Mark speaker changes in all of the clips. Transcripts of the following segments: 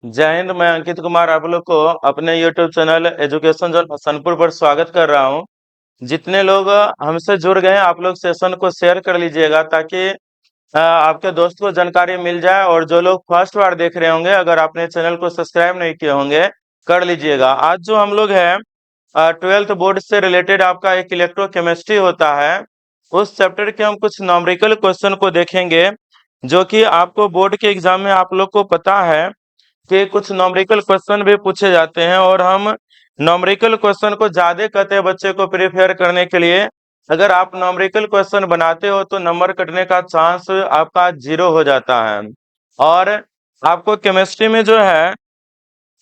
Speaker 1: जय हिंद। मैं अंकित कुमार आप लोग को अपने YouTube channel education zone Hasanpur पर स्वागत कर रहा हूं। जितने लोग हमसे जुड़ गए हैं आप लोग सेशन को शेयर कर लीजिएगा ताकि आपके दोस्त को जानकारी मिल जाए। और जो लोग फर्स्ट बार देख रहे होंगे, अगर आपने चैनल को सब्सक्राइब नहीं किए होंगे कर लीजिएगा। आज जो हम लोग हैं 12th बोर्ड से रिलेटेड आपका एक इलेक्ट्रोकेमिस्ट्री होता है, उस चैप्टर के हम कुछ न्यूमेरिकल क्वेश्चन को देखेंगे, जो कि आपको बोर्ड के एग्जाम में आप लोग को पता है कि कुछ न्यूमेरिकल क्वेश्चन भी पूछे जाते हैं। और हम न्यूमेरिकल क्वेश्चन को ज्यादा कहते हैं बच्चे को प्रिपेयर करने के लिए। अगर आप न्यूमेरिकल क्वेश्चन बनाते हो तो नंबर कटने का चांस आपका 0 हो जाता है। और आपको केमिस्ट्री में जो है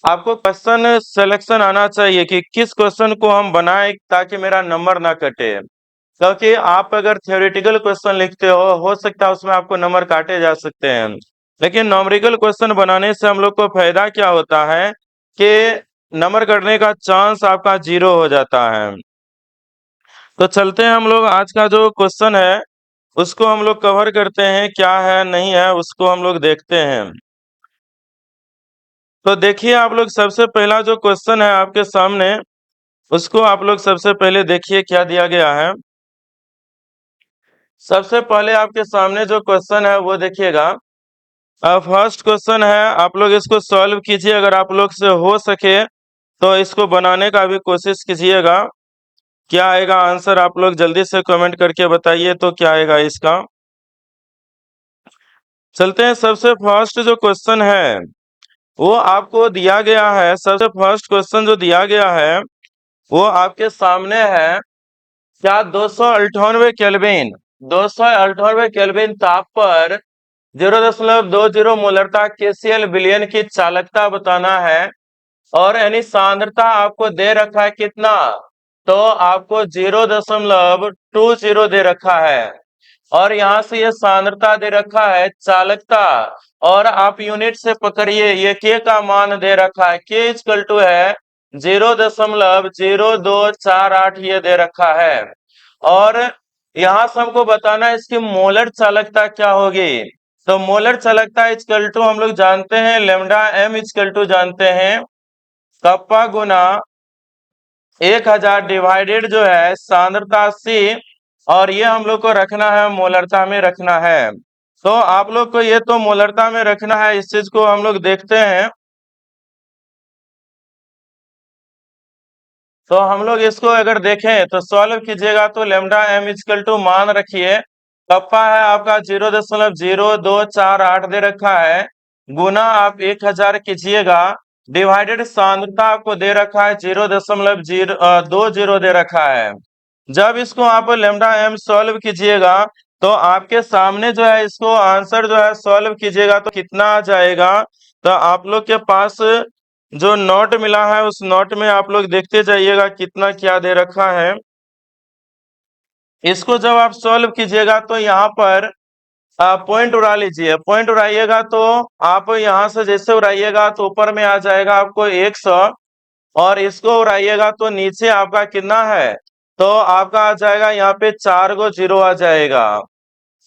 Speaker 1: आपको क्वेश्चन सिलेक्शन आना चाहिए कि किस क्वेश्चन को हम बनाएं ताकि मेरा नंबर ना कटे। क्योंकि आप अगर थ्योरेटिकल क्वेश्चन लिखते हो सकता है उसमें आपको नंबर काटे जा सकते हैं, लेकिन न्यूमेरिकल क्वेश्चन बनाने से हम लोग को फायदा क्या होता है कि नंबर कटने का चांस आपका 0 हो जाता है। तो चलते हैं हम लोग आज का जो क्वेश्चन है उसको हम लोग कवर करते हैं, क्या है नहीं है उसको हम लोग देखते हैं। तो देखिए आप लोग, सबसे पहला जो क्वेश्चन है आपके सामने उसको आप लोग सबसे पहले देखिए क्या दिया गया है। सबसे पहले आपके सामने जो क्वेश्चन है वो देखिएगा। फर्स्ट क्वेश्चन है, आप लोग इसको सॉल्व कीजिए। अगर आप लोग से हो सके तो इसको बनाने का भी कोशिश कीजिएगा। क्या आएगा आंसर आप लोग जल्दी से कमेंट करके बताइए तो क्या आएगा इसका। चलते हैं, सबसे फर्स्ट जो क्वेश्चन है वो आपको दिया गया है। सबसे फर्स्ट क्वेश्चन जो दिया गया है वो आपके सामने है। क्या 298 केल्विन ताप पर 0.20 मोलरता KCl विलयन की चालकता बताना है। और यानी सांद्रता आपको दे रखा है कितना, तो आपको 0.20 दे रखा है। और यहाँ से ये सांद्रता दे रखा है चालकता, और आप यूनिट से पकड़िए, ये के का मान दे रखा है, के इक्वल टू है 0.0248 ये दे रखा है। और यहाँ से हमको बताना है इसकी मोलर चालकता क्या होगी। तो मोलर चालकता इक्वल टू हम लोग जानते हैं लेमडा एम इक्वल टू जानते हैं कप्पा गुना 1000 डिवाइडेड जो है सांद्रता C। और ये हम लोग को रखना है मोलरता में रखना है। तो आप लोग को ये तो मोलरता में रखना है, इस चीज को हम लोग देखते हैं। तो हम लोग इसको अगर देखें तो सॉल्व कीजिएगा तो लेमडा एम इक्वल टू मान रखिए, कप्पा है आपका 0.0248 दे रखा है, गुना आप 1000 कीजिएगा, डिवाइडेड सांद्रता आपको दे रखा है 0.020 दे रखा है। जब इसको आप लेमडा एम सॉल्व कीजिएगा तो आपके सामने जो है इसको आंसर जो है सॉल्व कीजिएगा तो कितना आ जाएगा। तो आप लोग के पास जो नोट मिला है उस नोट में आप लोग देखते जाइएगा कितना क्या दे रखा है। इसको जब आप सॉल्व कीजिएगा तो यहाँ पर पॉइंट उड़ा लीजिए। पॉइंट उड़ाइएगा तो आप यहाँ से जैसे उड़ाइएगा तो ऊपर में आ जाएगा आपको 100, और इसको उड़ाइएगा तो नीचे आपका कितना है, तो आपका आ जाएगा यहाँ पे 4 गो 0 आ जाएगा।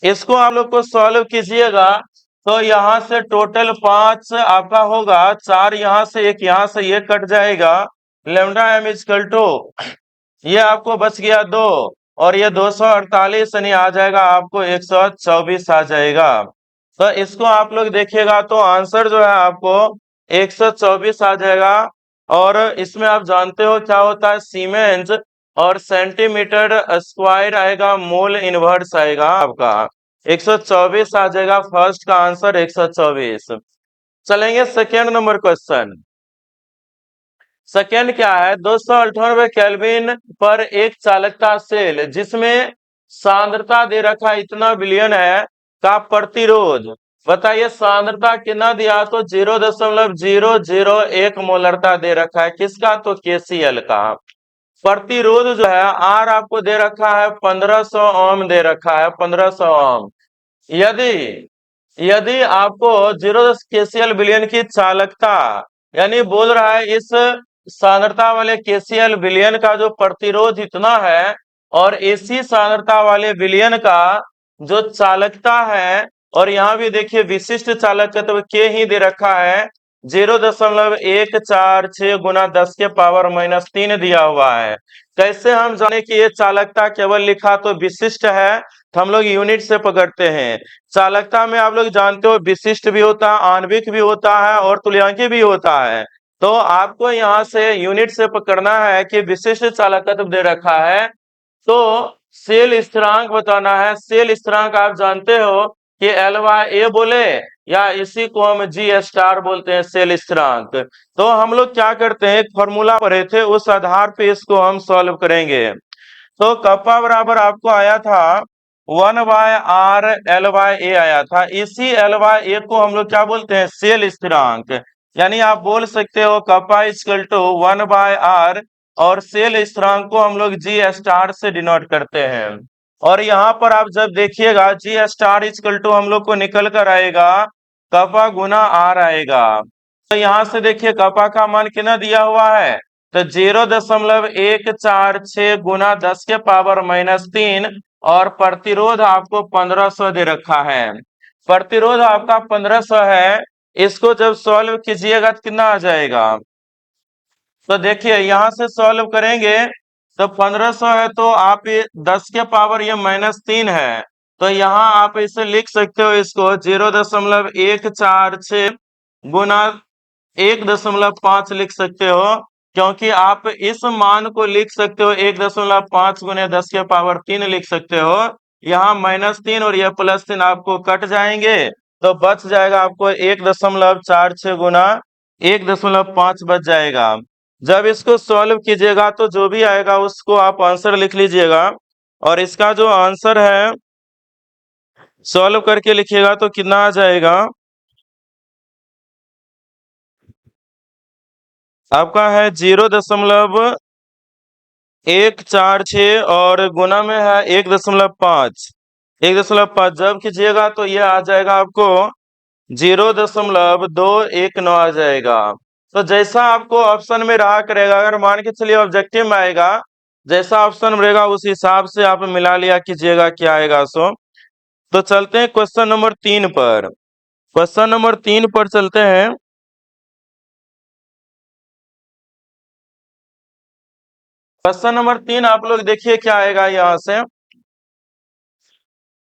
Speaker 1: इसको आप लोग को सॉल्व कीजिएगा तो यहाँ से टोटल 5 आपका होगा, 4 यहाँ से, एक यहाँ से, ये कट जाएगा, लेमडा एम इक्वल टू ये आपको बच गया 2, और ये 248 यानी आ जाएगा आपको 124 आ जाएगा। तो इसको आप लोग देखिएगा तो आंसर जो है आपको 124 आ जाएगा। और इसमें आप जानते हो क्या होता है, सीमेंस और सेंटीमीटर स्क्वायर आएगा, मोल इनवर्स आएगा आपका 124 आ जाएगा। फर्स्ट का आंसर 124। चलेंगे सेकेंड नंबर क्वेश्चन। सेकेंड क्या है, 298 केल्विन पर एक चालकता सेल जिसमें सांद्रता दे रखा इतना विलयन है का प्रतिरोध बताइए। सांद्रता कितना दिया, तो 0.001 मोलरता दे रखा है, किसका, तो KCl का। प्रतिरोध जो है R आपको दे रखा है 1500 ओम दे रखा है, 1500 ओम। यदि यदि आपको 0.KCl विलयन की चालकता, यानी बोल रहा है इस सांद्रता वाले KCl विलयन का जो प्रतिरोध इतना है, और इसी सांद्रता वाले विलयन का जो चालकता है, और यहाँ भी देखिए विशिष्ट चालकत्व K ही दे रखा है, 0.146 गुना 10 के पावर -3 दिया हुआ है। कैसे हम जाने कि ये चालकता केवल लिखा तो विशिष्ट है, तो हम लोग यूनिट से पकड़ते हैं। चालकता में आप लोग जानते हो विशिष्ट भी होता है, आणविक भी होता है और तुल्यांकी भी होता है। तो आपको यहाँ से यूनिट से पकड़ना है कि विशिष्ट चालकत्व दे रखा है, तो सेल स्थिरांक बताना है। सेल स्थिरांक आप जानते हो कि L/A बोले या इसी को हम G स्टार बोलते हैं, सेल स्थिरांक। तो हम लोग क्या करते हैं, एक फॉर्मूला पढ़े थे, उस आधार पे इसको हम सॉल्व करेंगे। तो कप्पा बराबर आपको आया था 1/R L/A आया था। इसी L/A को हम लोग क्या बोलते हैं, सेल स्थिरांक। यानी आप बोल सकते हो कप्पा इक्वल टू 1/R, और सेल स्थिरांक को हम लोग G स्टार से डिनोट करते हैं। और यहाँ पर आप जब देखिएगा G स्टार इक्वल टू हम लोग को निकल कर आएगा कप्पा गुना R आएगा। तो यहाँ से देखिए कप्पा का मान कितना दिया हुआ है, तो 0.146 गुना 10 के पावर -3, और प्रतिरोध आपको 1500 दे रखा है। प्रतिरोध आपका 1500 है। इसको जब सॉल्व कीजिएगा तो कितना आ जाएगा, तो देखिए यहाँ से सॉल्व करेंगे तो 1500 है, तो आप ये 10 के पावर ये -3 है, तो यहाँ आप इसे लिख सकते हो, इसको 0.146 गुना 1.5 लिख सकते हो, क्योंकि आप इस मान को लिख सकते हो 1.5 गुने 10 के पावर 3 लिख सकते हो। यहाँ -3 और यह +3 आपको कट जाएंगे, तो बच जाएगा आपको 1.46 गुना 1.5 बच जाएगा। जब इसको सॉल्व कीजिएगा तो जो भी आएगा उसको आप आंसर लिख लीजिएगा, और इसका जो आंसर है सॉल्व करके लिखिएगा तो कितना आ जाएगा, आपका है 0.146 और गुना में है 1.5। 1.5 जब कीजिएगा तो ये आ जाएगा आपको 0.219 आ जाएगा। तो जैसा आपको ऑप्शन में रहा करेगा, अगर मान के चलिए ऑब्जेक्टिव में आएगा, जैसा ऑप्शन रहेगा उस हिसाब से आप मिला लिया कीजिएगा क्या आएगा सो। तो चलते हैं क्वेश्चन नंबर 3 पर। क्वेश्चन नंबर 3 पर चलते हैं। क्वेश्चन नंबर 3 आप लोग देखिए क्या आएगा, यहाँ से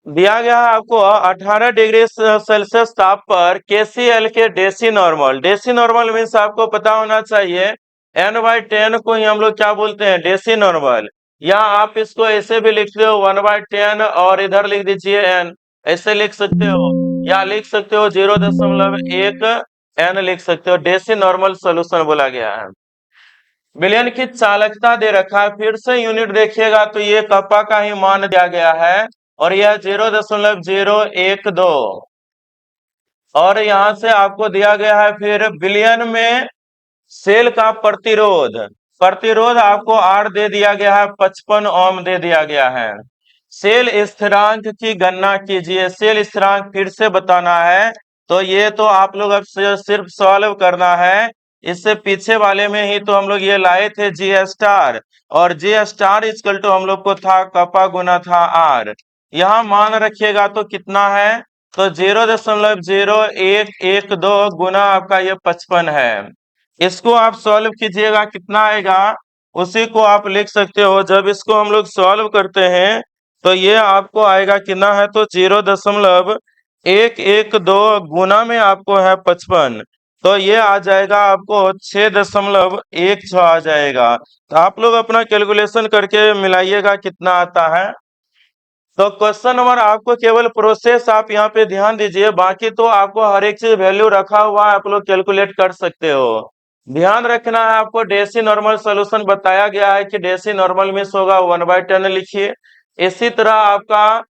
Speaker 1: दिया गया है आपको 18 डिग्री सेल्सियस ताप पर KCl के deci normal. Deci normal means आपको पता होना चाहिए N/10 को ही हम लोग क्या बोलते हैं, डेसी नॉर्मल। या आप इसको ऐसे भी लिखते हो 1/10 और इधर लिख दीजिए n, ऐसे लिख सकते हो, या लिख सकते हो 0.1 n लिख सकते हो। डेसी नॉर्मल सोल्यूशन बोला गया है। विलयन की चालकता दे रखा है, फिर से यूनिट देखिएगा तो ये कप्पा का ही मान दिया गया है, और यह 0.012, और यहाँ से आपको दिया गया है फिर विलयन में सेल का प्रतिरोध। प्रतिरोध आपको R दे दिया गया है, 55 ओम दे दिया गया है। सेल स्थिरांक की गणना कीजिए। सेल स्थिरांक फिर से बताना है, तो ये तो आप लोग अब सिर्फ सॉल्व करना है। इससे पीछे वाले में ही तो हम लोग ये लाए थे G स्टार, और G स्टार इक्वल टू हम लोग को था कप्पा गुना था R। यहाँ मान रखिएगा तो कितना है, तो 0.0112 गुना आपका ये 55 है। इसको आप सॉल्व कीजिएगा कितना आएगा, उसी को आप लिख सकते हो। जब इसको हम लोग सॉल्व करते हैं तो ये आपको आएगा कितना है, तो 0.112 गुना में आपको है 55, तो ये आ जाएगा आपको 6.16 आ जाएगा। तो आप लोग अपना कैलकुलेशन करके मिलाइएगा कितना आता है। तो क्वेश्चन नंबर आपको केवल प्रोसेस आप यहाँ पे ध्यान दीजिए, बाकी तो आपको हर एक चीज वैल्यू रखा हुआ है, आप लोग कैलकुलेट कर सकते हो। ध्यान रखना है आपको, डेसी नॉर्मल सॉल्यूशन बताया गया है कि डेसी नॉर्मल मिस होगा 1/10 लिखिए। इसी तरह आपका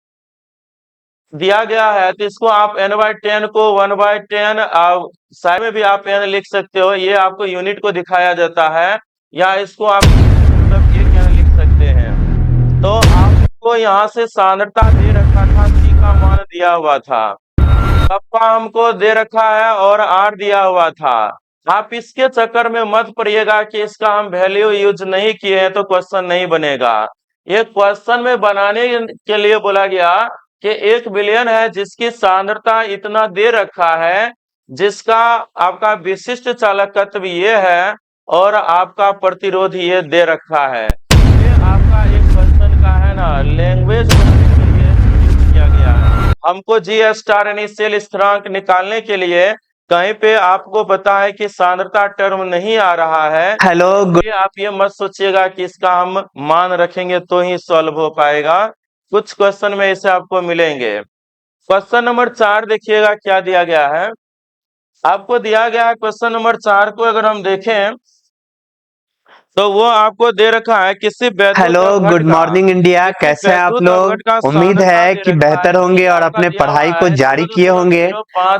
Speaker 1: दिया गया है तो इसको आप n/10 को 1/10 साइड में भी आप n लिख सकते हो, ये आपको यूनिट को दिखाया जाता है, या इसको आप मतलब एक n लिख सकते हैं। तो आपको यहाँ से सांद्रता दे रखा था, C का मान दिया हुआ था, कप्पा हमको दे रखा है और R दिया हुआ था। आप इसके चक्कर में मत पड़िएगा कि इसका हम वैल्यू यूज नहीं किए हैं तो क्वेश्चन नहीं बनेगा। ये क्वेश्चन में बनाने के लिए बोला गया कि एक विलयन है जिसकी सांद्रता इतना दे रखा है, जिसका आपका विशिष्ट चालकत्व ये है और आपका प्रतिरोध ये दे रखा है। ये आपका एक क्वेश्चन का है ना, लैंग्वेज के लिए किया गया है। हमको जी स्टार यानी सेल स्थिरांक निकालने के लिए कहीं पे आपको पता है कि सांद्रता टर्म नहीं आ रहा है।
Speaker 2: हेलो
Speaker 1: ये आप ये मत सोचिएगा कि इसका हम मान रखेंगे तो ही सॉल्व हो पाएगा। कुछ क्वेश्चन में इसे आपको मिलेंगे। क्वेश्चन नंबर 4 देखिएगा क्या दिया गया है। आपको दिया गया है क्वेश्चन नंबर 4 को अगर हम देखें तो वो आपको दे रखा है किसी
Speaker 2: हेलो गुड मॉर्निंग इंडिया, कैसे हैं आप लोग। उम्मीद है कि बेहतर होंगे और अपने पढ़ाई को जारी किए होंगे।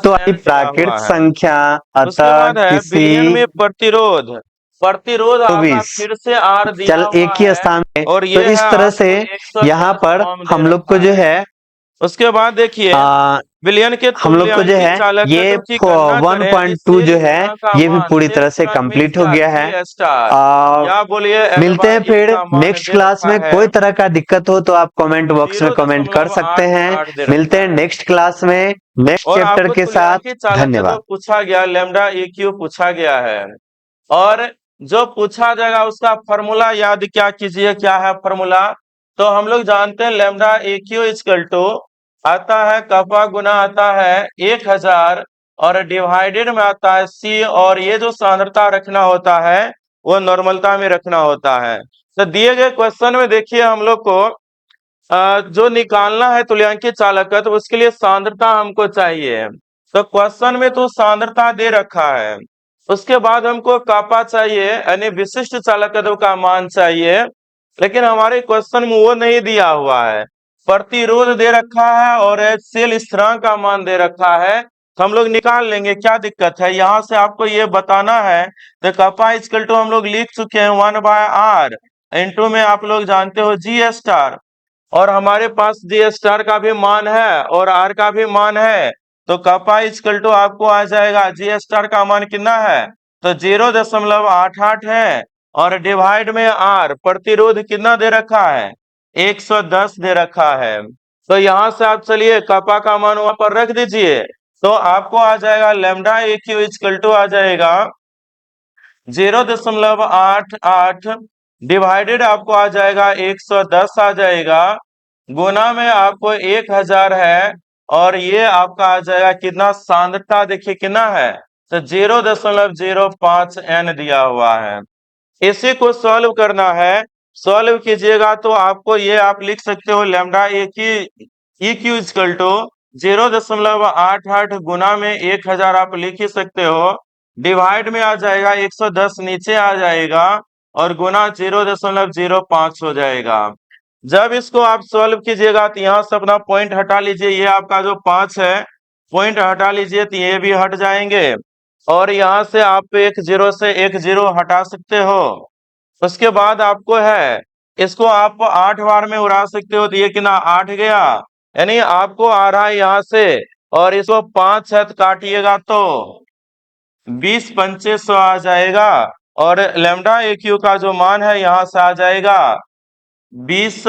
Speaker 2: तो अभी प्राकृत संख्या
Speaker 1: उसके
Speaker 2: अतः
Speaker 1: बाद है बिलियन में
Speaker 2: किसी
Speaker 1: प्रतिरोध। प्रतिरोध आपका
Speaker 2: 24
Speaker 1: फिर से आर दिया
Speaker 2: चल
Speaker 1: हुआ
Speaker 2: एक ही
Speaker 1: है
Speaker 2: स्थान में,
Speaker 1: और
Speaker 2: तो
Speaker 1: ये
Speaker 2: इस
Speaker 1: है
Speaker 2: तरह से
Speaker 1: आपको
Speaker 2: यहाँ
Speaker 1: 110
Speaker 2: पर
Speaker 1: ओम दे
Speaker 2: हम लोग को
Speaker 1: रखा
Speaker 2: जो
Speaker 1: है।
Speaker 2: है
Speaker 1: उसके बाद देखिए बिलियन के
Speaker 2: हम लोग को जो
Speaker 1: तुल्यांकी
Speaker 2: है ये
Speaker 1: चालकत्व की गणना करें यदि
Speaker 2: 1.2
Speaker 1: सेल
Speaker 2: जो है
Speaker 1: स्थिरांक का
Speaker 2: ये भी
Speaker 1: मान
Speaker 2: पूरी
Speaker 1: सेल
Speaker 2: तरह से
Speaker 1: स्थिरांक मीन्स
Speaker 2: कंप्लीट हो
Speaker 1: क्या
Speaker 2: गया है।
Speaker 1: जी स्टार या बोलिए एल
Speaker 2: मिलते
Speaker 1: बाय
Speaker 2: हैं
Speaker 1: ए
Speaker 2: फिर
Speaker 1: का मान
Speaker 2: नेक्स्ट
Speaker 1: दे
Speaker 2: क्लास
Speaker 1: रखा
Speaker 2: में।
Speaker 1: है
Speaker 2: कोई तरह का दिक्कत हो तो आप कमेंट बॉक्स में कमेंट कर सकते हैं।
Speaker 1: 0.88 दे
Speaker 2: मिलते
Speaker 1: रखा
Speaker 2: हैं
Speaker 1: है।
Speaker 2: नेक्स्ट क्लास में नेक्स्ट
Speaker 1: और
Speaker 2: चैप्टर
Speaker 1: आपको
Speaker 2: के
Speaker 1: तुल्यांकी
Speaker 2: साथ।
Speaker 1: चालकत्व
Speaker 2: धन्यवाद।
Speaker 1: पूछा गया, लैम्डा ए क्यू पूछा गया है और जो पूछा जाएगा उसका फॉर्मूला याद क्या कीजिए। क्या है फॉर्मूला? तो हम लोग जानते हैं lambda A Q equal to आता है कपा गुना आता है 1000 और डिवाइडेड में आता है सी, और ये जो सांद्रता रखना होता है वो नॉर्मलता में रखना होता है। तो दिए गए क्वेश्चन में देखिए हम लोग को जो निकालना है तुल्यांकी चालकत्व तो उसके लिए सांद्रता हमको चाहिए। तो क्वेश्चन में तो सांद्रता दे रखा है, उसके बाद हमको कापा चाहिए यानी विशिष्ट चालकत्व का मान चाहिए, लेकिन हमारे क्वेश्चन में वो नहीं दिया हुआ है। प्रतिरोध दे रखा है और सेल स्थिरांक का मान दे रखा है, तो हम लोग निकाल लेंगे, क्या दिक्कत है। यहाँ से आपको ये बताना है तो कपा इक्वल टू हम लोग लिख चुके हैं 1/r इंटू में आप लोग जानते हो जी स्टार, और हमारे पास जी स्टार का भी मान है और आर का भी मान है। तो कपा इक्वल टू आपको आ जाएगा जी स्टार का मान कितना है तो 0.88 है और डिवाइड में आर प्रतिरोध कितना दे रखा है 110 दे रखा है। तो यहाँ से आप चलिए कपा का मान वहां पर रख दीजिए, तो आपको आ जाएगा lambda A Q equal to आ जाएगा 0.88 डिवाइडेड आपको आ जाएगा 110 आ जाएगा, गुना में आपको 1000 है और ये आपका आ जाएगा कितना सांद्रता देखिए कितना है तो 0.05 n दिया हुआ है। इसी को सॉल्व करना है। सॉल्व कीजिएगा तो आपको ये आप लिख सकते हो लैम्डा ए की ई क्यू इक्वल टू 0.88 गुना में 1000 आप लिख ही सकते हो, डिवाइड में आ जाएगा 110 नीचे आ जाएगा और गुना 0.05 हो जाएगा। जब इसको आप सॉल्व कीजिएगा तो यहाँ से अपना पॉइंट हटा लीजिए, ये आपका जो 5 है पॉइंट हटा लीजिए तो ये भी हट जाएंगे और यहाँ से आप एक जीरो से एक जीरो हटा सकते हो। उसके बाद आपको है इसको आप 8 बार में उड़ा सकते हो तो ये कितना 8 गया, यानी आपको आ रहा है यहाँ से और इसको 5 है तो काटिएगा तो 20 पंचे 100 आ जाएगा और लैम्डा ए क्यू का जो मान है यहाँ से आ जाएगा 20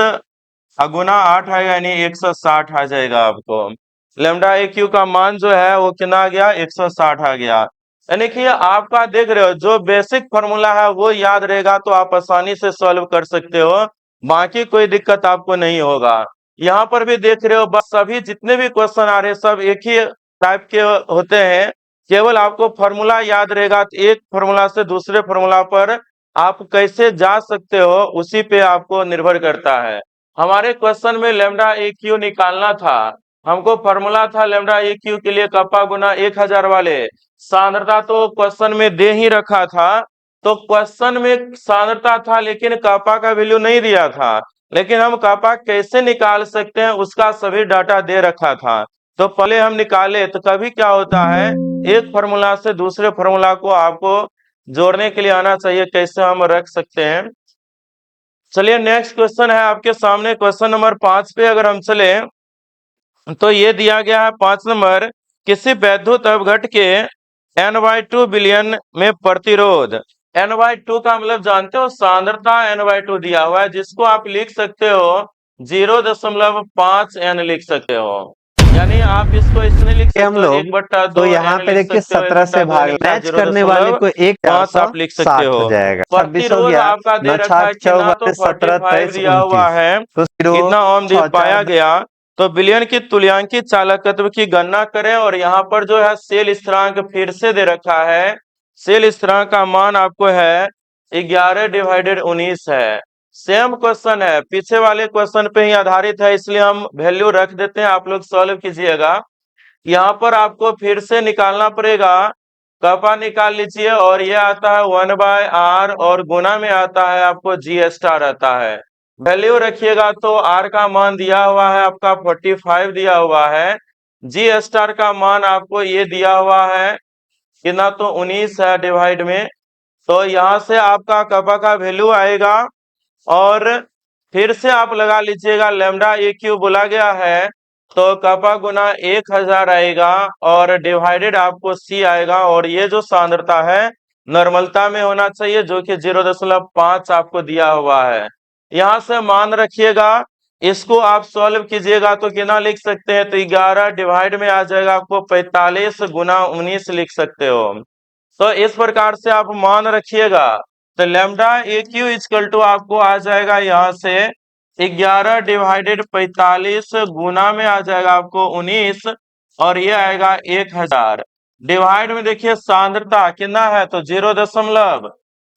Speaker 1: गुना 8 है यानी 160 आ जाएगा आपको। लैम्डा ए क्यू का मान जो है वो कितना आ गया 160 आ गया। यानी कि आपका देख रहे हो जो बेसिक फॉर्मूला है वो याद रहेगा तो आप आसानी से सॉल्व कर सकते हो, बाकी कोई दिक्कत आपको नहीं होगा। यहाँ पर भी देख रहे हो बस सभी जितने भी क्वेश्चन आ रहे हैं सब एक ही टाइप के होते हैं, केवल आपको फॉर्मूला याद रहेगा तो एक फॉर्मूला से दूसरे फॉर्मूला पर आप कैसे जा सकते हो उसी पे आपको निर्भर करता है। हमारे क्वेश्चन में लैम्डा ए क्यू निकालना था, हमको फॉर्मूला था लैम्डा ए क्यू के लिए कपा गुना 1000 वाले, सांद्रता तो क्वेश्चन में दे ही रखा था, तो क्वेश्चन में सांद्रता था लेकिन कपा का वैल्यू नहीं दिया था, लेकिन हम कपा कैसे निकाल सकते हैं उसका सभी डाटा दे रखा था। तो पहले हम निकाले तो कभी क्या होता है एक फॉर्मूला से दूसरे फॉर्मूला को आपको जोड़ने के लिए आना चाहिए, कैसे हम रख सकते हैं। चलिए नेक्स्ट क्वेश्चन है आपके सामने, क्वेश्चन नंबर 5 पे अगर हम चले तो ये दिया गया है 5 नंबर, किसी वैद्युत अपघट के n/2 बिलियन में प्रतिरोध। n/2 का मतलब जानते हो सांद्रता n/2 दिया हुआ है जिसको आप लिख सकते हो 0.5 n लिख सकते हो। यानी आप इसको इसमें लिख
Speaker 2: हम
Speaker 1: सकते हो
Speaker 2: लोग
Speaker 1: 1/2
Speaker 2: तो यहाँ
Speaker 1: यानी
Speaker 2: पे
Speaker 1: लिख
Speaker 2: देखिए
Speaker 1: सकते हो
Speaker 2: 17 से
Speaker 1: 1/2
Speaker 2: भाग
Speaker 1: लिखा
Speaker 2: मैच करने वाले को
Speaker 1: 0.5 आप लिख सकते
Speaker 2: 1,460
Speaker 1: हो।
Speaker 2: हो जाएगा। 26 हो
Speaker 1: प्रतिरोध
Speaker 2: गया,
Speaker 1: आपका दे
Speaker 2: 9
Speaker 1: रखा है
Speaker 2: 6
Speaker 1: कितना, तो
Speaker 2: 14 17
Speaker 1: 45
Speaker 2: 23
Speaker 1: दिया हुआ
Speaker 2: 29
Speaker 1: है,
Speaker 2: तो 0
Speaker 1: कितना ओम
Speaker 2: 6
Speaker 1: पाया
Speaker 2: 4
Speaker 1: गया। तो विलयन की तुल्यांकी चालकत्व की गणना करें, और यहाँ पर जो है सेल स्थिरांक फिर से दे रखा है। सेल स्थिरांक का मान आपको है 11/19 है। सेम क्वेश्चन है, पीछे वाले क्वेश्चन पे ही आधारित है, इसलिए हम वैल्यू रख देते हैं, आप लोग सॉल्व कीजिएगा। यहाँ पर आपको फिर से निकालना पड़ेगा, कपा निकाल लीजिए, और ये आता है 1/r, और गुना में आता है आपको g* आता है। वैल्यू रखिएगा तो r का मान दिया हुआ है आपका 45 दिया हुआ है, g* का मान आपको ये दिया हुआ है कितना, तो 19 है डिवाइड में। तो यहाँ से आपका कपा का वैल्यू आएगा, और फिर से आप लगा लीजिएगा, लैम्डा AQ बोला गया है, तो कपा गुना 1000 आएगा, और डिवाइडेड आपको C आएगा, और ये जो सांद्रता है नॉर्मलता में होना चाहिए, जो कि 0.5 आपको दिया हुआ है। यहाँ से मान रखिएगा, इसको आप सॉल्व कीजिएगा तो कितना लिख सकते हैं, तो 11 डिवाइड में आ जाएगा आपको 45 गुना 19 लिख सकते हो। तो इस प्रकार से आप मान रखिएगा, तो लैम्डा AQ इक्वल टू आपको आ जाएगा यहाँ से 11 डिवाइडेड 45 गुना में आ जाएगा आपको 19, और ये आएगा 1000 डिवाइड में। देखिए सांद्रता कितना है, तो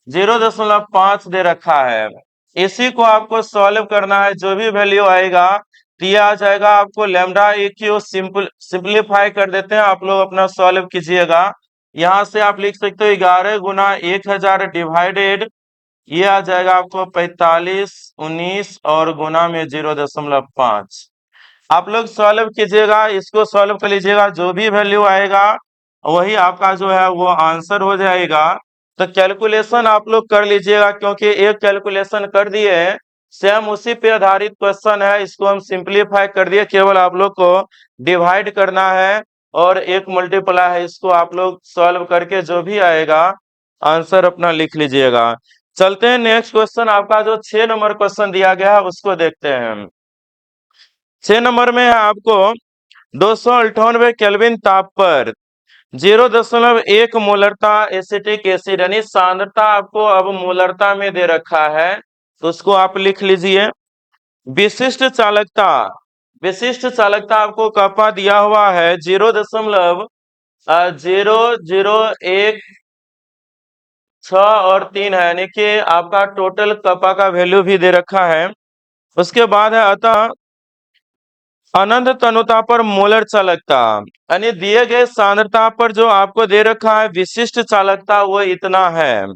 Speaker 1: 0.05 दे रखा है। इसी को आपको सॉल्व करना है, जो भी वैल्यू आएगा तो ये आ जाएगा आपको लैम्डा AQ। सिंपलीफाई कर देते हैं, आप लोग अपना सॉल्व कीजिएगा। यहाँ से आप लिख सकते हो 11 गुना 1000 डिवाइडेड, ये आ जाएगा आपको 45 19, और गुना में 0.5। आप लोग सॉल्व कीजिएगा, इसको सॉल्व कर लीजिएगा, जो भी वैल्यू आएगा वही आपका जो है वो आंसर हो जाएगा। तो कैलकुलेशन आप लोग कर लीजिएगा, क्योंकि एक कैलकुलेशन कर दिए हैं, सेम उसी पे आधारित क्वेश्चन है, इसको हम सिंपलीफाई कर दिए, केवल आप लोग को डिवाइड करना है और एक मल्टीप्लाई है, इसको आप लोग सॉल्व करके जो भी आएगा आंसर अपना लिख लीजिएगा। चलते हैं नेक्स्ट क्वेश्चन, आपका जो 6 नंबर क्वेश्चन दिया गया है उसको देखते हैं। 6 नंबर में है आपको 298 केल्विन ताप पर 0.1 मोलरता एसिटिक एसिड, यानी सांद्रता आपको अब मोलरता में दे रखा है, तो उसको आप लिख लीजिए। विशिष्ट चालकता, विशिष्ट चालकता आपको कपा दिया हुआ है 0.001 6 और 3 है, यानी कि आपका टोटल कपा का वैल्यू भी दे रखा है। उसके बाद है अतः अनंत तनुता पर मोलर चालकता, यानी दिए गए सांद्रता पर जो आपको दे रखा है विशिष्ट चालकता वो इतना है।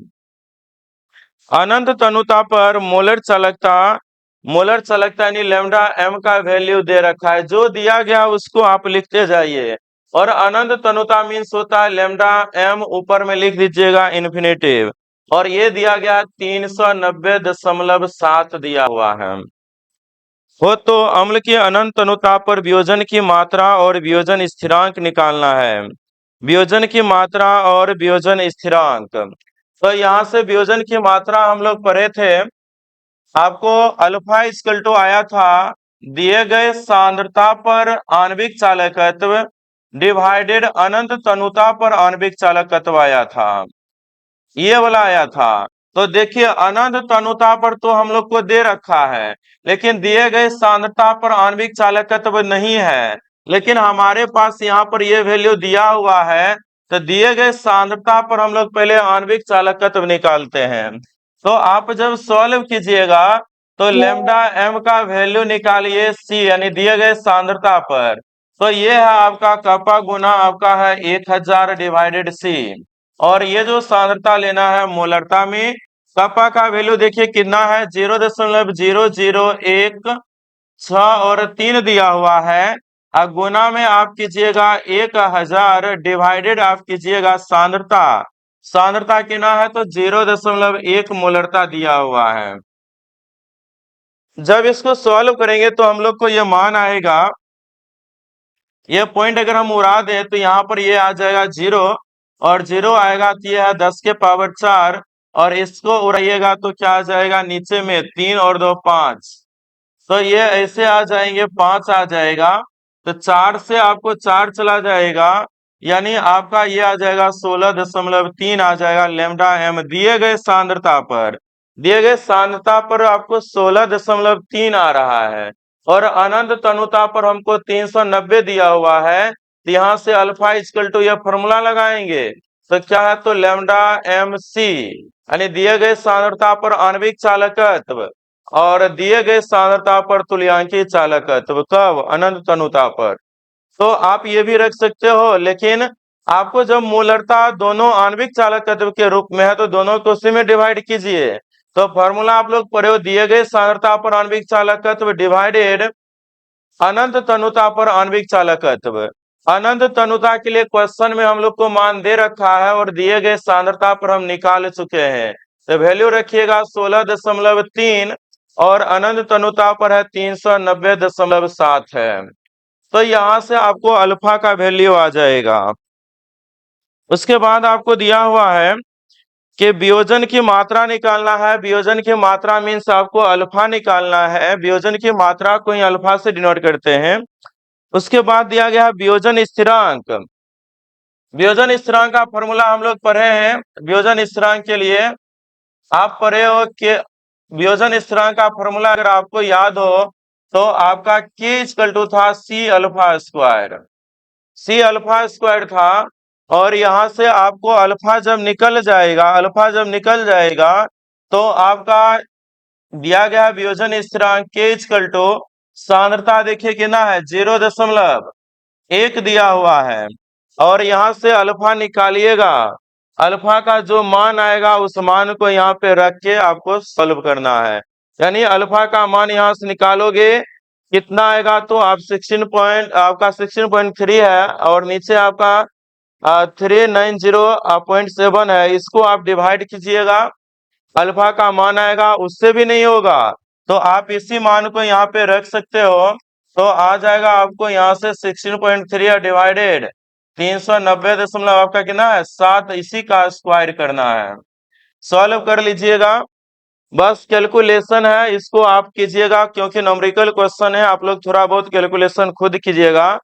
Speaker 1: अनंत तनुता पर मोलर चालकता, मोलर चालकता यानी लैम्डा m का वैल्यू दे रखा है, जो दिया गया उसको आप लिखते जाइए। और अनंत तनुता मीन्स होता है लैम्डा m, ऊपर में लिख दीजिएगा इन्फिनेटिव, और ये दिया गया 390.7 दिया हुआ है। हो तो अम्ल की अनंत तनुता पर वियोजन की मात्रा और वियोजन स्थिरांक निकालना है। वियोजन की मात्रा और वियोजन स्थिरांक, तो यहाँ से वियोजन की मात्रा हम लोग पढ़े थे, आपको अल्फा इक्वल टू आया था दिए गए सांद्रता पर आणविक चालकत्व डिवाइडेड अनंत तनुता पर आणविक चालकत्व आया था, ये वाला आया था। तो देखिए अनंत तनुता पर तो हम लोग को दे रखा है, लेकिन दिए गए सांद्रता पर आणविक चालकत्व नहीं है, लेकिन हमारे पास यहाँ पर ये वैल्यू दिया हुआ है, तो दिए गए सांद्रता पर हम लोग पहले आणविक चालकत्व निकालते हैं। तो आप जब सॉल्व कीजिएगा तो लैम्डा m का वैल्यू निकालिए C, यानी दिए गए सांद्रता पर, तो ये है आपका कपा गुना आपका है 1000 डिवाइडेड C, और ये जो सांद्रता लेना है मोलरता में, कपा का वैल्यू देखिए कितना है 0.0016 और 3 दिया हुआ है, और गुना में आप कीजिएगा 1000 डिवाइडेड आप कीजिएगा सांद्रता, सांद्रता कितना है तो 0.1 मोलरता दिया हुआ है। जब इसको सॉल्व करेंगे तो हम लोग को ये मान आएगा, ये पॉइंट अगर हम उड़ा दें तो यहाँ पर ये आ जाएगा 0, और 0 आएगा तो ये है 10 के पावर 4, और इसको उड़ाइएगा तो क्या आ जाएगा नीचे में 3 और 2 5, तो ये ऐसे आ जाएंगे 5 आ जाएगा। तो 4 से आपको 4 चला जाएगा, यानी आपका ये आ जाएगा 16.3 आ जाएगा लेमडा एम दिए गए सांद्रता पर आपको 16.3 आ रहा है, और अनंत तनुता पर हमको 390 दिया हुआ है। तो यहाँ से अल्फा इक्वल टू ये फॉर्मूला लगाएंगे, तो क्या है, तो लेमडा एम सी यानी दिए गए सांद्रता पर आणविक चालकत्व और दिए गए सांद्रता पर तुल्यांकीय चालकत्व, कब, अनंत तनुता पर। तो आप ये भी रख सकते हो, लेकिन आपको जब मोलरता दोनों आणविक चालकत्व के रूप में है तो दोनों को उसी में डिवाइड कीजिए। तो फॉर्मूला आप लोग पढ़े हो, दिए गए सांद्रता पर आणविक चालकत्व डिवाइडेड अनंत तनुता पर आणविक चालकत्व। अनंत तनुता के लिए क्वेश्चन में हम लोग को मान दे रखा है और दिए गए सांद्रता पर हम निकाल चुके हैं। तो वैल्यू रखिएगा 16.3 और अनंत तनुता पर है 390.7 है। तो यहाँ से आपको अल्फा का वैल्यू आ जाएगा। उसके बाद आपको दिया हुआ है कि वियोजन की मात्रा निकालना है। वियोजन की मात्रा मीन्स आपको अल्फा निकालना है। वियोजन की मात्रा को ही अल्फा से डिनोट करते हैं। उसके बाद दिया गया है वियोजन स्थिरांक। वियोजन स्थिरांक का फॉर्मूला हम लोग पढ़े हैं। वियोजन स्थिरांक के लिए आप पढ़े हो कि वियोजन स्थिरांक का फॉर्मूला अगर आपको याद हो तो आपका K इक्वल टू था C alpha square. C alpha square था, और यहां से आपको अल्फा जब निकल जाएगा तो आपका दिया गया वियोजन स्थिरांक K इक्वल टू सांद्रता देखिए कितना है, 0.1 दिया हुआ है, और यहां से अल्फा निकालिएगा। अल्फा का जो मान आएगा उस मान को यहाँ पे रख के आपको सॉल्व करना है। यानी अल्फा का मान यहाँ से निकालोगे कितना आएगा, तो आप 16.3 है, और नीचे आपका 390.7 है। इसको आप डिवाइड कीजिएगा, अल्फा का मान आएगा, उससे भी नहीं होगा तो आप इसी मान को यहाँ पे रख सकते हो। तो आ जाएगा आपको यहाँ से 16.3 डिवाइडेड 390 आपका कितना है 7, इसी का स्क्वायर करना है। सॉल्व कर लीजिएगा, बस कैलकुलेशन है, इसको आप कीजिएगा क्योंकि न्यूमेरिकल क्वेश्चन है। आप लोग थोड़ा बहुत कैलकुलेशन खुद कीजिएगा।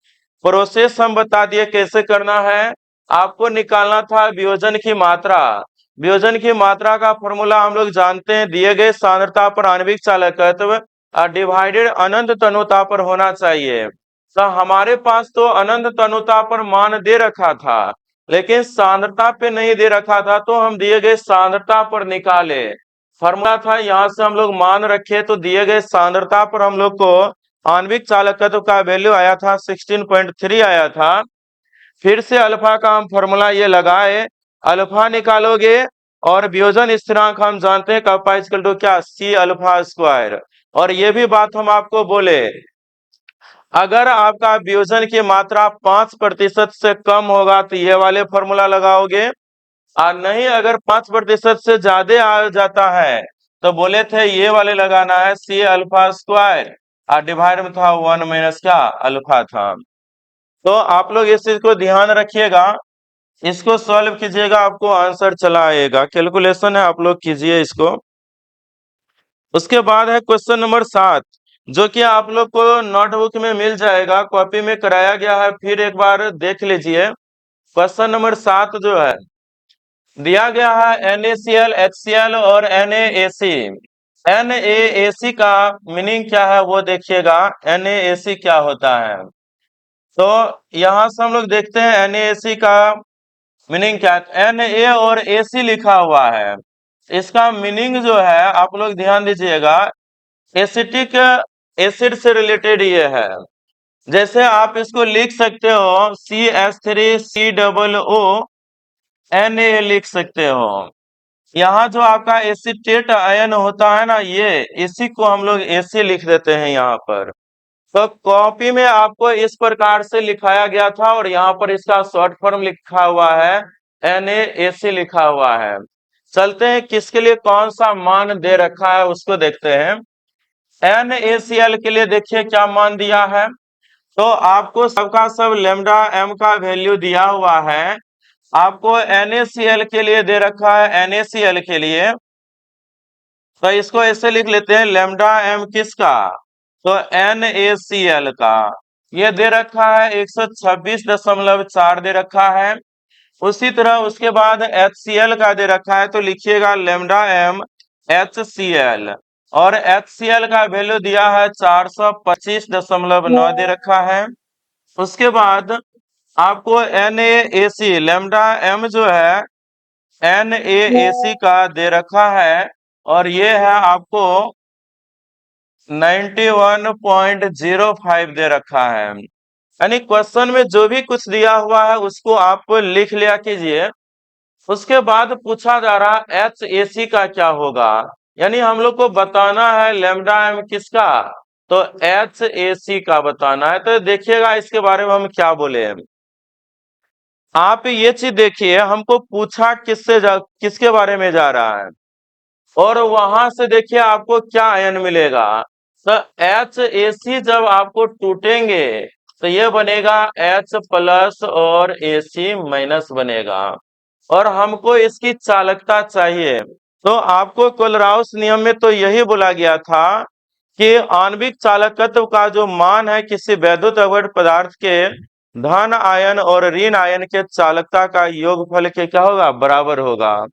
Speaker 1: प्रोसेस हम बता दिए कैसे करना है। आपको निकालना था वियोजन की मात्रा। वियोजन की मात्रा का फॉर्मूला हम लोग जानते हैं, दिए गए सांद्रता पर आणविक चालकत्व डिवाइडेड अनंत तनुता पर होना चाहिए। तो हमारे पास तो अनंत तनुता पर मान दे रखा था, लेकिन सांद्रता पे नहीं दे रखा था, तो हम दिए गए सांद्रता पर निकाले। फॉर्मूला था, यहाँ से हम लोग मान रखे तो दिए गए सांद्रता पर हम लोग को आणविक चालकत्व का वैल्यू आया था 16.3 आया था। फिर से अल्फा का हम फॉर्मूला ये लगाए, अल्फा निकालोगे और वियोजन स्थिरांक हम जानते हैं कप्पा इक्वल टू क्या, C अल्फा स्क्वायर। और ये भी बात हम आपको बोले, अगर आपका वियोजन की मात्रा 5% से कम होगा तो ये वाले फॉर्मूला लगाओगे, और नहीं अगर 5% से ज्यादा आ जाता है तो बोले थे ये वाले लगाना है, C अल्फा स्क्वायर, और डिवाइड में था 1 माइनस क्या, अल्फा था। तो आप लोग इस चीज को ध्यान रखिएगा, इसको सॉल्व कीजिएगा, आपको आंसर चला आएगा। कैलकुलेशन है, आप लोग कीजिए इसको। उसके बाद है क्वेश्चन नंबर 7, जो कि आप लोग को नोटबुक में मिल जाएगा, कॉपी में कराया गया है, फिर एक बार देख लीजिए। क्वेश्चन नंबर 7 जो है दिया गया है NaCl, HCl और NaAC। NaAC का मीनिंग क्या है वो देखिएगा, NaAC क्या होता है। तो यहां से हम लोग देखते हैं NaAC का मीनिंग क्या है। Na और AC लिखा हुआ है, इसका मीनिंग जो है आप लोग ध्यान दीजिएगा, एसिटिक एसिड से रिलेटेड ये है। जैसे आप इसको लिख सकते हो CH3COO Na लिख सकते हो। यहाँ जो आपका एसीटेट आयन होता है ना, ये इसी को हम लोग AC लिख देते हैं यहाँ पर। तो कॉपी में आपको इस प्रकार से लिखाया गया था, और यहाँ पर इसका शॉर्ट फॉर्म लिखा हुआ है, NaAC लिखा हुआ है। चलते हैं किसके लिए कौन सा मान दे रखा है उसको देखते हैं। NaCl के लिए देखिए क्या मान दिया है, तो आपको सबका सब लेमडा m का वैल्यू दिया हुआ है। आपको NaCl के लिए दे रखा है, NaCl के लिए तो इसको ऐसे लिख लेते हैं, लेमडा m किसका, तो NaCl का। ये दे रखा है 126.4 दे रखा है। उसी तरह उसके बाद HCl का दे रखा है, तो लिखिएगा लैम्डा m HCl, और HCl का वैल्यू दिया है 425.9 दे रखा है। उसके बाद आपको NaAC लैम्डा m जो है NaAC का दे रखा है, और ये है आपको 91.05 दे रखा है। यानी क्वेश्चन में जो भी कुछ दिया हुआ है उसको आप लिख लिया कीजिए। उसके बाद पूछा जा रहा HAC का क्या होगा, यानी हम लोग को बताना है लैम्डा m किसका, तो HAC का बताना है। तो देखिएगा इसके बारे में हम क्या बोले। आप ये चीज देखिए, हमको पूछा किसके बारे में जा रहा है, और वहां से देखिए आपको क्या आयन मिलेगा। तो HAC जब आपको टूटेंगे तो ये बनेगा H प्लस और AC माइनस बनेगा, और हमको इसकी चालकता चाहिए। तो आपको कोलराउस नियम में तो यही बोला गया था कि आणविक चालकत्व का जो मान है किसी वैद्युत अवयव पदार्थ के धन आयन और ऋण आयन के चालकता का योगफल के क्या होगा, बराबर होगा।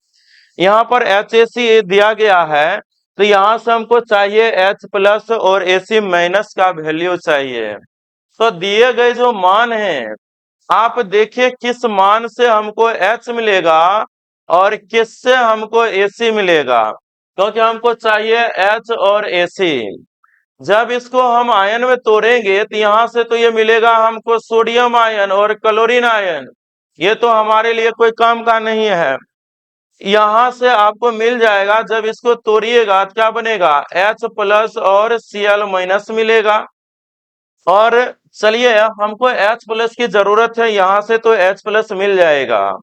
Speaker 1: यहाँ पर HAC दिया गया है, तो यहाँ से हमको चाहिए H प्लस और AC माइनस का वैल्यू चाहिए। तो दिए गए जो मान है, आप देखिए किस मान से हमको H मिलेगा और किससे हमको AC मिलेगा, क्योंकि हमको चाहिए H और AC। जब इसको हम आयन में तोड़ेंगे तो यहाँ से तो ये मिलेगा हमको सोडियम आयन और क्लोरीन आयन, ये तो हमारे लिए कोई काम का नहीं है। यहाँ से आपको मिल जाएगा, जब इसको तोड़िएगा तो क्या बनेगा, H प्लस और Cl माइनस मिलेगा। और चलिए हमको H प्लस की जरूरत है, यहाँ से तो H प्लस मिल जाएगा।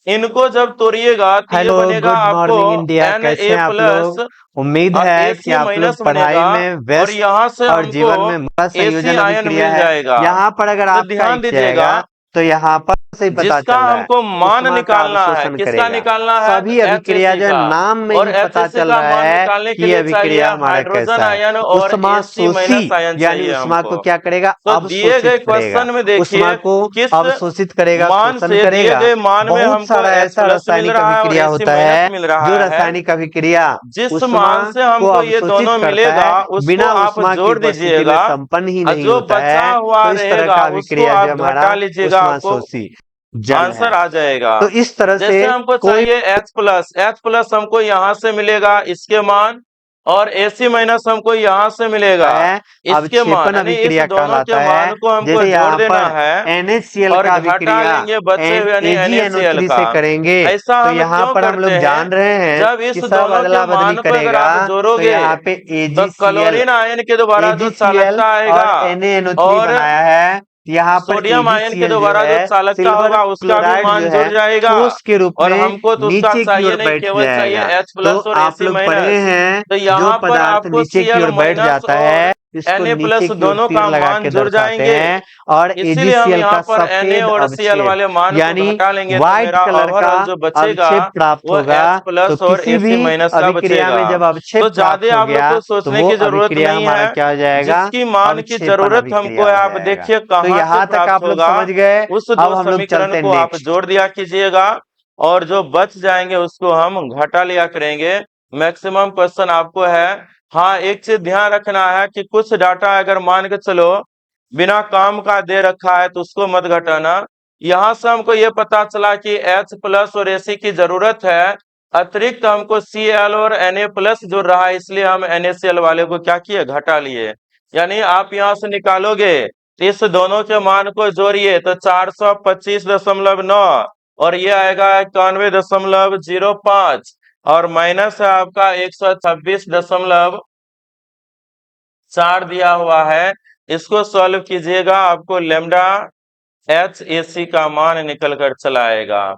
Speaker 1: इनको जब तोड़िएगा तो ये
Speaker 2: हेलो,
Speaker 1: बनेगा
Speaker 2: गुड
Speaker 1: आपको
Speaker 2: मॉर्निंग इंडिया। कैसे हैं आप
Speaker 1: Na+,
Speaker 2: लोग? उम्मीद
Speaker 1: और
Speaker 2: है कि
Speaker 1: AC
Speaker 2: आप लोग
Speaker 1: माइनस
Speaker 2: पढ़ाई
Speaker 1: बनेगा,
Speaker 2: में
Speaker 1: और
Speaker 2: व्यस्त
Speaker 1: यहाँ से
Speaker 2: और
Speaker 1: हमको
Speaker 2: जीवन में बड़ा
Speaker 1: AC
Speaker 2: संयोजन
Speaker 1: आयन
Speaker 2: अभिक्रिया
Speaker 1: मिल
Speaker 2: है।
Speaker 1: जाएगा।
Speaker 2: यहाँ पर अगर
Speaker 1: तो
Speaker 2: आपका
Speaker 1: ध्यान
Speaker 2: एक जाएगा
Speaker 1: दीजिएगा,
Speaker 2: तो यहाँ पर से ही पता
Speaker 1: जिसका
Speaker 2: चल रहा है
Speaker 1: हमको मान
Speaker 2: ऊष्मा का
Speaker 1: निकालना है,
Speaker 2: अवशोषण
Speaker 1: किसका
Speaker 2: करेगा।
Speaker 1: निकालना है,
Speaker 2: सभी
Speaker 1: तो
Speaker 2: अभिक्रिया
Speaker 1: HAC
Speaker 2: जो है,
Speaker 1: का।
Speaker 2: नाम में
Speaker 1: और
Speaker 2: ही पता
Speaker 1: HAC
Speaker 2: चल
Speaker 1: का
Speaker 2: रहा
Speaker 1: मान
Speaker 2: है
Speaker 1: निकालने
Speaker 2: कि
Speaker 1: के
Speaker 2: ये
Speaker 1: लिए चाहिए
Speaker 2: अभिक्रिया हमारा
Speaker 1: हाइड्रोजन
Speaker 2: कैसा है।
Speaker 1: आयन और
Speaker 2: उष्मा
Speaker 1: AC माइनस
Speaker 2: शोषी
Speaker 1: आयन
Speaker 2: यानी
Speaker 1: चाहिए
Speaker 2: उष्मा को
Speaker 1: हमको।
Speaker 2: क्या करेगा,
Speaker 1: तो दिए
Speaker 2: अवशोषित
Speaker 1: गए
Speaker 2: करेगा।
Speaker 1: क्वेश्चन में देखिए
Speaker 2: उष्मा को
Speaker 1: किस
Speaker 2: अवशोषित करेगा,
Speaker 1: मान
Speaker 2: शोषण
Speaker 1: से, दिए
Speaker 2: करेगा।
Speaker 1: गए मान में
Speaker 2: बहुत
Speaker 1: हमको
Speaker 2: सारा
Speaker 1: H
Speaker 2: ऐसा
Speaker 1: प्लस मिल
Speaker 2: रासायनिक
Speaker 1: रहा है और
Speaker 2: अभिक्रिया
Speaker 1: AC
Speaker 2: होता
Speaker 1: माइनस
Speaker 2: है
Speaker 1: मिल
Speaker 2: जो
Speaker 1: रहा है।
Speaker 2: रासायनिक अभिक्रिया
Speaker 1: जिस
Speaker 2: उष्मा
Speaker 1: मान से
Speaker 2: को
Speaker 1: हमको ये
Speaker 2: अवशोषित
Speaker 1: दोनों
Speaker 2: करता
Speaker 1: मिलेगा
Speaker 2: है,
Speaker 1: उसको
Speaker 2: बिना
Speaker 1: आप
Speaker 2: उष्मा की
Speaker 1: जोड़
Speaker 2: उपस्थिति में
Speaker 1: दीजिएगा,
Speaker 2: संपन्न ही
Speaker 1: और
Speaker 2: नहीं
Speaker 1: जो
Speaker 2: होता
Speaker 1: बचा
Speaker 2: है।
Speaker 1: हुआ
Speaker 2: तो इस तरह
Speaker 1: रहेगा
Speaker 2: का
Speaker 1: उसको
Speaker 2: अभिक्रिया जो
Speaker 1: आप
Speaker 2: हमारा
Speaker 1: घटा लीजिएगा,
Speaker 2: उष्मा
Speaker 1: आपको
Speaker 2: शोषी जल है।
Speaker 1: आंसर आ जाएगा।
Speaker 2: तो इस तरह से
Speaker 1: जैसे हमको
Speaker 2: कोई
Speaker 1: चाहिए H प्लस हमको यहाँ से मिलेगा इसके मान, और AC माइनस हमको यहाँ से मिलेगा
Speaker 2: है
Speaker 1: इसके मान,
Speaker 2: अवक्षेपण
Speaker 1: यानी इस
Speaker 2: अभिक्रिया
Speaker 1: दोनों के
Speaker 2: कहलाता है।
Speaker 1: मान को हमको
Speaker 2: जैसे
Speaker 1: जोड़
Speaker 2: यहाँ
Speaker 1: देना
Speaker 2: पर
Speaker 1: है
Speaker 2: NaCl
Speaker 1: और
Speaker 2: का
Speaker 1: घटा
Speaker 2: अभिक्रिया
Speaker 1: लेंगे बचे हुए, यानी NaCl
Speaker 2: AgNO3
Speaker 1: का।
Speaker 2: से करेंगे।
Speaker 1: ऐसा
Speaker 2: तो
Speaker 1: हम
Speaker 2: यहाँ
Speaker 1: क्यों
Speaker 2: पर हम
Speaker 1: करते
Speaker 2: लोग
Speaker 1: हैं,
Speaker 2: जान रहे हैं
Speaker 1: जब इस
Speaker 2: कि सब
Speaker 1: दोनों के
Speaker 2: अदला बदली
Speaker 1: मान को अगर
Speaker 2: करेगा।
Speaker 1: आप
Speaker 2: तो
Speaker 1: जोड़ोगे
Speaker 2: यहाँ पे
Speaker 1: तो क्लोरीन आयन के द्वारा जो
Speaker 2: AgCl
Speaker 1: चालकता आएगा
Speaker 2: और NaNO3
Speaker 1: और
Speaker 2: बनाया है। यहाँ पर
Speaker 1: सोडियम आयन के
Speaker 2: AgCl जो
Speaker 1: द्वारा जो
Speaker 2: है
Speaker 1: चालकता
Speaker 2: सिल्वर
Speaker 1: होगा उसका भी
Speaker 2: क्लोराइड जो
Speaker 1: मान जुड़
Speaker 2: है
Speaker 1: जाएगा,
Speaker 2: ठोस के रूप
Speaker 1: और
Speaker 2: में
Speaker 1: हमको तो उसका
Speaker 2: नीचे की
Speaker 1: चाहिए
Speaker 2: ओर
Speaker 1: नहीं,
Speaker 2: बैठ
Speaker 1: केवल चाहिए
Speaker 2: जाएगा।
Speaker 1: H
Speaker 2: तो
Speaker 1: प्लस और
Speaker 2: आप
Speaker 1: AC
Speaker 2: लोग पढ़े
Speaker 1: माइनस।
Speaker 2: हैं
Speaker 1: तो
Speaker 2: जो
Speaker 1: यहाँ पर
Speaker 2: पदार्थ
Speaker 1: आपको
Speaker 2: नीचे की
Speaker 1: Cl
Speaker 2: ओर बैठ
Speaker 1: माइनस
Speaker 2: जाता
Speaker 1: और
Speaker 2: है इसको
Speaker 1: Na
Speaker 2: नीचे
Speaker 1: प्लस
Speaker 2: की ओर
Speaker 1: दोनों
Speaker 2: तीर
Speaker 1: का
Speaker 2: लगा
Speaker 1: मान
Speaker 2: के
Speaker 1: जुड़
Speaker 2: दर्शाते
Speaker 1: जाएंगे,
Speaker 2: हैं। और
Speaker 1: इसीलिए हम
Speaker 2: AgCl
Speaker 1: यहाँ
Speaker 2: का
Speaker 1: पर Na
Speaker 2: सफेद
Speaker 1: और Cl
Speaker 2: अवक्षेप
Speaker 1: वाले मान को
Speaker 2: यानी
Speaker 1: घटा लेंगे, तो
Speaker 2: व्हाइट
Speaker 1: मेरा
Speaker 2: कलर का
Speaker 1: ओवरऑल जो बचेगा
Speaker 2: अवक्षेप प्राप्त
Speaker 1: वो
Speaker 2: होगा।
Speaker 1: H
Speaker 2: तो
Speaker 1: प्लस और
Speaker 2: किसी
Speaker 1: AC
Speaker 2: भी
Speaker 1: माइनस का
Speaker 2: अभिक्रिया
Speaker 1: बचेगा।
Speaker 2: में जब अवक्षेप
Speaker 1: तो
Speaker 2: प्राप्त
Speaker 1: ज्यादा
Speaker 2: हो
Speaker 1: आप लोग
Speaker 2: गया
Speaker 1: को
Speaker 2: तो
Speaker 1: सोचने
Speaker 2: वो
Speaker 1: की जरूरत
Speaker 2: अभिक्रिया
Speaker 1: नहीं
Speaker 2: हमारा
Speaker 1: है,
Speaker 2: क्या हो जाएगा,
Speaker 1: जिसकी मान की
Speaker 2: अवक्षेपण
Speaker 1: जरूरत हमको
Speaker 2: अभिक्रिया
Speaker 1: है
Speaker 2: हो
Speaker 1: आप
Speaker 2: जाएगा।
Speaker 1: देखिए
Speaker 2: तो
Speaker 1: कहाँ से
Speaker 2: यहाँ तक
Speaker 1: प्राप्त
Speaker 2: आप लोग
Speaker 1: होगा,
Speaker 2: समझ गए।
Speaker 1: उस
Speaker 2: अब
Speaker 1: दो
Speaker 2: हम लोग
Speaker 1: समीकरण
Speaker 2: चलते हैं
Speaker 1: को आप
Speaker 2: नेक्स्ट।
Speaker 1: जोड़ दिया कीजिएगा, और जो बच जाएंगे उसको हम घटा लिया करेंगे। मैक्सिमम क्वेश्चन आपको है। हाँ, एक चीज ध्यान रखना है कि कुछ डाटा अगर मान के चलो बिना काम का दे रखा है तो उसको मत घटाना। यहाँ से हमको ये पता चला कि H प्लस और AC की जरूरत है, अतिरिक्त हमको Cl और Na प्लस जुड़ रहा है, इसलिए हम NaCl वाले को क्या किए, घटा लिए। यानी आप यहाँ से निकालोगे तो इस दोनों के मान को जोड़िए तो 425.9, और ये आएगा 91.05, और माइनस है आपका 126.4 दिया हुआ है। इसको सॉल्व कीजिएगा, आपको लेमडा HAC का मान निकल कर चला आएगा।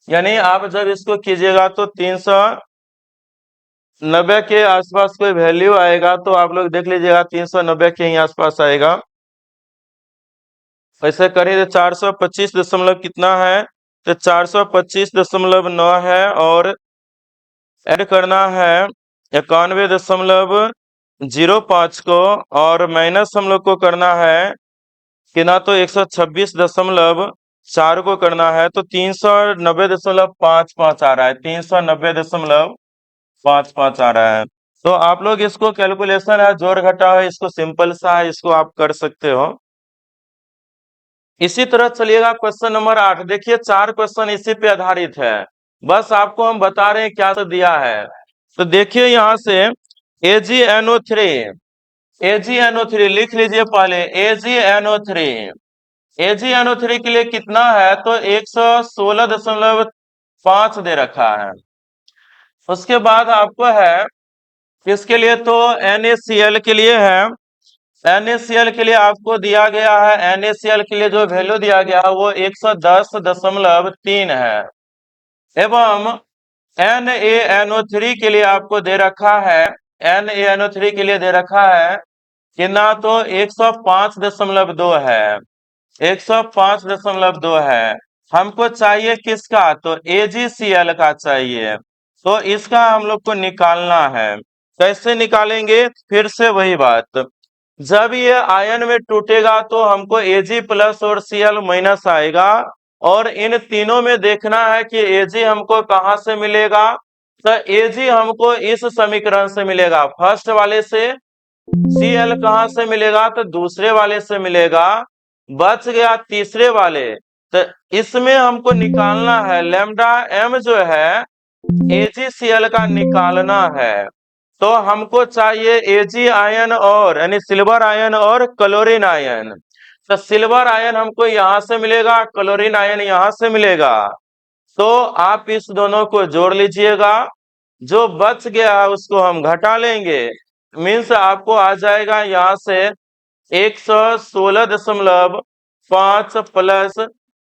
Speaker 1: यानी आप जब इसको कीजिएगा तो 390 के आसपास कोई वैल्यू आएगा, तो आप लोग देख लीजिएगा 390 के ही आसपास आएगा। ऐसे करें तो 425 दशमलव कितना है, तो 425.9 है, और ऐड करना है 91.05 को, और माइनस हम लोग को करना है कि ना तो 126.4 को करना है तो 390.55 आ रहा है, 390.55 आ रहा है। तो आप लोग इसको कैलकुलेशन है, जोड़ घटा है, इसको सिंपल सा है, इसको आप कर सकते हो। इसी तरह चलिएगा क्वेश्चन नंबर 8। देखिए 4 क्वेश्चन इसी पे आधारित है, बस आपको हम बता रहे हैं क्या तो दिया है। तो देखिए यहाँ से AgNO3 लिख लीजिए पहले। AgNO3 के लिए कितना है तो 116.5 दे रखा है। उसके बाद आपको है किसके लिए तो NaCl के लिए है। NaCl के लिए आपको दिया गया है, NaCl के लिए जो वैल्यू दिया गया है वो 110.3 है। एवं NaNO3 के लिए आपको दे रखा है, NaNO3 के लिए दे रखा है कि ना तो 105.2 है, 105.2 है। हमको चाहिए किसका तो AgCl का चाहिए, तो इसका हम लोग को निकालना है। कैसे निकालेंगे, फिर से वही बात, जब ये आयन में टूटेगा तो हमको Ag प्लस और Cl माइनस आएगा, और इन तीनों में देखना है कि Ag हमको कहाँ से मिलेगा। तो Ag हमको इस समीकरण से मिलेगा, फर्स्ट वाले से। Cl कहाँ से मिलेगा तो दूसरे वाले से मिलेगा। बच गया तीसरे वाले, तो इसमें हमको निकालना है लैम्डा m जो है AgCl का निकालना है। तो हमको चाहिए Ag आयन और यानी सिल्वर आयन और क्लोरीन आयन। तो सिल्वर आयन हमको यहाँ से मिलेगा, क्लोरीन आयन यहाँ से मिलेगा। तो आप इस दोनों को जोड़ लीजिएगा, जो बच गया उसको हम घटा लेंगे। मीन्स आपको आ जाएगा यहाँ से 116.5 प्लस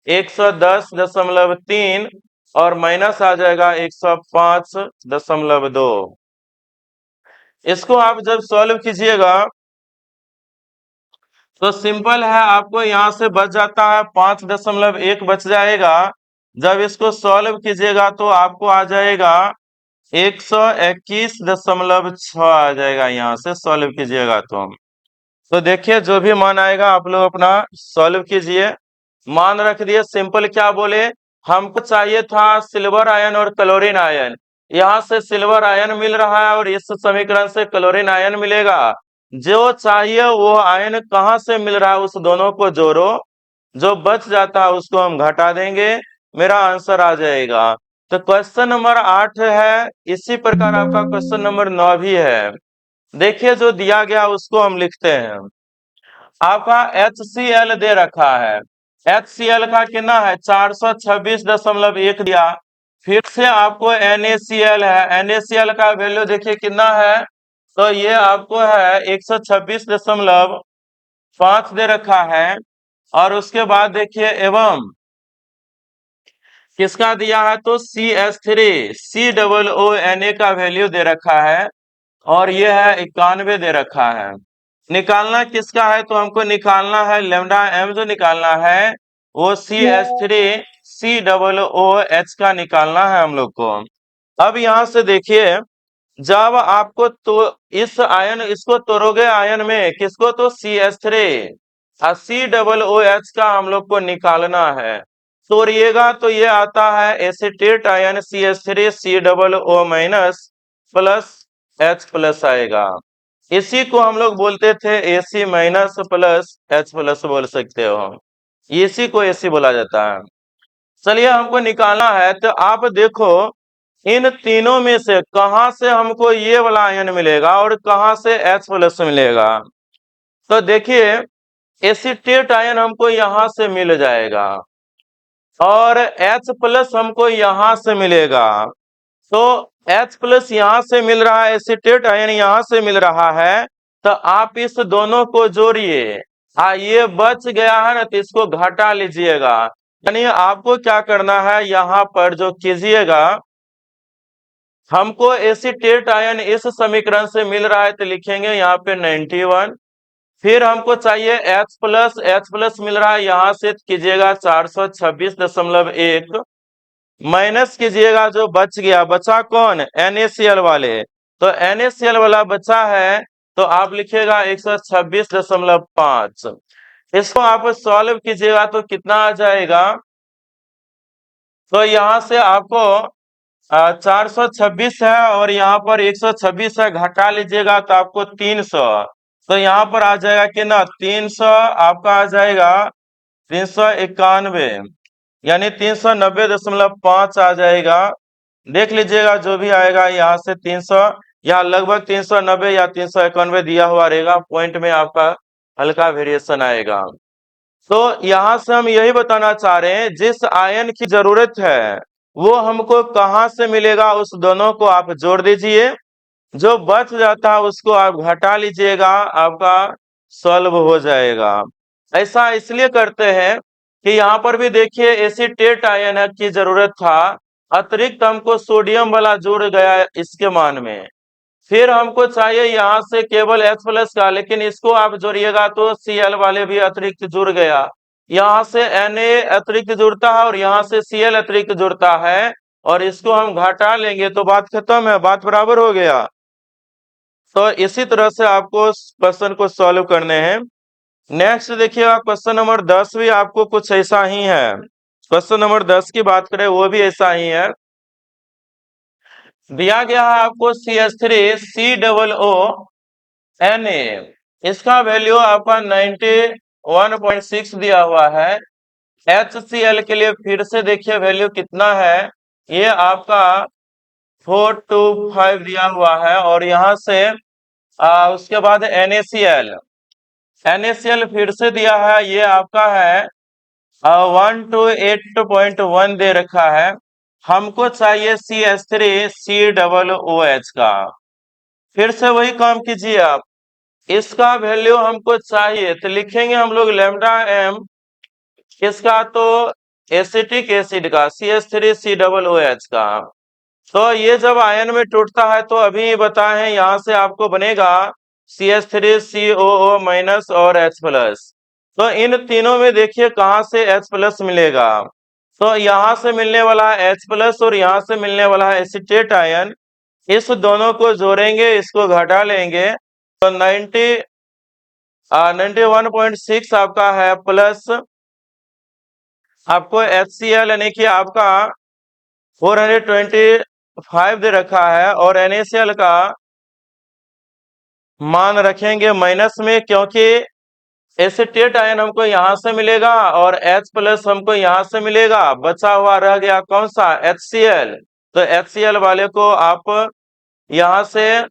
Speaker 1: 110.3 और माइनस आ जाएगा 105.2। इसको आप जब सॉल्व कीजिएगा तो सिंपल है, आपको यहाँ से बच जाता है 5.1 बच जाएगा। जब इसको सॉल्व कीजिएगा तो आपको आ जाएगा 121.6 आ जाएगा, यहाँ से सॉल्व कीजिएगा तो देखिए जो भी मान आएगा आप लोग अपना सॉल्व कीजिए। मान रख दिए, सिंपल क्या बोले, हमको चाहिए था सिल्वर आयन और क्लोरीन आयन। यहाँ से सिल्वर आयन मिल रहा है और इस समीकरण से क्लोरीन आयन मिलेगा। जो चाहिए वो आयन कहाँ से मिल रहा है उस दोनों को जोड़ो, जो बच जाता है उसको हम घटा देंगे, मेरा आंसर आ जाएगा। तो क्वेश्चन नंबर 8 है, इसी प्रकार आपका क्वेश्चन नंबर 9 भी है। देखिए जो दिया गया उसको हम लिखते हैं। आपका HCl दे रखा है, HCl का कितना है 426.1 दिया। फिर से आपको NaCl है, NaCl का वैल्यू देखिए कितना है तो ये आपको है 126.5 दे रखा है। और उसके बाद देखिए एवं किसका दिया है तो CH3 COONA का वैल्यू दे रखा है, और ये है 91 दे रखा है। निकालना किसका है तो हमको निकालना है लैम्डा m, जो निकालना है वो CH3 COOH का निकालना है हम लोग को। अब यहाँ से देखिए, जब आपको तो इस आयन इसको तोड़ोगे आयन में किसको तो CH3 और COOH का हम लोग को निकालना है। तोड़िएगा तो ये आता है acetate ion CH3 COO minus plus H plus आएगा। इसी को हम लोग बोलते थे AC minus plus H plus बोल सकते हो, इसी को AC बोला जाता है। चलिए हमको निकालना है, तो आप देखो इन तीनों में से कहां से हमको ये वाला आयन मिलेगा और कहां से H प्लस मिलेगा। तो देखिए एसीटेट आयन हमको यहां से मिल जाएगा और H प्लस हमको यहां से मिलेगा। तो H प्लस यहाँ से मिल रहा है, एसीटेट आयन यहाँ से मिल रहा है, तो आप इस दोनों को जोड़िए। ये बच गया है ना तो इसको घटा लीजिएगा। यानी आपको क्या करना है, यहाँ पर जो कीजिएगा, हमको एसीटेट आयन इस समीकरण से मिल रहा है तो लिखेंगे यहाँ पे 91। फिर हमको चाहिए H प्लस मिल रहा है, यहाँ से कीजिएगा 426.1 माइनस कीजिएगा, जो बच गया बचा कौन NaCl वाले, तो NaCl वाला बचा है तो आप लिखिएगा 126.5। इसको आप सॉल्व कीजिएगा तो कितना आ जाएगा, तो यहाँ से आपको 426 है और यहाँ पर 126 है, घटा लीजिएगा तो आपको 300, तो यहाँ पर आ जाएगा कि ना 300 आपका आ जाएगा 391, यानी 390.5 आ जाएगा। देख लीजिएगा जो भी आएगा यहाँ से 300 या लगभग 390 या 391 दिया हुआ रहेगा, पॉइंट में आपका हल्का वेरिएशन आएगा। तो यहाँ से हम यही बताना चाह रहे हैं, जिस आयन की जरूरत है वो हमको कहाँ से मिलेगा, उस दोनों को आप जोड़ दीजिए, जो बच जाता है उसको आप घटा लीजिएगा, आपका सॉल्व हो जाएगा। ऐसा इसलिए करते हैं कि यहाँ पर भी देखिए एसीटेट आयन की जरूरत था, अतिरिक्त हमको सोडियम वाला जुड़ गया इसके मान में, फिर हमको चाहिए यहाँ से केवल H+ का, लेकिन इसको आप जोड़िएगा तो Cl वाले भी अतिरिक्त जुड़ गया, यहाँ से Na अतिरिक्त जुड़ता है और यहाँ से Cl अतिरिक्त जुड़ता है, और इसको हम घटा लेंगे तो बात खत्म है, बात बराबर हो गया। तो इसी तरह से आपको क्वेश्चन को सॉल्व करने हैं। नेक्स्ट देखिएगा क्वेश्चन नंबर 10 भी आपको कुछ ऐसा ही है। क्वेश्चन नंबर 10 की बात करें वो भी ऐसा ही है। दिया गया है आपको CH3COO Na, इसका वैल्यू आपका 91.6 दिया हुआ है। HCl के लिए फिर से देखिए वैल्यू कितना है, ये आपका 425 दिया हुआ है, और यहाँ से उसके बाद NaCl फिर से दिया है, ये आपका है 128.1 दे रखा है। हमको चाहिए CH3COOH का। फिर से वही काम कीजिए आप, इसका वैल्यू हमको चाहिए तो लिखेंगे हम लोग लैम्डा m, इसका तो एसिटिक एसिड का CH3COOH का। तो ये जब आयन में टूटता है तो अभी बताएं यहाँ से आपको बनेगा CH3COO- और H+। तो इन तीनों में देखिए कहाँ से H+ मिलेगा, तो यहाँ से मिलने वाला है H+ और यहाँ से मिलने वाला है एसिटेट आयन, इस दोनों को जोड़ेंगे, इसको घटा लेंगे तो 91.6 आपका है, प्लस आपको HCl यानी कि आपका 425 दे रखा है, और NaCl का मान रखेंगे माइनस में, क्योंकि एसिटेट आयन हमको यहाँ से मिलेगा और H+ हमको यहाँ से मिलेगा, बचा हुआ रह गया कौन सा HCl, तो HCl वाले को आप यहाँ से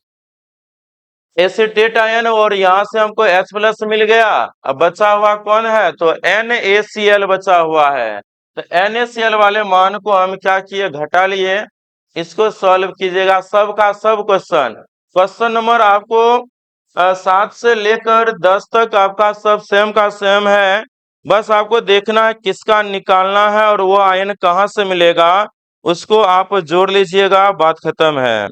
Speaker 1: एसिटेट आयन और यहाँ से हमको H+ मिल गया, अब बचा हुआ कौन है, तो NaCl बचा हुआ है। तो NaCl वाले मान को हम क्या किए, घटा लिए। इसको सॉल्व कीजिएगा सब का सब क्वेश्चन नंबर आपको 7 से लेकर 10 तक आपका सब सेम का सेम है, बस आपको देखना है किसका निकालना है और वो आयन कहाँ से मिलेगा, उसको आप जोड़ लीजिएगा, बात खत्म है।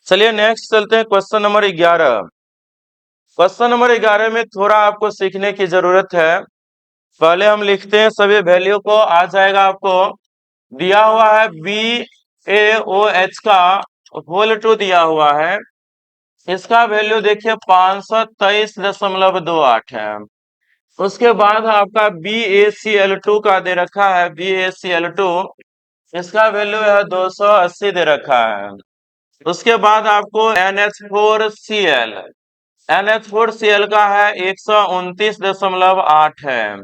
Speaker 1: चलिए नेक्स्ट चलते हैं क्वेश्चन नंबर 11। क्वेश्चन नंबर 11 में थोड़ा आपको सीखने की जरूरत है। पहले हम लिखते हैं सभी वैल्यू को, आ जाएगा आपको दिया हुआ है BaOH का होल 2 दिया हुआ है, इसका वैल्यू देखिए 523.28 है। उसके बाद आपका BaCl2 का दे रखा है, BaCl2 इसका वैल्यू है 280 दे रखा है। उसके बाद आपको NH4Cl का है 129.8 है।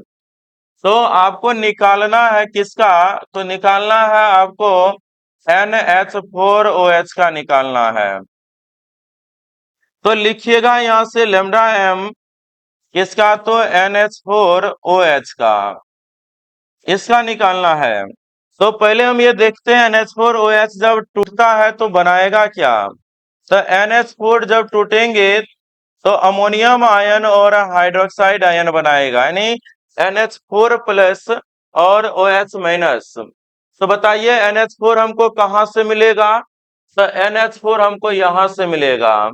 Speaker 1: तो आपको निकालना है किसका, तो निकालना है आपको NH4OH का निकालना है। तो लिखिएगा यहाँ से लैम्डा m किसका, तो NH4OH का, इसका निकालना है। तो पहले हम ये देखते हैं NH4OH जब टूटता है तो बनाएगा क्या, तो NH4 जब टूटेंगे तो अमोनियम आयन और हाइड्रोक्साइड आयन बनाएगा, यानी NH4+ और OH-। तो बताइए NH4 हमको कहाँ से मिलेगा, तो NH4 हमको यहाँ से मिलेगा।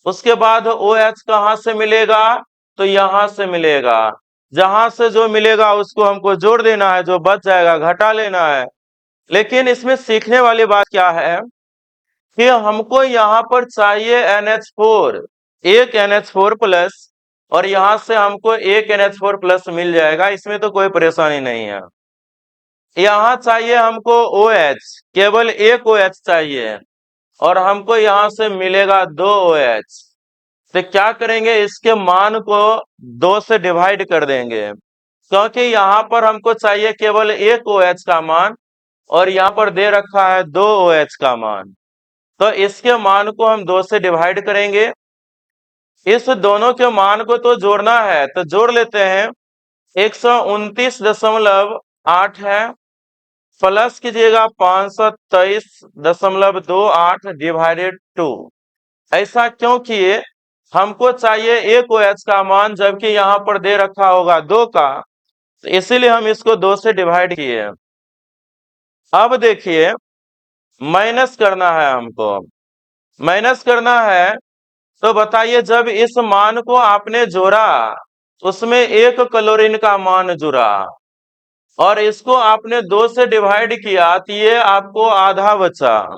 Speaker 1: उसके बाद OH कहाँ से मिलेगा, तो यहाँ से मिलेगा। जहां से जो मिलेगा उसको हमको जोड़ देना है, जो बच जाएगा घटा लेना है। लेकिन इसमें सीखने वाली बात क्या है कि हमको यहाँ पर चाहिए NH4, एक NH4+ और यहां से हमको एक NH4 प्लस मिल जाएगा, इसमें तो कोई परेशानी नहीं है। यहाँ चाहिए हमको OH, केवल एक OH चाहिए और हमको यहाँ से मिलेगा 2 OH। तो क्या करेंगे, इसके मान को 2 से डिवाइड कर देंगे, क्योंकि यहाँ पर हमको चाहिए केवल एक OH का मान और यहाँ पर दे रखा है 2 OH का मान। तो इसके मान को हम 2 से डिवाइड करेंगे। इस दोनों के मान को तो जोड़ना है, तो जोड़ लेते हैं। 129.8 है, प्लस कीजिएगा 523.28 डिवाइडेड 2। ऐसा क्यों किए, हमको चाहिए एक OH का मान जबकि यहाँ पर दे रखा होगा 2 का, तो इसीलिए हम इसको 2 से डिवाइड किए। अब देखिए माइनस करना है हमको, माइनस करना है तो बताइए, जब इस मान को आपने जोड़ा उसमें 1 क्लोरीन का मान जुड़ा और इसको आपने 2 से डिवाइड किया तो ये आपको आधा बचा,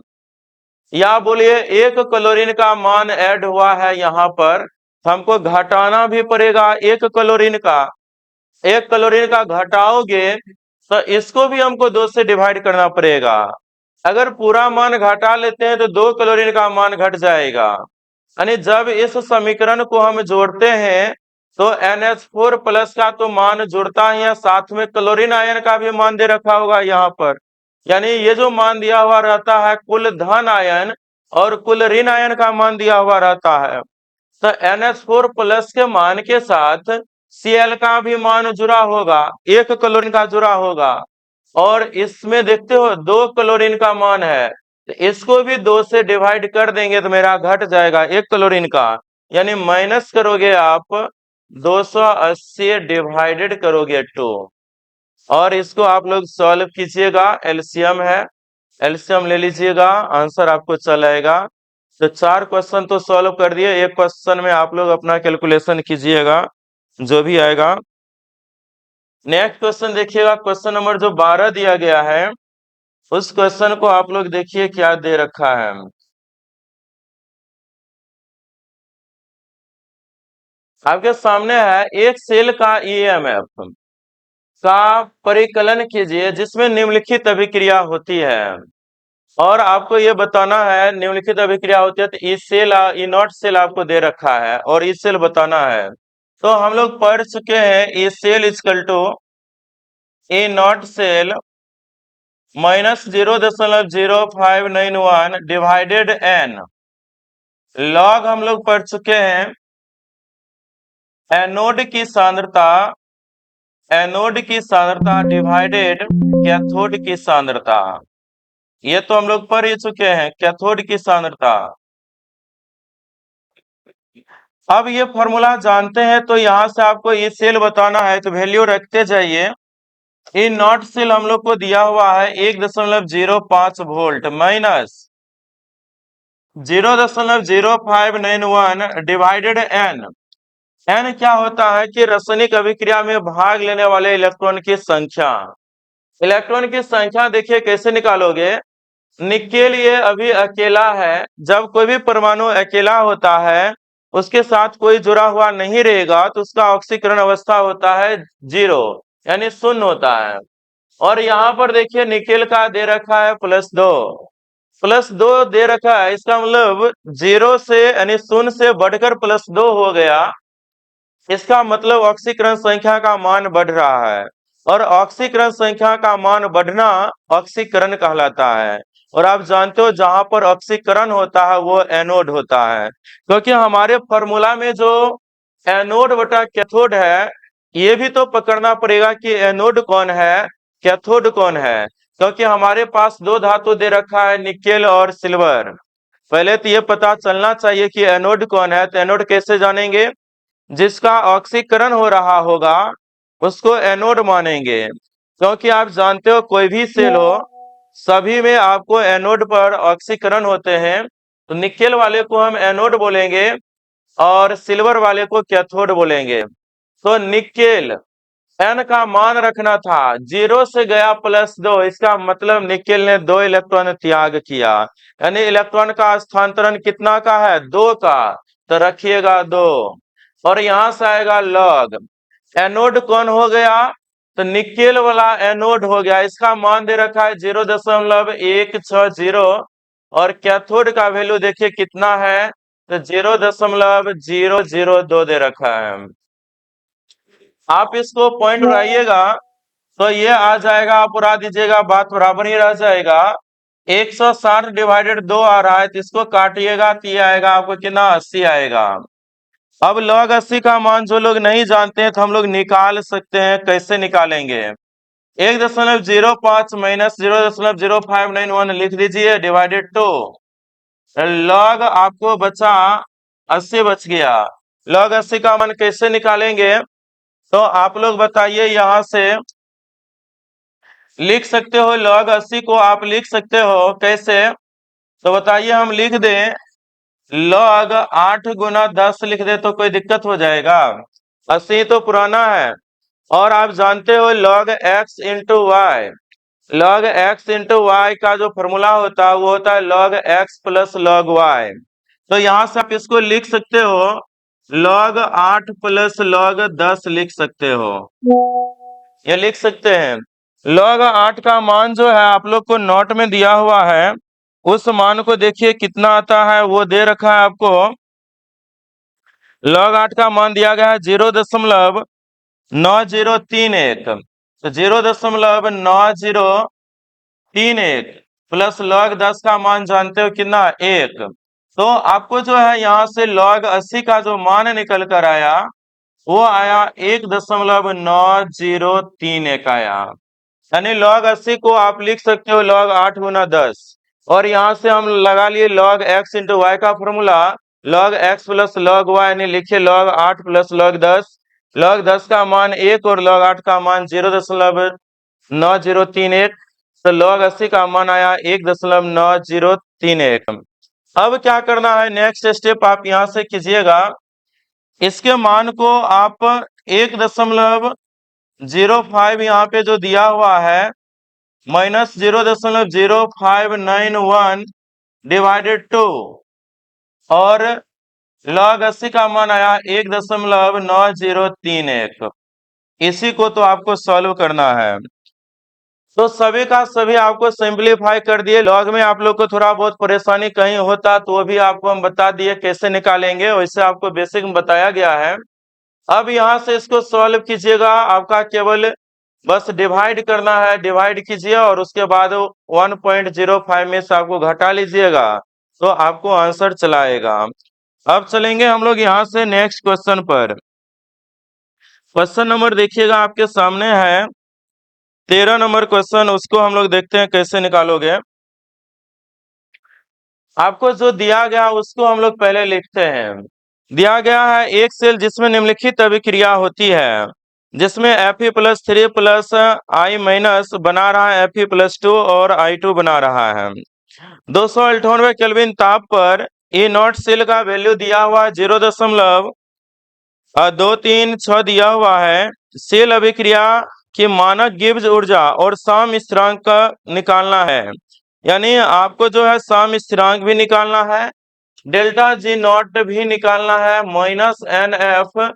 Speaker 1: या बोलिए 1 क्लोरीन का मान ऐड हुआ है यहाँ पर, हमको घटाना भी पड़ेगा 1 क्लोरीन का। 1 क्लोरीन का घटाओगे तो इसको भी हमको 2 से डिवाइड करना पड़ेगा। अगर पूरा मान घटा लेते हैं तो 2 क्लोरीन का मान घट जाएगा। यानी जब इस समीकरण को हम जोड़ते हैं तो NH4 प्लस का तो मान जुड़ता ही है, साथ में क्लोरीन आयन का भी मान दे रखा होगा यहाँ पर। यानी ये जो मान दिया हुआ रहता है कुल धन आयन और कुल ऋण आयन का मान दिया हुआ रहता है। तो NH4 प्लस के मान के साथ Cl का भी मान जुड़ा होगा, 1 क्लोरीन का जुड़ा होगा, और इसमें देखते हो 2 क्लोरीन का मान है, तो इसको भी 2 से डिवाइड कर देंगे तो मेरा घट जाएगा 1 क्लोरीन का। यानी माइनस करोगे आप 280 डिवाइडेड करोगे 2, और इसको आप लोग सॉल्व कीजिएगा। एलसीएम है, एलसीएम ले लीजिएगा, आंसर आपको चल आएगा। तो 4 क्वेश्चन तो सॉल्व कर दिए, एक क्वेश्चन में आप लोग अपना कैलकुलेशन कीजिएगा जो भी आएगा। नेक्स्ट क्वेश्चन देखिएगा, क्वेश्चन नंबर जो 12 दिया गया है उस क्वेश्चन को आप लोग देखिए क्या दे रखा है। आपके सामने है एक सेल का EMF का परिकलन कीजिए जिसमें निम्नलिखित अभिक्रिया होती है, और आपको ये बताना है निम्नलिखित अभिक्रिया होती है तो E cell E not cell आपको दे रखा है और ई सेल बताना है। तो हम लोग पढ़ चुके हैं E cell equal to E not cell -0.0591 divided n। Log हम लोग पढ़ चुके हैं एनोड की सांद्रता, एनोड की सांद्रता डिवाइडेड कैथोड की सांद्रता, ये तो हम लोग पढ़ ही चुके हैं कैथोड की सांद्रता। अब ये फॉर्मूला जानते हैं तो यहां से आपको ये सेल बताना है तो वैल्यू रखते जाइए। ये नॉट सेल हम लोग को दिया हुआ है 1.05 volt minus 0.0591 divided n। n क्या होता है कि रासायनिक अभिक्रिया में भाग लेने वाले इलेक्ट्रॉन की संख्या। इलेक्ट्रॉन की संख्या देखिए कैसे निकालोगे, निकेल ये अभी अकेला है, जब कोई भी परमाणु अकेला होता है उसके साथ कोई जुड़ा हुआ नहीं रहेगा तो उसका ऑक्सीकरण अवस्था होता है 0, यानी शून्य होता है। और यहाँ पर देखिए निकेल का दे रखा है +2 दे रखा है, इसका मतलब 0 से यानी शून्य से बढ़कर +2 हो गया। इसका मतलब ऑक्सीकरण संख्या का मान बढ़ रहा है, और ऑक्सीकरण संख्या का मान बढ़ना ऑक्सीकरण कहलाता है। और आप जानते हो जहां पर ऑक्सीकरण होता है वो एनोड होता है, क्योंकि हमारे फॉर्मूला में जो एनोड बटा कैथोड है ये भी तो पकड़ना पड़ेगा कि एनोड कौन है कैथोड कौन है, क्योंकि हमारे पास 2 धातु दे रखा है निकेल और सिल्वर। पहले तो ये पता चलना चाहिए कि एनोड कौन है। तो एनोड कैसे जानेंगे, जिसका ऑक्सीकरण हो रहा होगा उसको एनोड मानेंगे, क्योंकि आप जानते हो कोई भी सेल हो सभी में आपको एनोड पर ऑक्सीकरण होते हैं। तो निकेल वाले को हम एनोड बोलेंगे और सिल्वर वाले को कैथोड बोलेंगे। तो निकेल n का मान रखना था, 0 से गया +2, इसका मतलब निकेल ने 2 इलेक्ट्रॉन त्याग किया, यानी इलेक्ट्रॉन का स्थानांतरण कितना का है 2 का, तो रखिएगा 2। और यहां से आएगा लॉग। एनोड कौन हो गया? तो निकेल वाला एनोड हो गया। इसका मान दे रखा है 0.160 और कैथोड का वैल्यू देखिए कितना है, तो 0.002 दे रखा है। आप इसको पॉइंट उड़ाइएगा तो ये आ जाएगा, आप उड़ा दीजिएगा, बात बराबर ही रह जाएगा। 160 डिवाइडेड 2 आ रहा है, तो इसको काटिएगा तो ये आएगा आपको कितना, 80 आएगा। अब log 80 का मान जो लोग नहीं जानते हैं तो हम लोग निकाल सकते हैं। कैसे निकालेंगे? 1.05 माइनस 0.0591 लिख दीजिए डिवाइडेड 2। log आपको बचा 80 बच गया। log 80 का मान कैसे निकालेंगे? तो आप लोग बताइए, यहां से लिख सकते हो log 80 को, आप लिख सकते हो कैसे? तो बताइए, हम लिख दें log 8 गुना 10 लिख दे तो कोई दिक्कत हो जाएगा? 80 तो पुराना है। और आप जानते हो log x into Y, log x into Y का जो फॉर्मूला होता है वो होता है log x plus log y। तो यहां से आप इसको लिख सकते हो log 8 प्लस log 10 लिख सकते हो, ये लिख सकते हैं। log 8 का मान जो है आप लोग को नोट में दिया हुआ है, उस मान को देखिए कितना आता है, वो दे रखा है आपको। log 8 का मान दिया गया है 0.9031, तो 0.9031 प्लस log 10 का मान जानते हो कितना, 1। तो आपको जो है यहाँ से log 80 का जो मान निकल कर आया वो आया 1.9031 आया। यानी log 80 को आप लिख सकते हो log 8 गुना 10। और यहाँ से हम लगा लिए log x इंटू वाई का formula, log x plus log y, यानी लिखिए log 8 प्लस log 10। log 10 का मान 1 और log 8 का मान 0.9031, तो log 80 का मान आया 1.9031। अब क्या करना है, नेक्स्ट स्टेप आप यहाँ से कीजिएगा, इसके मान को आप 1.05 यहाँ पे जो दिया हुआ है माइनस 0.0591 डिवाइडेड 2, और log 80 का मान आया 1.9031। इसी को तो आपको सॉल्व करना है। तो सभी का सभी आपको सिंपलीफाई कर दिए। लॉग में आप लोग को थोड़ा बहुत परेशानी कहीं होता तो वो भी आपको हम बता दिए कैसे निकालेंगे, वैसे आपको बेसिक में बताया गया है। अब यहाँ से इसको सॉल्व कीजिएगा, आपका केवल बस डिवाइड करना है, डिवाइड कीजिए और उसके बाद 1.05 में से आपको घटा लीजिएगा तो आपको आंसर चलाएगा। अब चलेंगे हम लोग यहाँ से नेक्स्ट क्वेश्चन पर। क्वेश्चन नंबर देखिएगा आपके सामने है 13 नंबर क्वेश्चन, उसको हम लोग देखते हैं कैसे निकालोगे। आपको जो दिया गया उसको हम लोग पहले लिखते हैं। दिया गया है एक सेल जिसमें निम्नलिखित अभिक्रिया होती है, जिसमें Fe+3 प्लस I माइनस बना रहा है Fe+2 और I2 बना रहा है। 298 केल्विन ताप पर E0 सेल का वैल्यू दिया हुआ है 0.236 दिया हुआ है। सेल अभिक्रिया की मानक गिब्स ऊर्जा और साम स्थिरांक का निकालना है, यानी आपको जो है साम स्थिरांक भी निकालना है, डेल्टा जी नॉट भी निकालना है, माइनस NF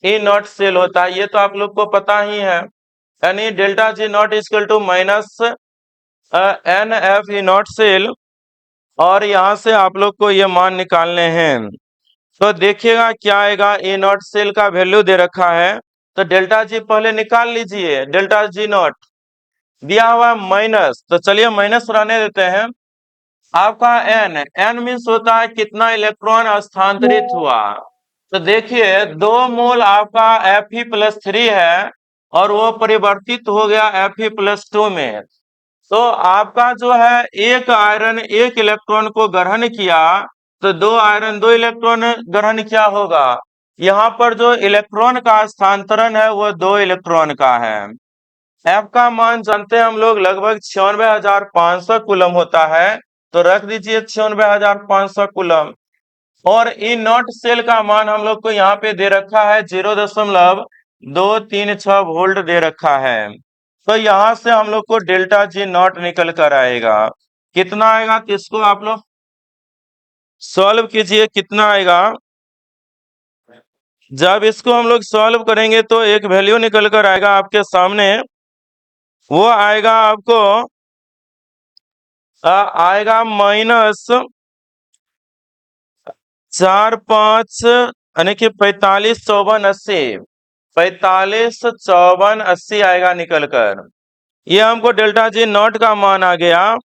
Speaker 1: E0 सेल होता है, ये तो आप लोग को पता ही है। यानी delta G nought equal to minus NF E0 cell, और यहाँ से आप लोग को ये मान निकालने हैं। तो देखिएगा क्या आएगा, E0 सेल का वैल्यू दे रखा है, तो डेल्टा जी पहले निकाल लीजिए। डेल्टा जी नॉट दिया हुआ माइनस, तो चलिए माइनस रहने देते हैं। आपका n मीन्स होता है कितना इलेक्ट्रॉन स्थानांतरित हुआ। तो देखिए 2 मोल आपका Fe+3 है और वो परिवर्तित हो गया Fe+2 में। तो आपका जो है एक आयरन एक इलेक्ट्रॉन को ग्रहण किया, तो 2 आयरन 2 इलेक्ट्रॉन ग्रहण किया होगा। यहाँ पर जो इलेक्ट्रॉन का स्थानांतरण है वो 2 इलेक्ट्रॉन का है। F का मान जानते हैं हम लोग लगभग 96,500 कूलम होता है, तो रख दीजिए 96,500 कूलम। और E0 सेल का मान हम लोग को यहाँ पे दे रखा है 0.236 वोल्ट दे रखा है। तो यहाँ से हम लोग को डेल्टा जी नॉट निकल कर आएगा। कितना आएगा, तो इसको आप लोग सॉल्व कीजिए, कितना आएगा जब इसको हम लोग सॉल्व करेंगे तो एक वैल्यू निकल कर आएगा आपके सामने, वो आएगा आपको आएगा -4 5 यानी कि 45 54 80, 45 54 80 आएगा निकल कर। ये हमको डेल्टा जी नॉट का मान आ गया।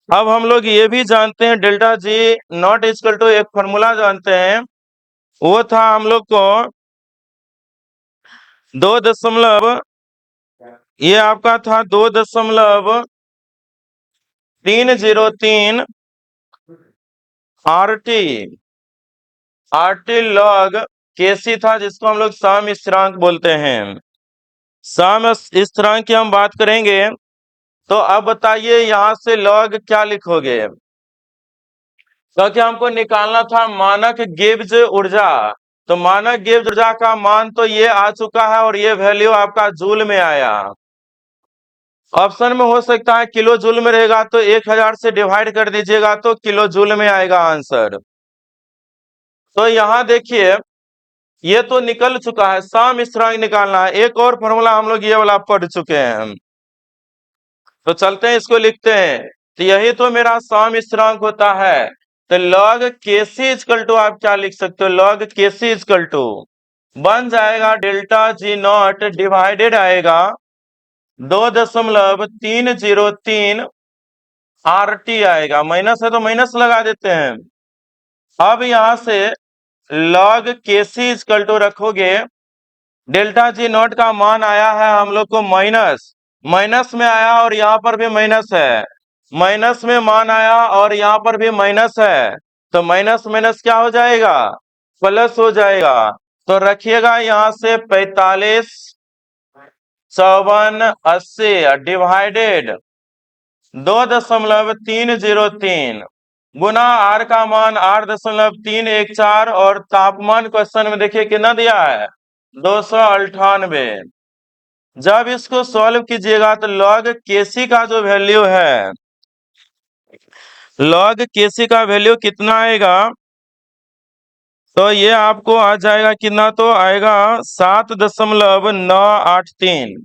Speaker 1: अब हम लोग ये भी जानते हैं delta G nought equal to एक फॉर्मूला जानते हैं, वो था हम लोग को 2 दशमलव, ये आपका था 2.303 RT लॉग केसी था, जिसको हम लोग सम स्थिरांक बोलते हैं। सम स्थिरांक की हम बात करेंगे तो अब बताइए यहाँ से लॉग क्या लिखोगे, क्योंकि हमको निकालना था मानक गिब्स ऊर्जा। तो मानक गिब्स ऊर्जा का मान तो ये आ चुका है और ये वैल्यू आपका जूल में आया। ऑप्शन में हो सकता है किलो जूल में रहेगा तो 1000 से डिवाइड कर दीजिएगा तो किलो जूल में आएगा आंसर। तो यहाँ देखिए ये तो निकल चुका है, सम स्थिरांक निकालना है। एक और फॉर्मूला हम लोग ये वाला पढ़ चुके हैं, तो चलते हैं इसको लिखते हैं। तो यही तो मेरा सम स्थिरांक होता है। तो लॉग केसी इक्वल टू आप क्या लिख सकते हो, लॉग केसी इक्वल टू बन जाएगा डेल्टा जी नॉट डिवाइडेड आएगा 2.303 RT आएगा। माइनस है तो माइनस लगा देते हैं। अब यहां से लॉग केसी इक्वल टू रखोगे, डेल्टा जी नॉट का मान आया है हम लोग को माइनस, माइनस में आया और यहाँ पर भी माइनस है, माइनस में मान आया और यहाँ पर भी माइनस है, तो माइनस माइनस क्या हो जाएगा, प्लस हो जाएगा। तो रखिएगा यहाँ से 45 54 80 डिवाइडेड 2.303 गुना आर का मान 8.314 और तापमान क्वेश्चन में देखिए कितना दिया है 298। जब इसको सॉल्व कीजिएगा तो लॉग केसी का जो वैल्यू है, लॉग केसी का वैल्यू कितना आएगा, तो ये आपको आ जाएगा कितना, तो आएगा 7.983।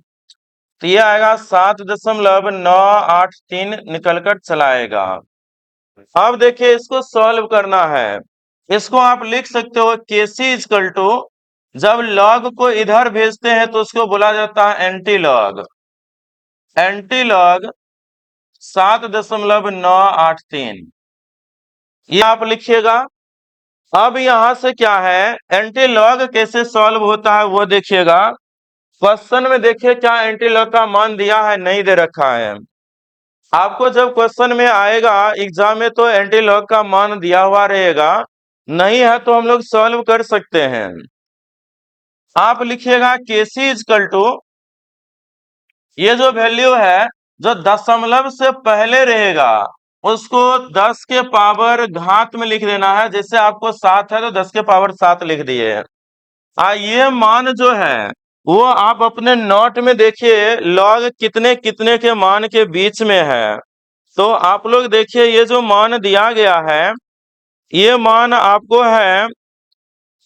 Speaker 1: तो ये आएगा 7.983 निकलकर चला आएगा। अब देखिए इसको सॉल्व करना है। इसको आप लिख सकते हो केसी इक्वल टू, जब लॉग को इधर भेजते हैं तो उसको बोला जाता है एंटी लॉग, एंटी लॉग 7.983 ये आप लिखिएगा। अब यहां से क्या है, एंटी लॉग कैसे सॉल्व होता है वो देखिएगा। क्वेश्चन में देखिए क्या एंटी लॉग का मान दिया है, नहीं दे रखा है। आपको जब क्वेश्चन में आएगा एग्जाम में तो एंटी लॉग का मान दिया हुआ रहेगा, नहीं है तो हम लोग सॉल्व कर सकते हैं। आप लिखिएगा केसी इक्वल टू, ये जो वैल्यू है जो दशमलव से पहले रहेगा उसको 10 के पावर घात में लिख देना है। जैसे आपको 7 है तो 10 के पावर 7 लिख दिए। ये मान जो है वो आप अपने नोट में देखिए लॉग कितने कितने के मान के बीच में है। तो आप लोग देखिए ये जो मान दिया गया है, ये मान आपको है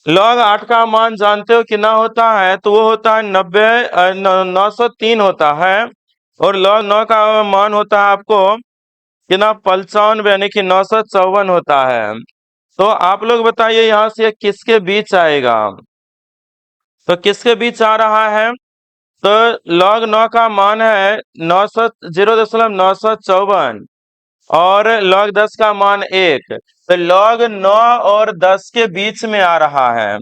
Speaker 1: लॉग 8 का मान जानते हो कितना होता है, तो वो होता है 903 होता है। और लॉग 9 का मान होता है आपको कितना, 95 यानी कि 954 होता है। तो आप लोग बताइए यहाँ से किसके बीच आएगा, तो किसके बीच आ रहा है, तो लॉग 9 का मान है 0.954 और लॉग 10 का मान 1, तो लॉग 9 और 10 के बीच में आ रहा है।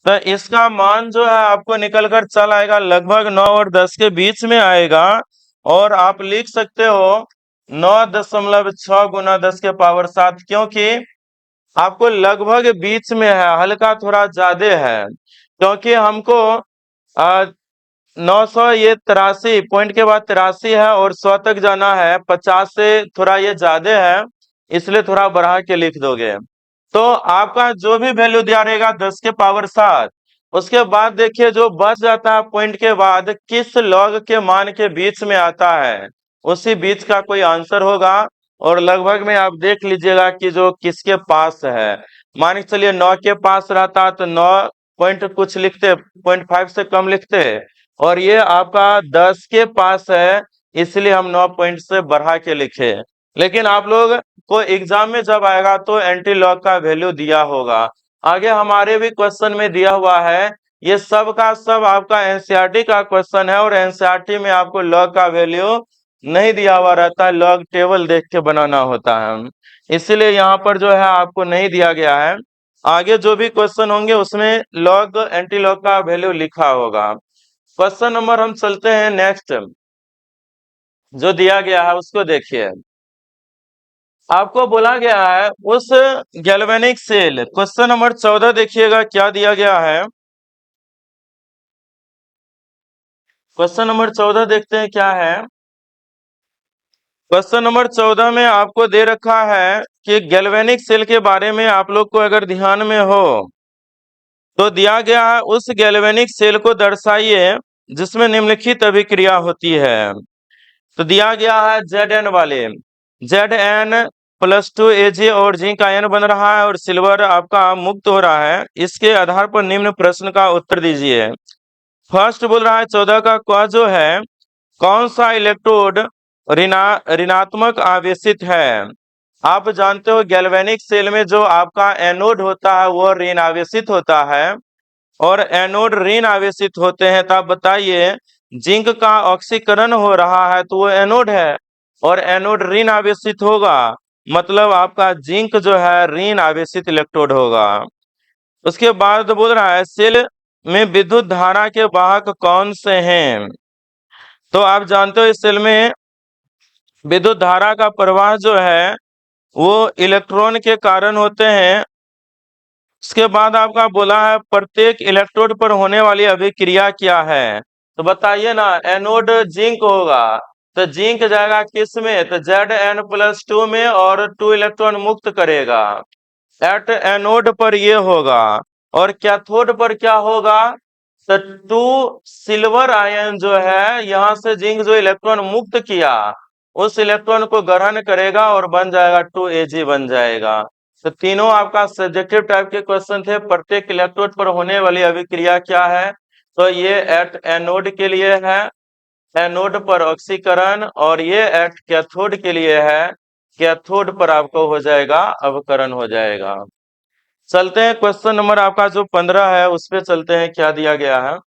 Speaker 1: तो इसका मान जो है आपको निकल कर चल आएगा लगभग 9 और 10 के बीच में आएगा। और आप लिख सकते हो 9.6 गुना 10 के पावर 7, क्योंकि आपको लगभग बीच में है, हल्का थोड़ा ज्यादा है, क्योंकि हमको 900 ये 83 पॉइंट के बाद 83 है और 100 तक जाना है, 50 से थोड़ा ये ज्यादा है, इसलिए थोड़ा बढ़ा के लिख दोगे। तो आपका जो भी वैल्यू दिया रहेगा 10 के पावर 7, उसके बाद देखिए जो बच जाता है पॉइंट के बाद किस लॉग के मान के बीच में आता है, उसी बीच का कोई आंसर होगा। और लगभग में आप देख लीजिएगा कि जो किसके पास है, मान के चलिए 9 के पास रहता तो 9 पॉइंट कुछ लिखते, 0.5 से कम लिखते, और ये आपका 10 के पास है, इसलिए हम 9 पॉइंट से बढ़ा के लिखे। लेकिन आप लोग को एग्जाम में जब आएगा तो एंटी लॉग का वैल्यू दिया होगा। आगे हमारे भी क्वेश्चन में दिया हुआ है, ये सब का सब आपका एनसीईआरटी का क्वेश्चन है, और एनसीईआरटी में आपको लॉग का वैल्यू नहीं दिया हुआ रहता है, लॉग टेबल देख के बनाना होता है, इसलिए यहाँ पर जो है आपको नहीं दिया गया है। आगे जो भी क्वेश्चन होंगे उसमें लॉग एंटी लॉग का वैल्यू लिखा होगा। क्वेश्चन नंबर हम चलते हैं नेक्स्ट, जो दिया गया है उसको देखिए। आपको बोला गया है उस गैल्वेनिक सेल, क्वेश्चन नंबर 14 देखिएगा क्या दिया गया है। क्वेश्चन नंबर 14 देखते हैं क्या है। क्वेश्चन नंबर 14 में आपको दे रखा है कि गैल्वेनिक सेल के बारे में आप लोग को अगर ध्यान में हो तो दिया गया है, उस गैल्वेनिक सेल को दर्शाइए जिसमें निम्नलिखित अभिक्रिया होती है। तो दिया गया है Zn वाले, Zn+2 Ag और जिंक का आयन बन रहा है और सिल्वर आपका मुक्त हो रहा है। इसके आधार पर निम्न प्रश्न का उत्तर दीजिए। फर्स्ट बोल रहा है 14 का क जो है, कौन सा इलेक्ट्रोड ऋणात्मक आवेशित है। आप जानते हो गैल्वेनिक सेल में जो आपका एनोड होता है वो ऋण आवेशित होता है, और एनोड ऋण आवेशित होते हैं। तो आप बताइए, जिंक का ऑक्सीकरण हो रहा है तो वो एनोड है, और एनोड ऋण आवेशित होगा, मतलब आपका जिंक जो है ऋण आवेशित इलेक्ट्रोड होगा। उसके बाद बोल रहा है सेल में विद्युत धारा के वाहक कौन से हैं। तो आप जानते हो इस सेल में विद्युत धारा का प्रवाह जो है वो इलेक्ट्रॉन के कारण होते हैं। उसके बाद आपका बोला है प्रत्येक इलेक्ट्रोड पर होने वाली अभिक्रिया क्या है। तो बताइए ना, एनोड जिंक होगा तो जिंक जाएगा किस में, तो Zn+2 में, और 2 इलेक्ट्रॉन मुक्त करेगा। एट एनोड पर ये होगा, और कैथोड पर क्या होगा, तो 2 सिल्वर आयन जो है, यहाँ से जिंक जो इलेक्ट्रॉन मुक्त किया उस इलेक्ट्रॉन को ग्रहण करेगा और बन जाएगा 2Ag बन जाएगा। तो तीनों आपका सब्जेक्टिव टाइप के क्वेश्चन थे। प्रत्येक इलेक्ट्रोड पर होने वाली अभिक्रिया क्या है, तो ये एट एनोड के लिए है, एनोड पर ऑक्सीकरण, और ये एट कैथोड के लिए है, कैथोड पर आपको हो जाएगा अवकरण हो जाएगा। चलते हैं क्वेश्चन नंबर आपका जो 15 है उस पे चलते हैं, क्या दिया गया है।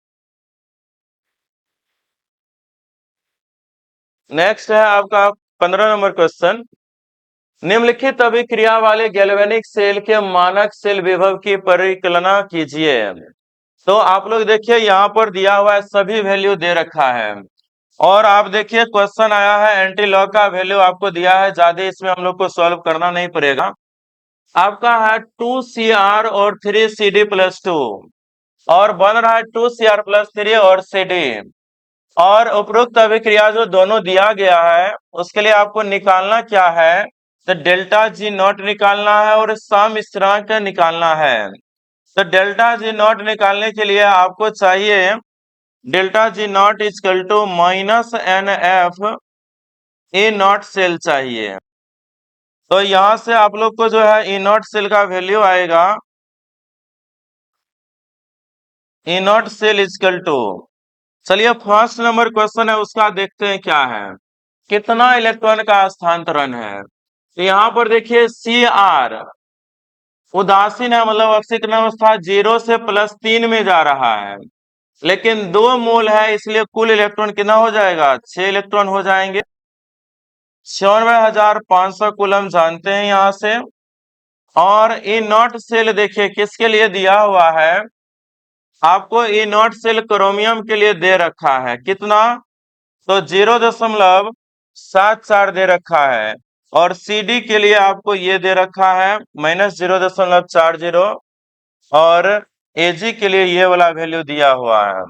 Speaker 1: नेक्स्ट है आपका 15 नंबर क्वेश्चन, निम्नलिखित अभिक्रिया वाले गैल्वेनिक सेल के मानक सेल विभव की परिकलना कीजिए। तो आप लोग देखिए यहाँ पर दिया हुआ है, सभी वैल्यू दे रखा है, और आप देखिए क्वेश्चन आया है एंटी लॉग का वैल्यू आपको दिया है, ज्यादा इसमें हम लोग को सॉल्व करना नहीं पड़ेगा। आपका है 2Cr और 3Cd+2, और बन रहा है 2Cr+3 और Cd, और उपरोक्त अभिक्रिया जो दोनों दिया गया है उसके लिए आपको निकालना क्या है, तो डेल्टा जी नॉट निकालना है और सम स्थिरांक निकालना है। तो डेल्टा जी नॉट निकालने के लिए आपको चाहिए delta G nought equal to -NF E nought cell चाहिए। तो यहां से आप लोग को जो है ए नॉट सेल का वैल्यू आएगा, E nought cell equal to, चलिए फर्स्ट नंबर क्वेश्चन है उसका देखते हैं क्या है, कितना इलेक्ट्रॉन का स्थानांतरण है। तो यहाँ पर देखिए Cr उदासीन है, मतलब ऑक्सीकरण अवस्था 0 से +3 में जा रहा है, लेकिन 2 मोल है, इसलिए कुल इलेक्ट्रॉन कितना हो जाएगा, 6 इलेक्ट्रॉन हो जाएंगे। 96,500 कुल हम जानते हैं यहाँ से। और ई नॉट सेल देखिए किसके लिए दिया हुआ है, आपको ई नॉट सेल क्रोमियम के लिए दे रखा है, कितना, तो 0.74 दे रखा है, और CD के लिए आपको ये दे रखा है -0.40, और AG के लिए ये वाला वैल्यू दिया हुआ है।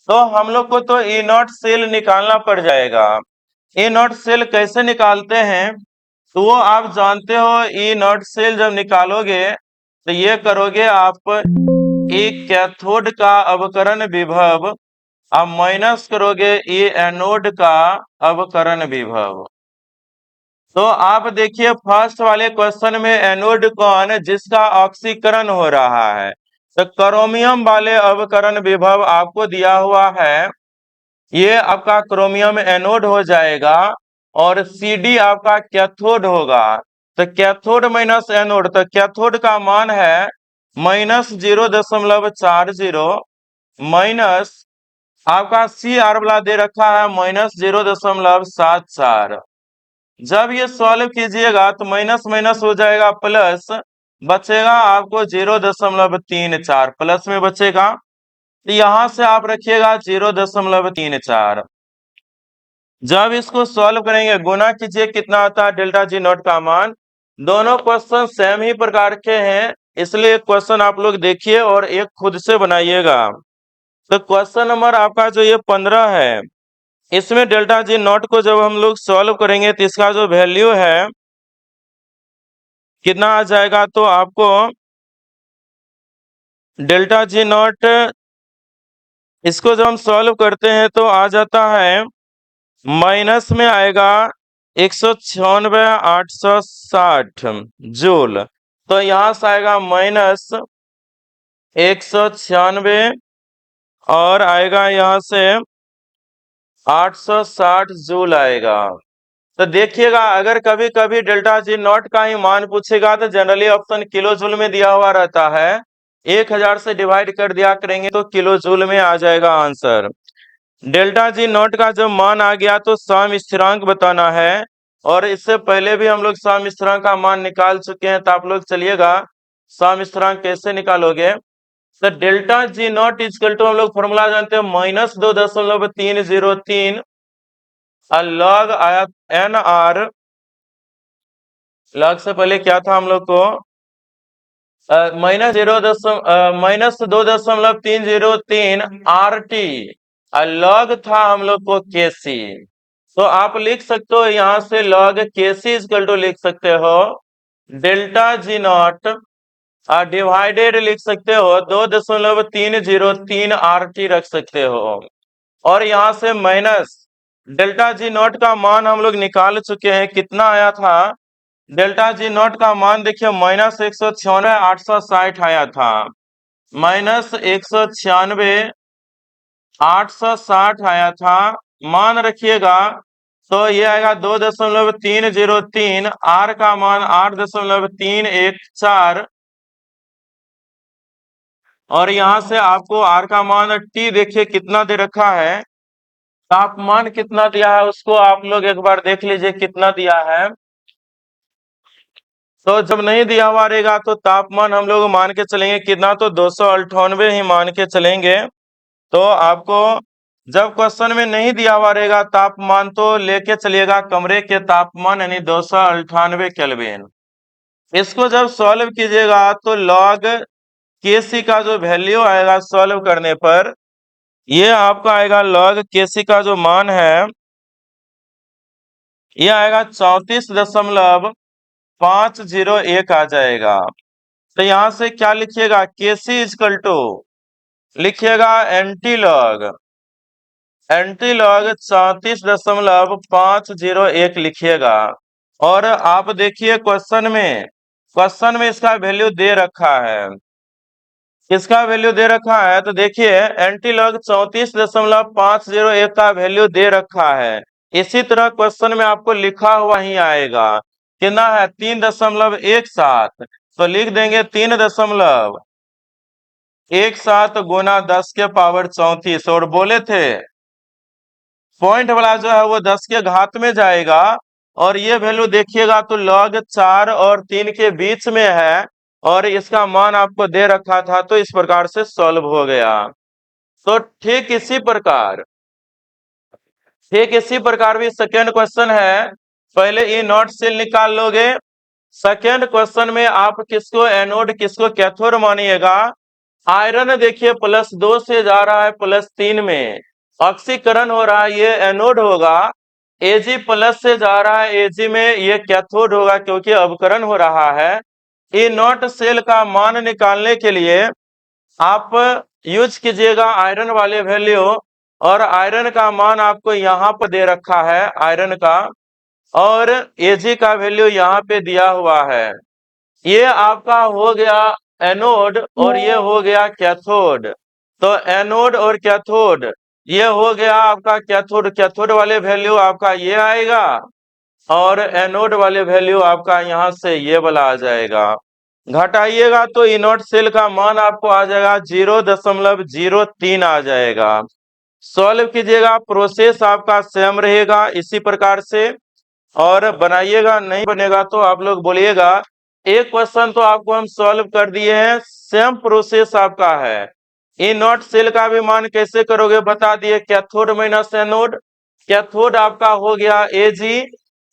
Speaker 1: तो हम लोग को तो ई नॉट सेल निकालना पड़ जाएगा। ई नॉट सेल कैसे निकालते हैं, तो वो आप जानते हो, ई नॉट सेल जब निकालोगे तो ये करोगे आप, एक कैथोड का अवकरण विभव आप माइनस करोगे ई एनोड का अवकरण विभव। तो आप देखिए फर्स्ट वाले क्वेश्चन में एनोड कौन, जिसका ऑक्सीकरण हो रहा है, तो क्रोमियम वाले अवकरण विभव आपको दिया हुआ है, ये आपका क्रोमियम एनोड हो जाएगा और Cd आपका कैथोड होगा। तो कैथोड माइनस एनोड, तो कैथोड का मान है -0.40 माइनस आपका Cr वाला दे रखा है -0.74। जब ये सॉल्व कीजिएगा तो माइनस माइनस हो जाएगा प्लस, बचेगा आपको 0.34 प्लस में बचेगा। तो यहां से आप रखिएगा 0.34। जब इसको सॉल्व करेंगे गुना कीजिए, कितना आता है डेल्टा जी नॉट का मान। दोनों क्वेश्चन सेम ही प्रकार के हैं, इसलिए एक क्वेश्चन आप लोग देखिए और एक खुद से बनाइएगा। तो क्वेश्चन नंबर आपका जो ये 15 है, इसमें डेल्टा जी नॉट को जब हम लोग सॉल्व करेंगे तो इसका जो वैल्यू है कितना आ जाएगा, तो आपको डेल्टा जी नॉट इसको जब हम सॉल्व करते हैं तो आ जाता है, माइनस में आएगा 196,860 जूल। तो यहां से आएगा -196 और आएगा यहां से 860 जूल आएगा। तो देखिएगा, अगर कभी कभी डेल्टा जी नॉट का ही मान पूछेगा तो जनरली ऑप्शन किलो जूल में दिया हुआ रहता है, 1000 से डिवाइड कर दिया करेंगे तो किलो जूल में आ जाएगा आंसर। डेल्टा जी नॉट का जब मान आ गया तो सम स्थिरांक बताना है, और इससे पहले भी हम लोग सम स्थिरांक का मान निकाल चुके हैं। तो आप लोग चलिएगा सम स्थिरांक कैसे निकालोगे। तो delta G nought equal to हम लोग फॉर्मूला जानते हैं -2.303 लॉग आया एन आर। लॉग से पहले क्या था हम लोग को -2.303 RT, लॉग था हम लोग को KC। तो आप लिख सकते हो यहां से लॉग KC इजकल टू लिख सकते हो डेल्टा जी नॉट डिवाइडेड लिख सकते हो 2.303 RT रख सकते हो, और यहां से माइनस डेल्टा जी नॉट का मान हम लोग निकाल चुके हैं, कितना आया था डेल्टा जी नॉट का मान, देखिए -196,860 आया था, -196,860 आया था, मान रखिएगा। तो ये आएगा 2.303, R का मान 8.314, और यहां से आपको R का मान T देखिए कितना दे रखा है, तापमान कितना दिया है उसको आप लोग एक बार देख लीजिए कितना दिया है। तो जब नहीं दिया हुआ रहेगा तो तापमान हम लोग मान के चलेंगे कितना, तो 298 ही मान के चलेंगे। तो आपको जब क्वेश्चन में नहीं दिया हुआ रहेगा तापमान तो लेके चलिएगा कमरे के तापमान यानी 298 केल्विन। इसको जब सॉल्व कीजिएगा तो लॉग केसी का जो वैल्यू आएगा सॉल्व करने पर, ये आपका आएगा लॉग केसी का जो मान है ये आएगा 34.501 आ जाएगा। तो यहां से क्या लिखिएगा, केसी इजकल टू लिखिएगा एंटी लॉग 34.501 लिखिएगा। और आप देखिए क्वेश्चन में इसका वैल्यू दे रखा है, इसका वैल्यू दे रखा है। तो देखिए एंटी लॉग 34.501 का वैल्यू दे रखा है। इसी तरह क्वेश्चन में आपको लिखा हुआ ही आएगा, कितना है 3.17, तो लिख देंगे 3.17 गुना 10 के पावर 34, और बोले थे पॉइंट वाला जो है वो 10 के घात में जाएगा, और ये वैल्यू देखिएगा तो लॉग 4 और 3 के बीच में है, और इसका मान आपको दे रखा था, तो इस प्रकार से सॉल्व हो गया। तो ठीक इसी प्रकार भी सेकेंड क्वेश्चन है, पहले ई नॉट सेल निकाल लोगे। सेकेंड क्वेश्चन में आप किसको एनोड किसको कैथोड मानिएगा। आयरन देखिए +2 से जा रहा है +3 में, ऑक्सीकरण हो रहा है, ये एनोड होगा। Ag प्लस से जा रहा है Ag में, ये कैथोड होगा क्योंकि अवकरण हो रहा है। ई नॉट सेल का मान निकालने के लिए आप यूज कीजिएगा आयरन वाले वैल्यू, और आयरन का मान आपको यहाँ पर दे रखा है आयरन का, और Ag का वैल्यू यहाँ पे दिया हुआ है। ये आपका हो गया एनोड और ये हो गया कैथोड। तो एनोड और कैथोड ये हो गया आपका कैथोड। कैथोड वाले वैल्यू आपका ये आएगा और एनोड वाले वैल्यू आपका यहाँ से ये वाला आ जाएगा। घटाइएगा तो इनोड सेल का मान आपको आ जाएगा 0.03 आ जाएगा। सॉल्व कीजिएगा, प्रोसेस आपका सेम रहेगा इसी प्रकार से। और बनाइएगा, नहीं बनेगा तो आप लोग बोलिएगा। एक क्वेश्चन तो आपको हम सॉल्व कर दिए हैं, सेम प्रोसेस आपका है। ई नॉट सेल का भी मान कैसे करोगे बता दिए, कैथोड माइनस एनोड। कैथोड आपका हो गया Ag,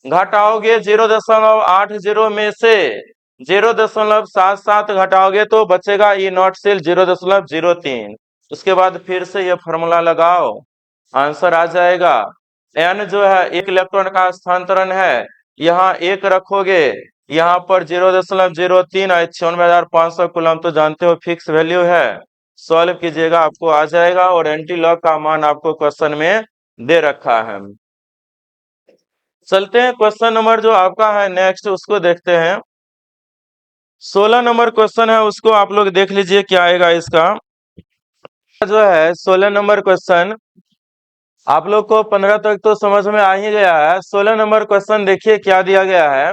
Speaker 1: घटाओगे 0.80 में से 0.77 घटाओगे तो बचेगा ई नॉट सेल 0.03। उसके बाद फिर से ये फॉर्मूला लगाओ, आंसर आ जाएगा। एन जो है एक इलेक्ट्रॉन का स्थानांतरण है, यहाँ एक रखोगे, यहाँ पर 0.03 96,500 कूलम तो जानते हो फिक्स वैल्यू है। सॉल्व कीजिएगा, आपको आ जाएगा। और एंटी लॉग का मान आपको क्वेश्चन में दे रखा है। चलते हैं क्वेश्चन नंबर जो आपका है नेक्स्ट, उसको देखते हैं। 16 नंबर क्वेश्चन है, उसको आप लोग देख लीजिए क्या आएगा इसका। जो है 16 नंबर क्वेश्चन आप लोग को 15 तक तो समझ में आ ही गया है। 16 नंबर क्वेश्चन देखिए क्या दिया गया है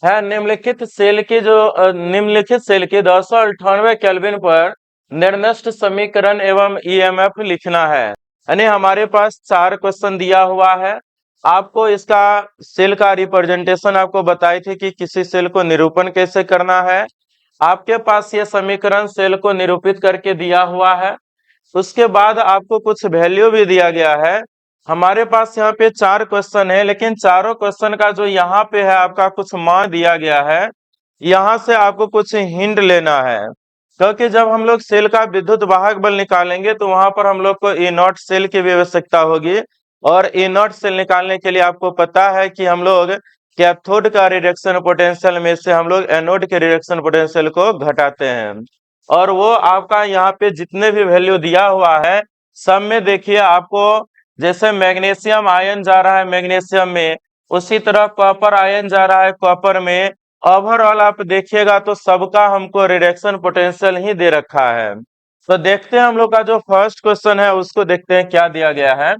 Speaker 1: निम्नलिखित सेल की निम्नलिखित सेल की 298 केल्विन पर निर्दिष्ट समीकरण एवं ईएमएफ लिखना है। यानी हमारे पास 4 क्वेश्चन दिया हुआ है। आपको इसका सेल का रिप्रेजेंटेशन आपको बताई थी कि किसी सेल को निरूपण कैसे करना है। आपके पास ये समीकरण सेल को निरूपित करके दिया हुआ है। उसके बाद आपको कुछ वैल्यू भी दिया गया है। हमारे पास यहाँ पे 4 क्वेश्चन है, लेकिन चारों क्वेश्चन का जो यहाँ पे है आपका कुछ मान दिया गया है, यहाँ से आपको कुछ हिंट लेना है। क्योंकि जब हम लोग सेल का विद्युत वाहक बल निकालेंगे तो वहां पर हम लोग को ई नॉट सेल की भी आवश्यकता होगी। और ई नॉट सेल निकालने के लिए आपको पता है कि हम लोग कैथोड का रिडक्शन पोटेंशियल में से हम लोग एनोड के रिडक्शन पोटेंशियल को घटाते हैं। और वो आपका यहाँ पे जितने भी वैल्यू दिया हुआ है सब में देखिए आपको, जैसे मैग्नीशियम आयन जा रहा है मैग्नीशियम में, उसी तरह कॉपर आयन जा रहा है कॉपर में। ओवरऑल आप देखिएगा तो सबका हमको रिडक्शन पोटेंशियल ही दे रखा है। तो देखते हैं हम लोग का जो फर्स्ट क्वेश्चन है उसको देखते हैं क्या दिया गया है।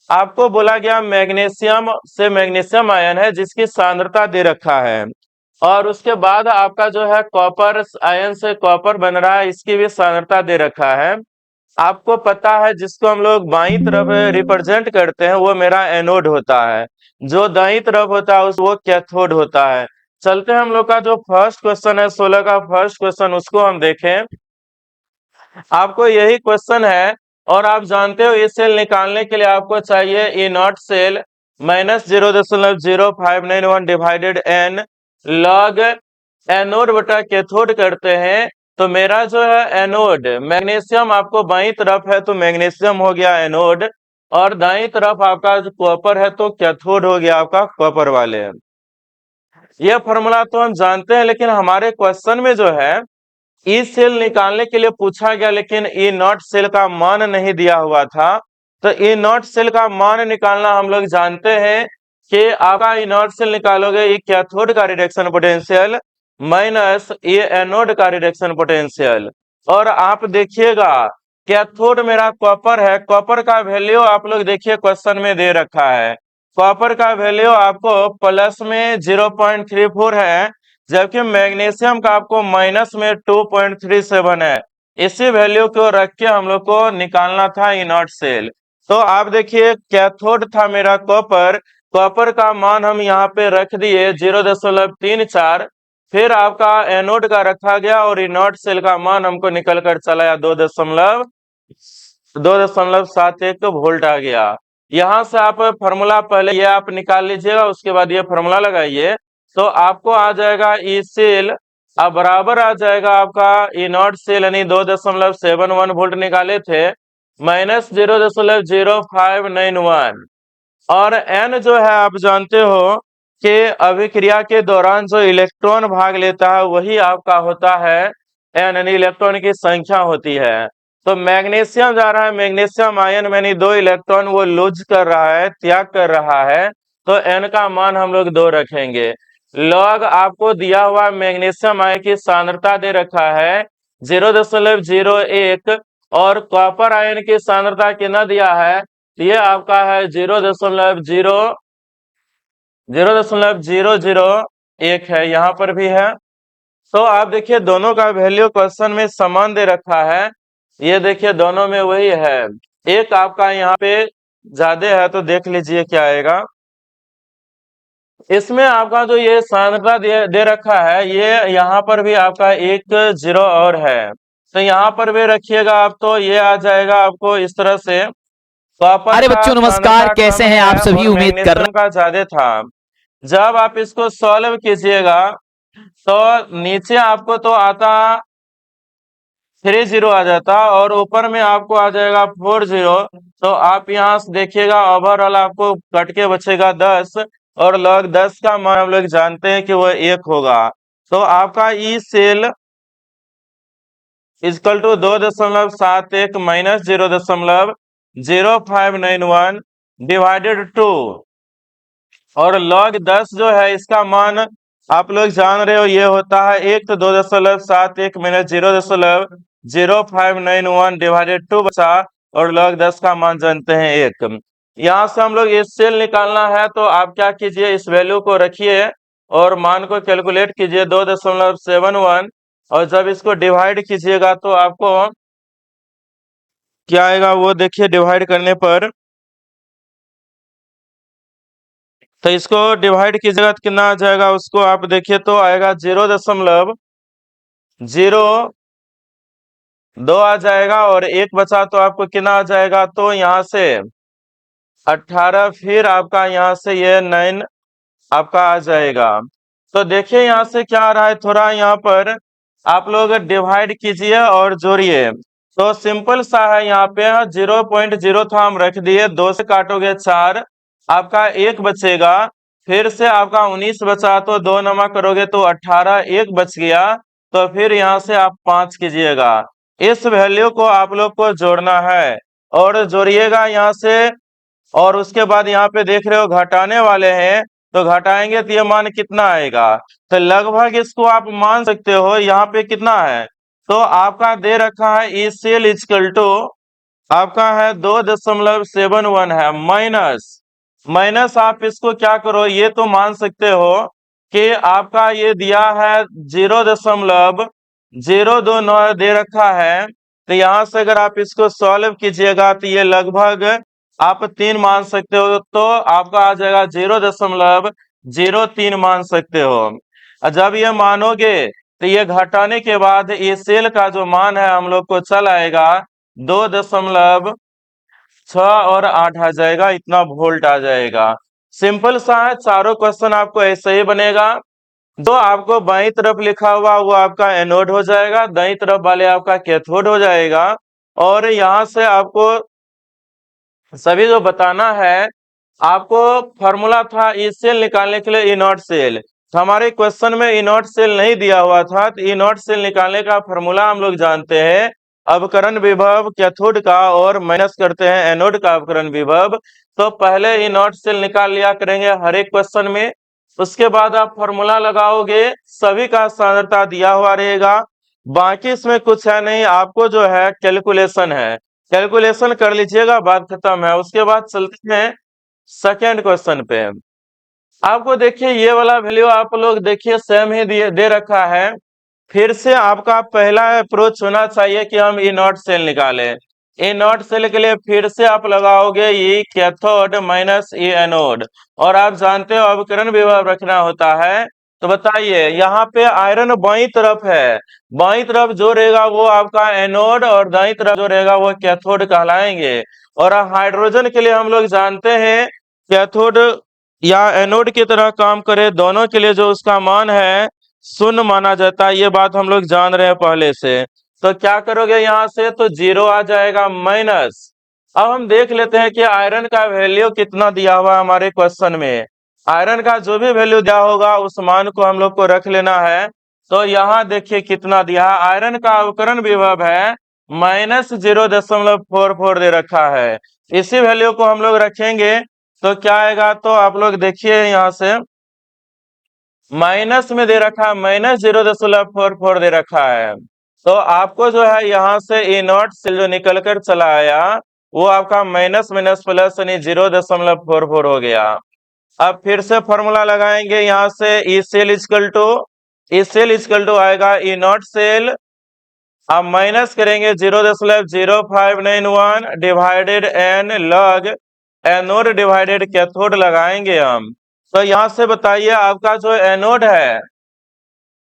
Speaker 1: आपको बोला गया मैग्नीशियम से मैग्नीशियम आयन है जिसकी सांद्रता दे रखा है। और उसके बाद आपका जो है कॉपर आयन से कॉपर बन रहा है, इसकी भी सांद्रता दे रखा है। आपको पता है जिसको हम लोग बाईं तरफ रिप्रेजेंट करते हैं वो मेरा एनोड होता है, जो दाईं तरफ होता है वो कैथोड होता है। चलते हैं हम लोग का जो फर्स्ट क्वेश्चन है 16 का फर्स्ट क्वेश्चन, उसको हम देखें। आपको यही क्वेश्चन है और आप जानते हो इस सेल निकालने के लिए आपको चाहिए E not cell minus 0.0591 divided N log anode बटा कैथोड करते हैं। तो मेरा जो है एनोड मैग्नीशियम आपको बाईं तरफ है तो मैग्नीशियम हो गया एनोड, और दाईं तरफ आपका जो कॉपर है तो कैथोड हो गया आपका कॉपर वाले। ये फॉर्मूला तो हम जानते हैं, लेकिन हमारे क्वेश्चन में जो है ई सेल निकालने के लिए पूछा गया, लेकिन ई नॉट सेल का मान नहीं दिया हुआ था। तो ई नॉट सेल का मान निकालना हम लोग जानते हैं कि आपका ई नॉट सेल निकालोगे ये कैथोड का रिडक्शन पोटेंशियल माइनस ये एनोड का रिडक्शन पोटेंशियल। और आप देखिएगा कैथोड मेरा कॉपर है, कॉपर का वैल्यू आप लोग देखिए क्वेश्चन में दे रखा है। कॉपर का वैल्यू आपको प्लस में 0.34 है, जबकि मैग्नीशियम का आपको माइनस में 2.37 है। इसी वैल्यू को रख के हम लोग को निकालना था ई नॉट सेल। तो आप देखिए कैथोड था मेरा कॉपर, कॉपर का मान हम यहाँ पे रख दिए 0.34, फिर आपका एनोड का रखा गया और ई नॉट सेल का मान हमको निकल कर चला आया 2.71 वोल्ट आ गया। यहाँ से आप फॉर्मूला पहले ये आप निकाल लीजिएगा, उसके बाद ये फॉर्मूला लगाइए तो आपको आ जाएगा ई सेल अब बराबर आ जाएगा आपका ई नॉट सेल यानी 2.71 वोल्ट निकाले थे माइनस 0.0591। और एन जो है आप जानते हो कि अभिक्रिया के दौरान जो इलेक्ट्रॉन भाग लेता है वही आपका होता है एन, यानी इलेक्ट्रॉन की संख्या होती है। तो मैग्नीशियम जा रहा है मैग्नीशियम आयन में 2 इलेक्ट्रॉन वो लूज कर रहा है, त्याग कर रहा है, तो एन का मान हम लोग 2 रखेंगे। लॉग आपको दिया हुआ मैग्नीशियम आयन की सांद्रता दे रखा है 0.01 और कॉपर आयन की सांद्रता कितना दिया है, ये आपका है 0.001 है, यहाँ पर भी है। तो आप देखिए दोनों का वैल्यू क्वेश्चन में समान दे रखा है, ये देखिए दोनों में वही है, एक आपका यहाँ पे ज्यादा है तो देख लीजिए क्या आएगा। इसमें आपका जो ये सांद्रता दे रखा है, ये यहाँ पर भी आपका एक 0 और है, तो यहाँ पर भी रखिएगा आप, तो ये आ जाएगा आपको इस तरह से। कॉपर
Speaker 3: अरे
Speaker 1: का
Speaker 3: बच्चों नमस्कार,
Speaker 1: सांद्रता
Speaker 3: कैसे
Speaker 1: कम
Speaker 3: हैं आप
Speaker 1: है
Speaker 3: सभी,
Speaker 1: और
Speaker 3: उम्मीद कर
Speaker 1: मैग्नीशियम का ज्यादा था। जब आप इसको सॉल्व कीजिएगा तो नीचे आपको तो आता 30 आ जाता और ऊपर में आपको आ जाएगा 40। तो आप यहाँ से देखिएगा ओवरऑल आपको कट के बचेगा 10 और log 10 का मान हम लोग जानते हैं कि वो 1 होगा। तो आपका E cell equal to 2.71 minus 0.0591 divided 2 और log 10 जो है इसका मान आप लोग जान रहे हो ये होता है 1, तो 2.71 माइनस 0.0591 डिवाइडेड 2 बचा और log 10 का मान जानते हैं 1। यहाँ से हम लोग इस सेल निकालना है, तो आप क्या कीजिए इस वैल्यू को रखिए और मान को कैलकुलेट कीजिए 2.71 और जब इसको डिवाइड कीजिएगा तो आपको क्या आएगा वो देखिए, डिवाइड करने पर तो इसको डिवाइड कीजिएगा तो कितना आ जाएगा, उसको आप देखिए तो आएगा 0.02 आ जाएगा और 1 बचा तो आपको कितना आ जाएगा, तो यहाँ से 18 फिर आपका यहाँ से ये 9 आपका आ जाएगा। तो देखिए यहाँ से क्या आ रहा है, थोड़ा यहाँ पर आप लोग डिवाइड कीजिए और जोड़िए, तो सिंपल सा है। यहाँ पे 0.0 था हम रख दिए, 2 से काटोगे 4 आपका 1 बचेगा, फिर से आपका 19 बचा तो 2 नमा करोगे तो 18, 1 बच गया, तो फिर यहाँ से आप 5 कीजिएगा। इस वैल्यू को आप लोग को जोड़ना है और जोड़िएगा यहाँ से, और उसके बाद यहाँ पे देख रहे हो घटाने वाले हैं, तो घटाएंगे तो ये मान कितना आएगा, तो लगभग इसको आप मान सकते हो यहाँ पे कितना है, तो आपका दे रखा है ई सेल इक्वल टू आपका है 2.71 है, माइनस आप इसको क्या करो, ये तो मान सकते हो कि आपका ये दिया है 0.029 दे रखा है, तो यहाँ से अगर आप इसको सॉल्व कीजिएगा तो ये लगभग आप 3 मान सकते हो, तो आपका आ जाएगा 0.03 मान सकते हो। और जब ये मानोगे तो ये घटाने के बाद ये सेल का जो मान है हम लोग को चल आएगा 2.6 और 8 आ जाएगा, इतना वोल्ट आ जाएगा। सिंपल सा है, चारों क्वेश्चन आपको ऐसे ही बनेगा। जो आपको बाईं तरफ लिखा हुआ वो आपका एनोड हो जाएगा, दाईं तरफ वाले आपका कैथोड हो जाएगा। और यहाँ से आपको सभी जो बताना है, आपको फॉर्मूला था ई सेल निकालने के लिए ई नॉट सेल, तो हमारे क्वेश्चन में ई नॉट सेल नहीं दिया हुआ था, तो ई नॉट सेल निकालने का फॉर्मूला हम लोग जानते हैं, अवकरण विभव कैथोड का और माइनस करते हैं एनोड का अवकरण विभव। तो पहले ई नॉट सेल निकाल लिया करेंगे हर एक क्वेश्चन में, उसके बाद आप फॉर्मूला लगाओगे, सभी का सांद्रता दिया हुआ रहेगा, बाकी इसमें कुछ है नहीं, आपको जो है कैलकुलेशन है, कैलकुलेशन कर लीजिएगा, बात खत्म है। उसके बाद चलते हैं सेकेंड क्वेश्चन पे। आपको देखिए ये वाला वैल्यू आप लोग देखिए सेम ही दे रखा है, फिर से आपका पहला अप्रोच होना चाहिए कि हम ई नॉट सेल निकालें। ई नॉट सेल के लिए फिर से आप लगाओगे ई कैथोड माइनस ई एनोड, और आप जानते हो अवकरण विभव रखना होता है। तो बताइए यहाँ पे आयरन बाईं तरफ है, बाईं तरफ जो रहेगा वो आपका एनोड और दाईं तरफ जो रहेगा वो कैथोड कहलाएंगे। और हाइड्रोजन के लिए हम लोग जानते हैं कैथोड या एनोड की तरह काम करे, दोनों के लिए जो उसका मान है शून्य माना जाता है, ये बात हम लोग जान रहे हैं पहले से। तो क्या करोगे यहाँ से, तो 0 आ जाएगा माइनस। अब हम देख लेते हैं कि आयरन का वैल्यू कितना दिया हुआ है हमारे क्वेश्चन में। आयरन का जो भी वैल्यू दिया होगा उस मान को हम लोग को रख लेना है। तो यहाँ देखिए कितना दिया है, आयरन का अवकरण विभव है -0.44 दे रखा है, इसी वैल्यू को हम लोग रखेंगे तो क्या आएगा, तो आप लोग देखिए यहाँ से माइनस में दे रखा है -0.44 दे रखा है, तो आपको जो है यहाँ से ई नॉट सेल जो निकल कर चला आया वो आपका माइनस माइनस प्लस यानी 0.44 हो गया। अब फिर से फॉर्मूला लगाएंगे यहाँ से ई सेल इजकल टू आएगा ई नॉट सेल, अब माइनस करेंगे 0.0591 divided N log anode divided cathode लगाएंगे हम। तो यहाँ से बताइए आपका जो एनोड है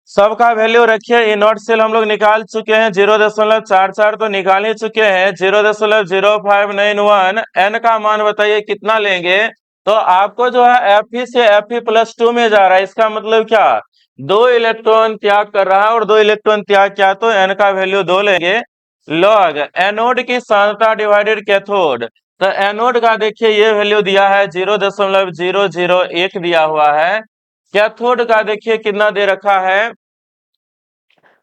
Speaker 1: सबका वैल्यू रखिए, ई नॉट सेल हम लोग निकाल चुके हैं 0.44 तो निकाल ही चुके हैं, 0.0591 एन का मान बताइए कितना लेंगे। तो आपको जो है Fe से Fe+2 में जा रहा है, इसका मतलब क्या 2 इलेक्ट्रॉन त्याग कर रहा है और 2 इलेक्ट्रॉन त्याग किया तो एन का वैल्यू 2 लेंगे। लॉग एनोड की सांद्रता डिवाइडेड कैथोड, तो एनोड का देखिए ये वैल्यू दिया है 0.001 दिया हुआ है। कैथोड का देखिए कितना दे रखा है,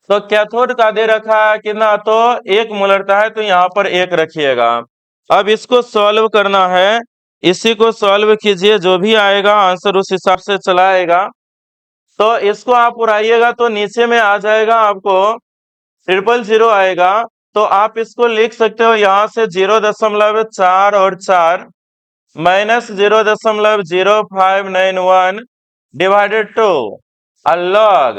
Speaker 1: तो कैथोड का दे रखा है कितना, तो 1 मोलरता है तो यहाँ पर 1 रखिएगा। अब इसको सॉल्व करना है, इसी को सॉल्व कीजिए, जो भी आएगा आंसर उस हिसाब से चलाएगा। तो इसको आप उड़ाइएगा तो नीचे में आ जाएगा आपको 000 आएगा। तो आप इसको लिख सकते हो यहाँ से 0.4 और 4 माइनस 0.0591 डिवाइडेड 2 लॉग।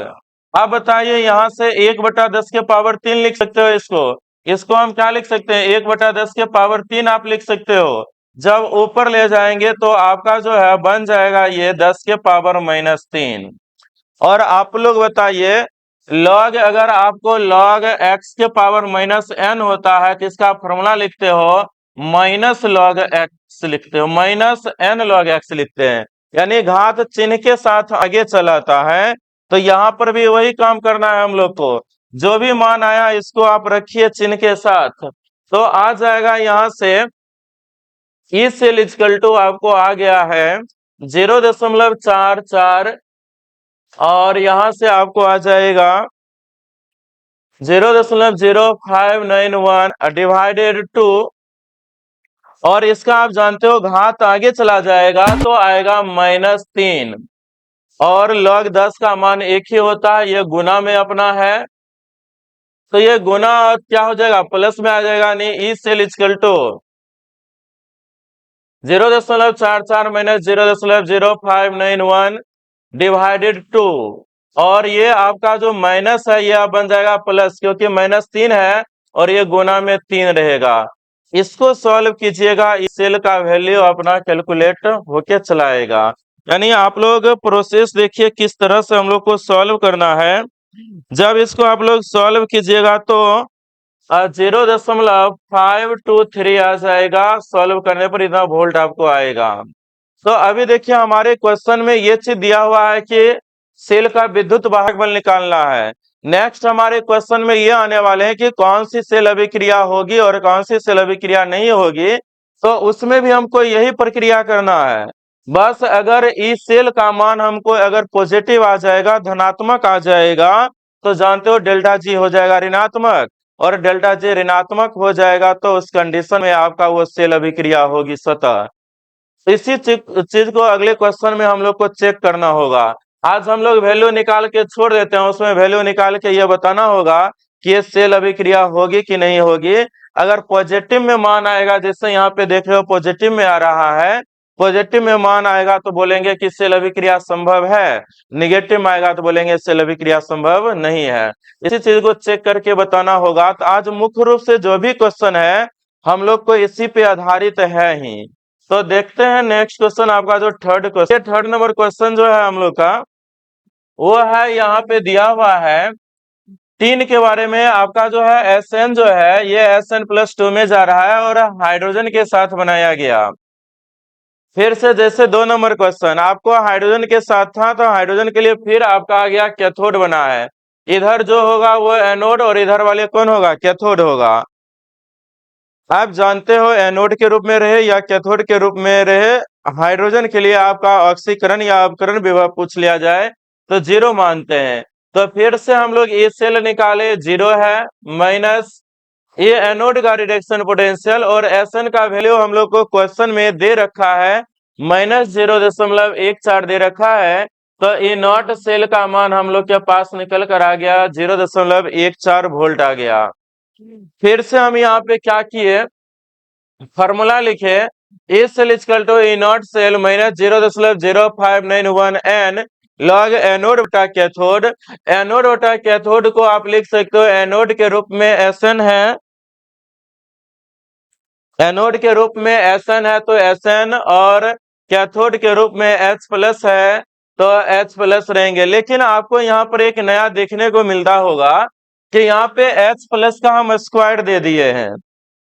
Speaker 1: अब बताइए यहाँ से 1/10 के पावर 3 लिख सकते हो इसको हम क्या लिख सकते हैं 1/10 के पावर 3 आप लिख सकते हो। जब ऊपर ले जाएंगे तो आपका जो है बन जाएगा ये 10 के पावर -3। और आप लोग बताइए लॉग, अगर आपको लॉग x के पावर -n होता है तो इसका फॉर्मूला लिखते हो माइनस लॉग x लिखते हो, -n log x लिखते हैं, यानी घात चिन्ह के साथ आगे चलाता है। तो यहाँ पर भी वही काम करना है हम लोग को, जो भी मान आया इसको आप रखिए चिन्ह के साथ, तो आ जाएगा यहाँ से ई सेल इक्वल टू आपको आ गया है 0.44 और यहाँ से आपको आ जाएगा 0.0591 डिवाइडेड 2, और इसका आप जानते हो घात आगे चला जाएगा तो आएगा -3, और log 10 का मान 1 ही होता है, ये गुना में अपना है तो ये गुना क्या हो जाएगा प्लस में आ जाएगा, नहीं E cell equal to 0.44 minus 0.0591 divided 2, और ये आपका जो माइनस है ये आप बन जाएगा प्लस, क्योंकि -3 है और ये गुना में 3 रहेगा। इसको सॉल्व कीजिएगा, इस सेल का वैल्यू अपना कैलकुलेट होके चलाएगा। यानी आप लोग प्रोसेस देखिए किस तरह से हम लोग को सॉल्व करना है। जब इसको आप लोग सॉल्व कीजिएगा तो 0.523 आ जाएगा, सॉल्व करने पर इतना वोल्ट आपको आएगा। तो अभी देखिए हमारे क्वेश्चन में ये चीज दिया हुआ है कि सेल का विद्युत वाहक बल निकालना है। नेक्स्ट हमारे क्वेश्चन में ये आने वाले हैं कि कौन सी सेल अभिक्रिया होगी और कौन सी सेल अभिक्रिया नहीं होगी, तो उसमें भी हमको यही प्रक्रिया करना है। बस अगर इस सेल का मान हमको अगर पॉजिटिव आ जाएगा, धनात्मक आ जाएगा, तो जानते हो डेल्टा जी हो जाएगा ऋणात्मक, और डेल्टा जी ऋणात्मक हो जाएगा तो उस कंडीशन में आपका वो सेल अभिक्रिया होगी स्वतः। इसी चीज को अगले क्वेश्चन में हम लोग को चेक करना होगा। आज हम लोग वैल्यू निकाल के छोड़ देते हैं, उसमें वैल्यू निकाल के ये बताना होगा कि ये सेल अभिक्रिया होगी कि नहीं होगी। अगर पॉजिटिव में मान आएगा, जैसे यहाँ पे देख रहे हो पॉजिटिव में आ रहा है, पॉजिटिव में मान आएगा तो बोलेंगे कि सेल अभिक्रिया संभव है, निगेटिव में आएगा तो बोलेंगे सेल अभिक्रिया संभव नहीं है। इसी चीज को चेक करके बताना होगा। तो आज मुख्य रूप से जो भी क्वेश्चन है हम लोग को इसी पे आधारित है ही। तो देखते हैं नेक्स्ट क्वेश्चन आपका जो थर्ड नंबर क्वेश्चन जो है हम लोग का, वो है यहाँ पे दिया हुआ है 3 के बारे में। आपका जो है Sn जो है ये Sn+2 में जा रहा है और हाइड्रोजन के साथ बनाया गया। फिर से जैसे 2 नंबर क्वेश्चन आपको हाइड्रोजन के साथ था, तो हाइड्रोजन के लिए फिर आपका आ गया कैथोड बना है। इधर जो होगा वो एनोड और इधर वाले कौन होगा कैथोड होगा। आप जानते हो एनोड के रूप में रहे या कैथोड के रूप में रहे, हाइड्रोजन के लिए आपका ऑक्सीकरण या अपकरण विभव पूछ लिया जाए तो 0 मानते हैं। तो फिर से हम लोग ये सेल निकाले 0 है, माइनस ये एनोड का रिडक्शन पोटेंशियल, और Sn का वैल्यू हम लोग को क्वेश्चन में दे रखा है -0.14 दे रखा है। तो ई नॉट सेल का मान हम लोग के पास निकल कर आ गया 0.14 वोल्ट आ गया। फिर से हम यहाँ पे क्या किए, फॉर्मूला लिखे, E cell equal to E not cell minus 0.0591 N log anode बटा कैथोड। एनोड बटा कैथोड को आप लिख सकते हो एनोड के रूप में एसएन है, एनोड के रूप में एसएन है तो एसएन, और कैथोड के रूप में एच प्लस है तो एच प्लस रहेंगे। लेकिन आपको यहाँ पर एक नया देखने को मिलता होगा कि यहाँ पे एच प्लस का हम स्क्वायर दे दिए हैं,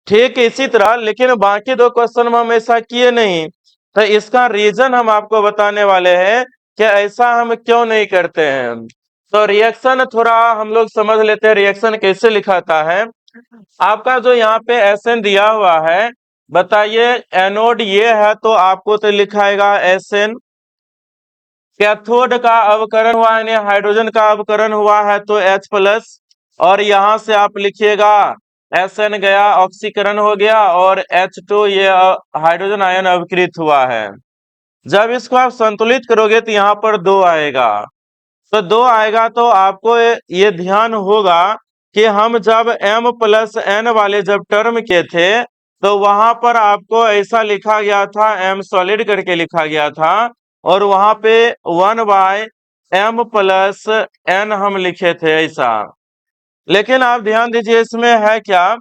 Speaker 1: ठीक इसी तरह, लेकिन बाकी दो क्वेश्चन में हम ऐसा किए नहीं। तो इसका रीजन हम आपको बताने वाले हैं कि ऐसा हम क्यों नहीं करते हैं। तो रिएक्शन थोड़ा हम लोग समझ लेते हैं, रिएक्शन कैसे लिखाता है। आपका जो यहाँ पे एसएन दिया हुआ है, बताइए एनोड ये है तो आपको तो लिखाएगा एसएन, कैथोड का अवकरण हुआ यानी हाइड्रोजन का अवकरण हुआ है तो H प्लस, और यहां से आप लिखिएगा SN गया ऑक्सीकरण हो गया और H2 ये हाइड्रोजन आयन अवकृत हुआ है। जब इसको आप संतुलित करोगे तो यहाँ पर 2 आएगा, तो 2 आएगा तो आपको ये ध्यान होगा कि हम जब M प्लस N वाले जब टर्म के थे तो वहां पर आपको ऐसा लिखा गया था, M सॉलिड करके लिखा गया था, और वहां पे 1/m प्लस n हम लिखे थे ऐसा। लेकिन आप ध्यान दीजिए इसमें है क्या,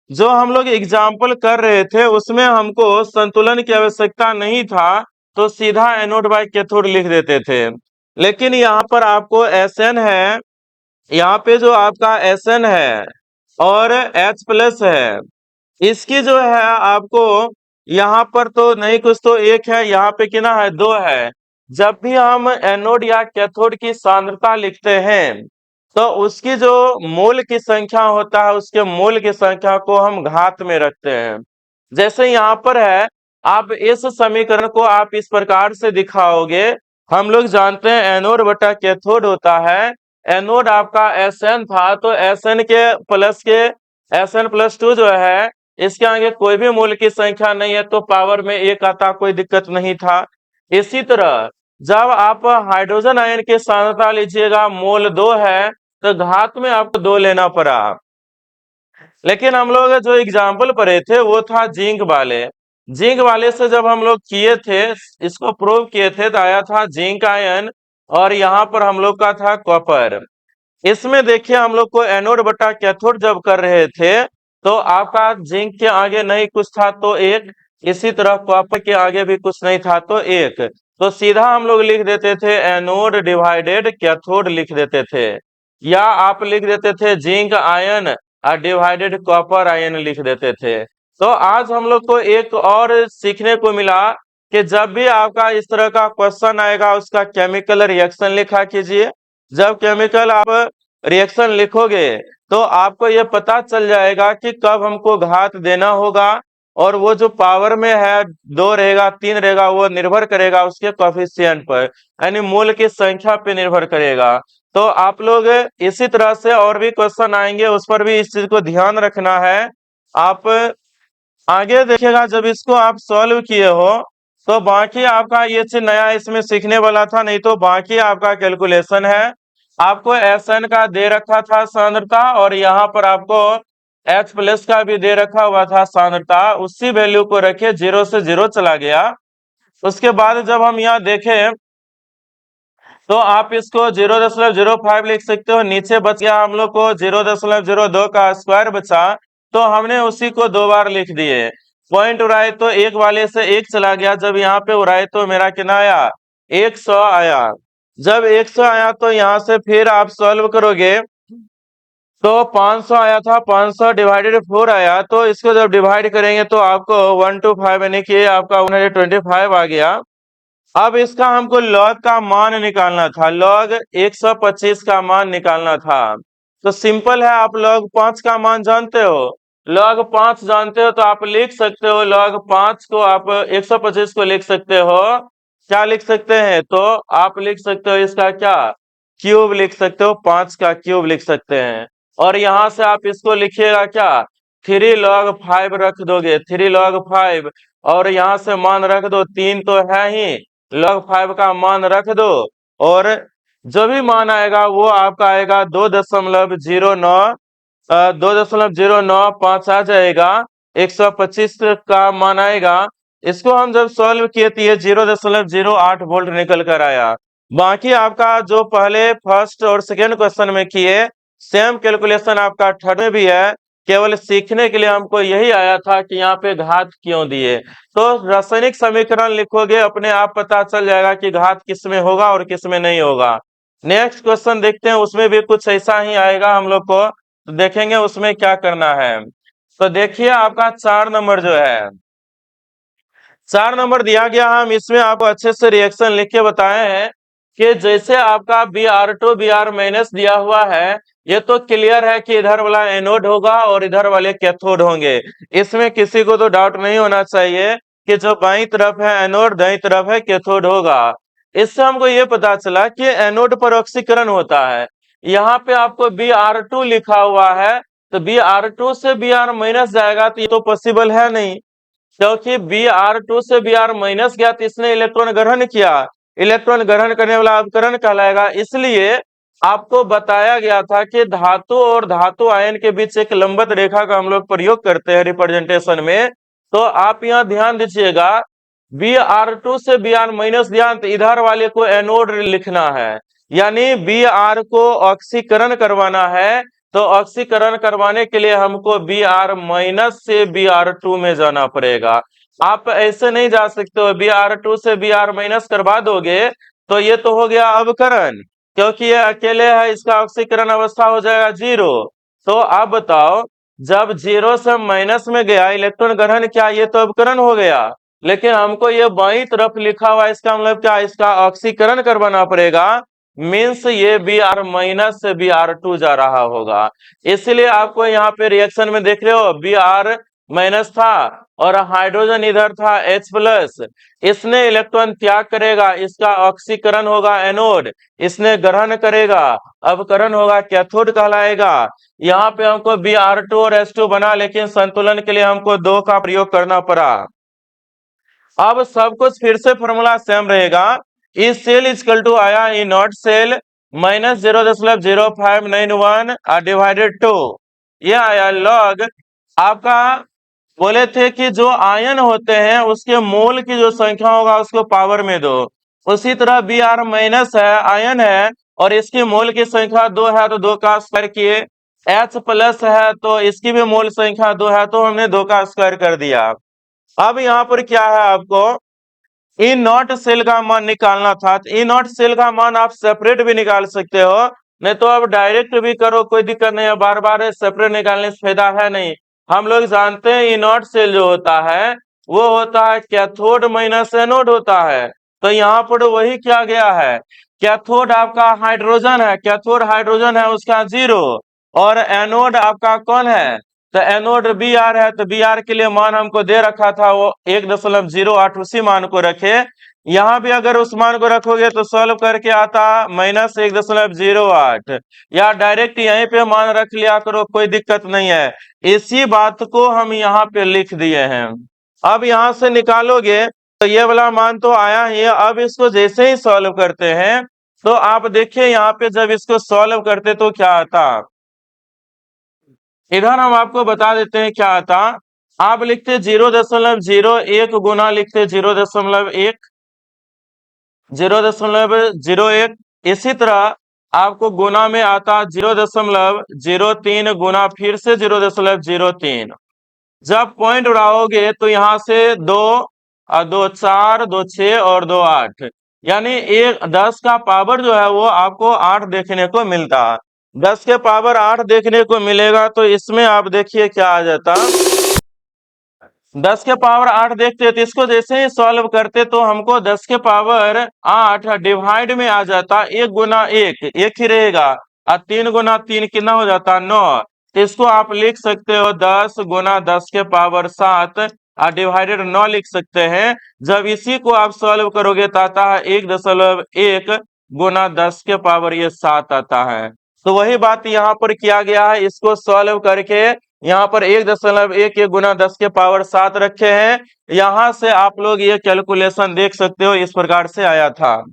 Speaker 1: जो हम लोग एग्जाम्पल कर रहे थे उसमें हमको संतुलन की आवश्यकता नहीं था तो सीधा एनोड बाय कैथोड लिख देते थे। लेकिन यहाँ पर आपको Sn है, यहाँ पे जो आपका Sn है और H प्लस है, इसकी जो है आपको यहाँ पर तो नहीं, कुछ तो एक है, यहाँ पे कितना है 2 है। जब भी हम एनोड या कैथोड की सांद्रता लिखते हैं तो उसकी जो मोल की संख्या होता है उसके मोल की संख्या को हम घात में रखते हैं। जैसे यहाँ पर है, आप इस समीकरण को आप इस प्रकार से दिखाओगे, हम लोग जानते हैं एनोड बटा कैथोड होता है, एनोड आपका Sn था तो Sn के Sn प्लस 2 जो है इसके आगे कोई भी मूल की संख्या नहीं है तो पावर में 1 आता, कोई दिक्कत नहीं था। इसी तरह जब आप हाइड्रोजन आयन की सांद्रता लीजिएगा मोल 2 है तो घात में आपको 2 लेना पड़ा। लेकिन हम लोग जो एग्जाम्पल पढ़े थे वो था जिंक वाले, जिंक वाले से जब हम लोग किए थे, इसको प्रूव किए थे तो आया था जिंक आयन, और यहाँ पर हम लोग का था कॉपर। इसमें देखिए हम लोग को एनोड बटा कैथोड जब कर रहे थे तो आपका जिंक के आगे नहीं कुछ था तो 1, इसी तरह कॉपर के आगे भी कुछ नहीं था तो 1, तो सीधा हम लोग लिख देते थे एनोड डिवाइडेड कैथोड लिख देते थे, या आप लिख देते थे जिंक आयन और डिवाइडेड कॉपर आयन लिख देते थे। तो आज हम लोग को एक और सीखने को मिला कि जब भी आपका इस तरह का क्वेश्चन आएगा उसका केमिकल रिएक्शन लिखा कीजिए। जब केमिकल आप रिएक्शन लिखोगे तो आपको ये पता चल जाएगा कि कब हमको घात देना होगा, और वो जो पावर में है 2 रहेगा 3 रहेगा वो निर्भर करेगा उसके कोएफिशिएंट पर, यानी मोल की संख्या पे निर्भर करेगा। तो आप लोग इसी तरह से और भी क्वेश्चन आएंगे उस पर भी इस चीज को ध्यान रखना है। आप आगे देखिएगा जब इसको आप सॉल्व किए हो तो बाकी आपका ये चीज नया इसमें सीखने वाला था, नहीं तो बाकी आपका कैलकुलेशन है। आपको Sn का दे रखा था सांद्रता और यहाँ पर आपको H प्लस का भी दे रखा हुआ था सांद्रता, उसी वैल्यू को रखे 0 से 0 चला गया। उसके बाद जब हम यहाँ देखें तो आप इसको 0.05 लिख सकते हो, नीचे बच गया हम लोग को 0.02 का स्क्वायर बचा तो हमने उसी को 2 बार लिख दिए। पॉइंट उड़ाए तो 1 वाले से 1 चला गया, जब यहाँ पे उड़ाए तो मेरा कितना आया 100 आया। जब 100 आया तो यहाँ से फिर आप सॉल्व करोगे तो 500 आया था, 500 डिवाइडेड 4 आया, तो इसको जब डिवाइड करेंगे तो आपको 125 यानी कि आपका 125 आ गया। अब इसका हमको लॉग का मान निकालना था, लॉग 125 का मान निकालना था। तो सिंपल है, आप लॉग 5 का मान जानते हो, लॉग 5 जानते हो तो आप लिख सकते हो लॉग 5 को आप 125 को लिख सकते हो, क्या लिख सकते हैं, तो आप लिख सकते हो इसका क्या क्यूब लिख सकते हो, 5 का क्यूब लिख सकते हैं। और यहां से आप इसको लिखिएगा क्या 3 log 5 रख दोगे, 3 log 5, और यहाँ से मान रख दो 3 तो है ही, log 5 का मान रख दो और जो भी मान आएगा वो आपका आएगा 2.09 आ जाएगा। 125 का मान आएगा। इसको हम जब सॉल्व किए तो ये 0.08 वोल्ट निकल कर आया। बाकी आपका जो पहले फर्स्ट और सेकेंड क्वेश्चन में किए सेम कैलकुलेशन आपका थर्ड में भी है। केवल सीखने के लिए हमको यही आया था कि यहाँ पे घात क्यों दिए। तो रासायनिक समीकरण लिखोगे अपने आप पता चल जाएगा कि घात किस में होगा और किस में नहीं होगा। नेक्स्ट क्वेश्चन देखते हैं, उसमें भी कुछ ऐसा ही आएगा हम लोग को, तो देखेंगे उसमें क्या करना है। तो देखिए आपका 4 नंबर जो है, 4 नंबर दिया गया, हम इसमें आपको अच्छे से रिएक्शन लिख के बताए हैं कि जैसे आपका Br2 Br माइनस दिया हुआ है, ये तो क्लियर है कि इधर वाला एनोड होगा और इधर वाले कैथोड होंगे। इसमें किसी को तो डाउट नहीं होना चाहिए कि जो बाईं तरफ है एनोड, दाईं तरफ है कैथोड होगा। इससे हमको ये पता चला कि एनोड पर ऑक्सीकरण होता है। यहाँ पे आपको Br2 लिखा हुआ है, तो Br2 से Br माइनस जाएगा तो ये तो पॉसिबल है नहीं, क्योंकि Br2 से Br माइनस गया तो इसने इलेक्ट्रॉन ग्रहण किया। इलेक्ट्रॉन ग्रहण करने वाला अपकरण कहलाएगा। इसलिए आपको बताया गया था कि धातु और धातु आयन के बीच एक लंबवत रेखा का हम लोग प्रयोग करते हैं रिप्रेजेंटेशन में। तो आप यहाँ ध्यान दीजिएगा, Br2 से Br माइनस दिया तो इधर वाले को एनोड लिखना है, यानी Br को ऑक्सीकरण करवाना है। तो ऑक्सीकरण करवाने के लिए हमको Br माइनस से Br2 में जाना पड़ेगा। आप ऐसे नहीं जा सकते हो, Br2 से Br माइनस करवा दोगे तो ये तो हो गया अवकरण, क्योंकि ये अकेले है, इसका ऑक्सीकरण अवस्था हो जाएगा 0। तो आप बताओ, जब 0 से माइनस में गया इलेक्ट्रॉन ग्रहण किया, ये तो अवकरण हो गया। लेकिन हमको ये बाईं तरफ लिखा हुआ, इसका मतलब क्या, इसका ऑक्सीकरण करवाना पड़ेगा। मीन्स ये Br माइनस से Br2 जा रहा होगा। इसलिए आपको यहाँ पे रिएक्शन में देख रहे हो Br माइनस था और हाइड्रोजन इधर था H प्लस। इसने इलेक्ट्रॉन त्याग करेगा, इसका ऑक्सीकरण होगा एनोड, इसने ग्रहण करेगा अवकरण होगा कैथोड कहलाएगा। यहाँ पे हमको Br2 और H2 बना, लेकिन संतुलन के लिए हमको 2 का प्रयोग करना पड़ा। अब सब कुछ फिर से फॉर्मूला सेम रहेगा। ई सेल इजकल टू आया ई नॉट सेल माइनस 0.0591 डिवाइडेड 2। ये आया लॉग आपका, बोले थे कि जो आयन होते हैं उसके मोल की जो संख्या होगा उसको पावर में दो। उसी तरह Br माइनस है, आयन है और इसकी मोल की संख्या 2 है तो 2 का स्क्वायर किए। H प्लस है तो इसकी भी मोल संख्या 2 है तो हमने 2 का स्क्वायर कर दिया। अब यहाँ पर क्या है, आपको ई नॉट सेल का मान निकालना था। तो ई नॉट सेल का मान आप सेपरेट भी निकाल सकते हो, नहीं तो आप डायरेक्ट भी करो, कोई दिक्कत नहीं है। बार बार सेपरेट निकालने से फायदा है नहीं। हम लोग जानते हैं ई नॉट सेल जो होता है वो होता है कैथोड माइनस एनोड होता है। तो यहाँ पर वही किया गया है। कैथोड आपका हाइड्रोजन है, कैथोड हाइड्रोजन है उसका 0, और एनोड आपका कौन है, तो एनोड Br है। तो Br के लिए मान हमको दे रखा था वो 1.08, उसी मान को रखे। यहाँ भी अगर उस मान को रखोगे तो सॉल्व करके आता माइनस 1.08, या डायरेक्ट यहीं पे मान रख लिया करो, कोई दिक्कत नहीं है। इसी बात को हम यहाँ पे लिख दिए हैं। अब यहाँ से निकालोगे तो ये वाला मान तो आया ही है। अब इसको जैसे ही सॉल्व करते हैं तो आप देखिए यहाँ पे जब इसको सॉल्व करते तो क्या आता, इधर हम आपको बता देते हैं क्या आता। आप लिखते 0.01 गुना, लिखते 0.01। इसी तरह आपको गुना में आता 0.03 गुना, फिर से 0.03। जब पॉइंट उड़ाओगे तो यहाँ से 2 2 4 2 6 और 2 8, यानी 10 का पावर जो है वो आपको 8 देखने को मिलता। 10 के पावर 8 देखने को मिलेगा तो इसमें आप देखिए क्या आ जाता। 10 के पावर 8 देखते तो इसको जैसे ही सॉल्व करते तो हमको 10 के पावर 8 डिवाइड में आ जाता। 1 गुना 1 1 ही रहेगा, और 3 गुना 3 कितना हो जाता 9। तो इसको आप लिख सकते हो 10 गुना 10 के पावर 7 डिवाइडेड 9 लिख सकते हैं। जब इसी को आप सॉल्व करोगे तो आता है 1.1 गुना 10 के पावर ये 7 आता है। तो वही बात यहाँ पर किया गया है। इसको सॉल्व करके यहाँ पर 1.1 गुना 10 के पावर 7 रखे हैं। यहाँ से आप लोग ये कैलकुलेशन देख सकते हो, इस प्रकार से आया था।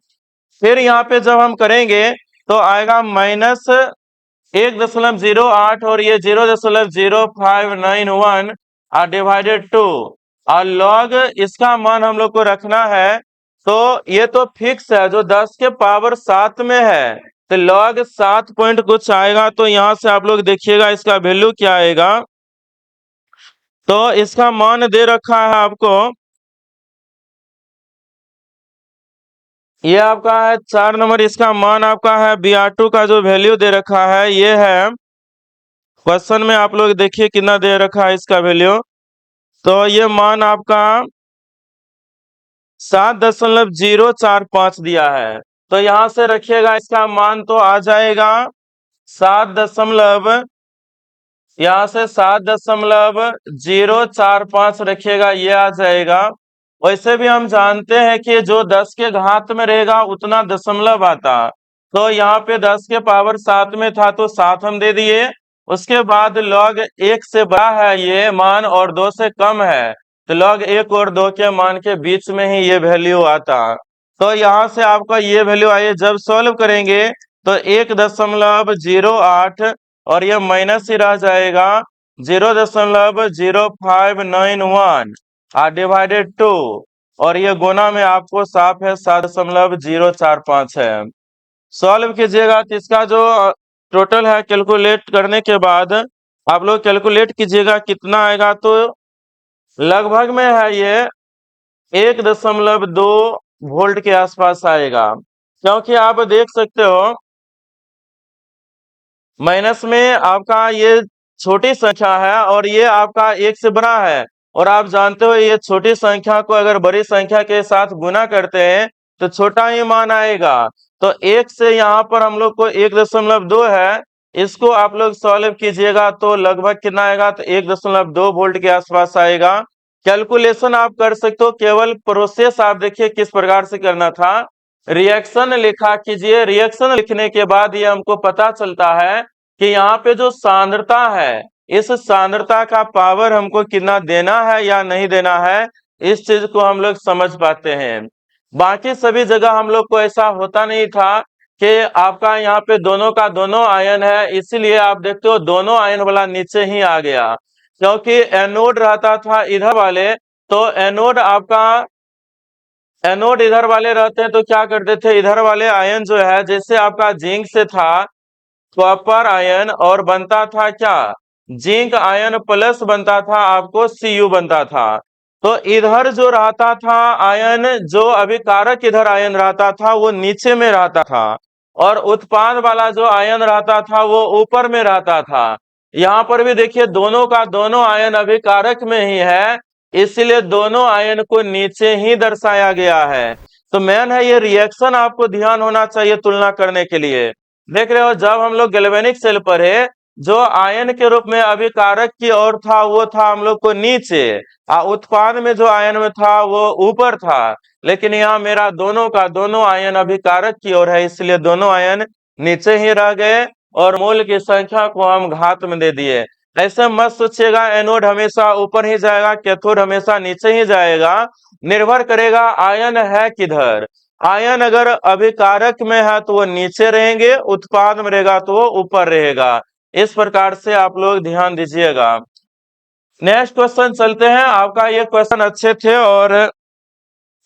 Speaker 1: फिर यहाँ पे जब हम करेंगे तो आएगा -1.08 और ये 0.0591 डिवाइडेड 2 और लॉग इसका मान हम लोग को रखना है। तो ये तो फिक्स है जो 10 के पावर 7 में है, तो लॉग 7 पॉइंट कुछ आएगा। तो यहाँ से आप लोग देखिएगा इसका वैल्यू क्या आएगा। तो इसका मान दे रखा है आपको, ये आपका है 4 नंबर, इसका मान आपका है Br2 का जो वैल्यू दे रखा है ये है क्वेश्चन में, आप लोग देखिए कितना दे रखा है इसका वैल्यू। तो ये मान आपका 7.045 दिया है। तो यहाँ से रखिएगा इसका मान तो आ जाएगा 7 यहाँ से 7.045 रखिएगा, ये आ जाएगा। वैसे भी हम जानते हैं कि जो 10 के घात में रहेगा उतना दशमलव आता, तो यहाँ पे 10 के पावर 7 में था तो 7 हम दे दिए। उसके बाद लॉग 1 से बड़ा है ये मान और 2 से कम है, तो लॉग 1 और 2 के मान के बीच में ही ये वैल्यू आता। तो यहाँ से आपका ये वैल्यू आइए जब सॉल्व करेंगे तो 1.08 और ये माइनस ही रह जाएगा 0.0591 डिवाइडेड 2 और ये गुना में आपको साफ है 7.045 है। सॉल्व कीजिएगा तो इसका जो टोटल है कैलकुलेट करने के बाद आप लोग कैलकुलेट कीजिएगा कितना आएगा। तो लगभग में है ये 1.2 वोल्ट के आसपास आएगा, क्योंकि आप देख सकते हो माइनस में आपका ये छोटी संख्या है और ये आपका 1 से बड़ा है, और आप जानते हो ये छोटी संख्या को अगर बड़ी संख्या के साथ गुना करते हैं तो छोटा ही मान आएगा। तो 1 से यहाँ पर हम लोग को 1.2 है, इसको आप लोग सॉल्व कीजिएगा तो लगभग कितना आएगा, तो 1.2 वोल्ट के आसपास आएगा। कैलकुलेशन आप कर सकते हो, केवल प्रोसेस आप देखिए किस प्रकार से करना था। रिएक्शन लिखा कीजिए, रिएक्शन लिखने के बाद ये हमको पता चलता है कि यहाँ पे जो सांद्रता है इस सांद्रता का पावर हमको कितना देना है या नहीं देना है, इस चीज को हम लोग समझ पाते हैं। बाकी सभी जगह हम लोग को ऐसा होता नहीं था कि आपका यहाँ पे दोनों का दोनों आयन है, इसीलिए आप देखते हो दोनों आयन वाला नीचे ही आ गया, क्योंकि एनोड रहता था इधर वाले, तो एनोड आपका एनोड इधर वाले रहते हैं तो क्या करते थे, इधर वाले आयन जो है जैसे आपका जिंक से था कॉपर आयन और बनता था क्या, जिंक आयन प्लस बनता था आपको Cu बनता था। तो इधर जो रहता था आयन, जो अभिकारक इधर आयन रहता था वो नीचे में रहता था, और उत्पाद वाला जो आयन रहता था वो ऊपर में रहता था। यहाँ पर भी देखिए दोनों का दोनों आयन अभिकारक में ही है, इसलिए दोनों आयन को नीचे ही दर्शाया गया है। तो मेन है ये रिएक्शन आपको ध्यान होना चाहिए तुलना करने के लिए। देख रहे हो जब हम लोग गैल्वेनिक सेल पढ़े, जो आयन के रूप में अभिकारक की ओर था वो था हम लोग को नीचे, उत्पाद में जो आयन में था वो ऊपर था, लेकिन यहाँ मेरा दोनों का दोनों आयन अभिकारक की ओर है, इसलिए दोनों आयन नीचे ही रह गए और मोल की संख्या को हम घात में दे दिए। ऐसे मत सोचिएगा एनोड हमेशा ऊपर ही जाएगा, कैथोड हमेशा नीचे ही जाएगा, निर्भर करेगा आयन है किधर। आयन अगर अभिकारक में है तो वो नीचे रहेंगे, उत्पाद में रहेगा तो वो ऊपर रहेगा। इस प्रकार से आप लोग ध्यान दीजिएगा। नेक्स्ट क्वेश्चन चलते हैं। आपका ये क्वेश्चन अच्छे थे और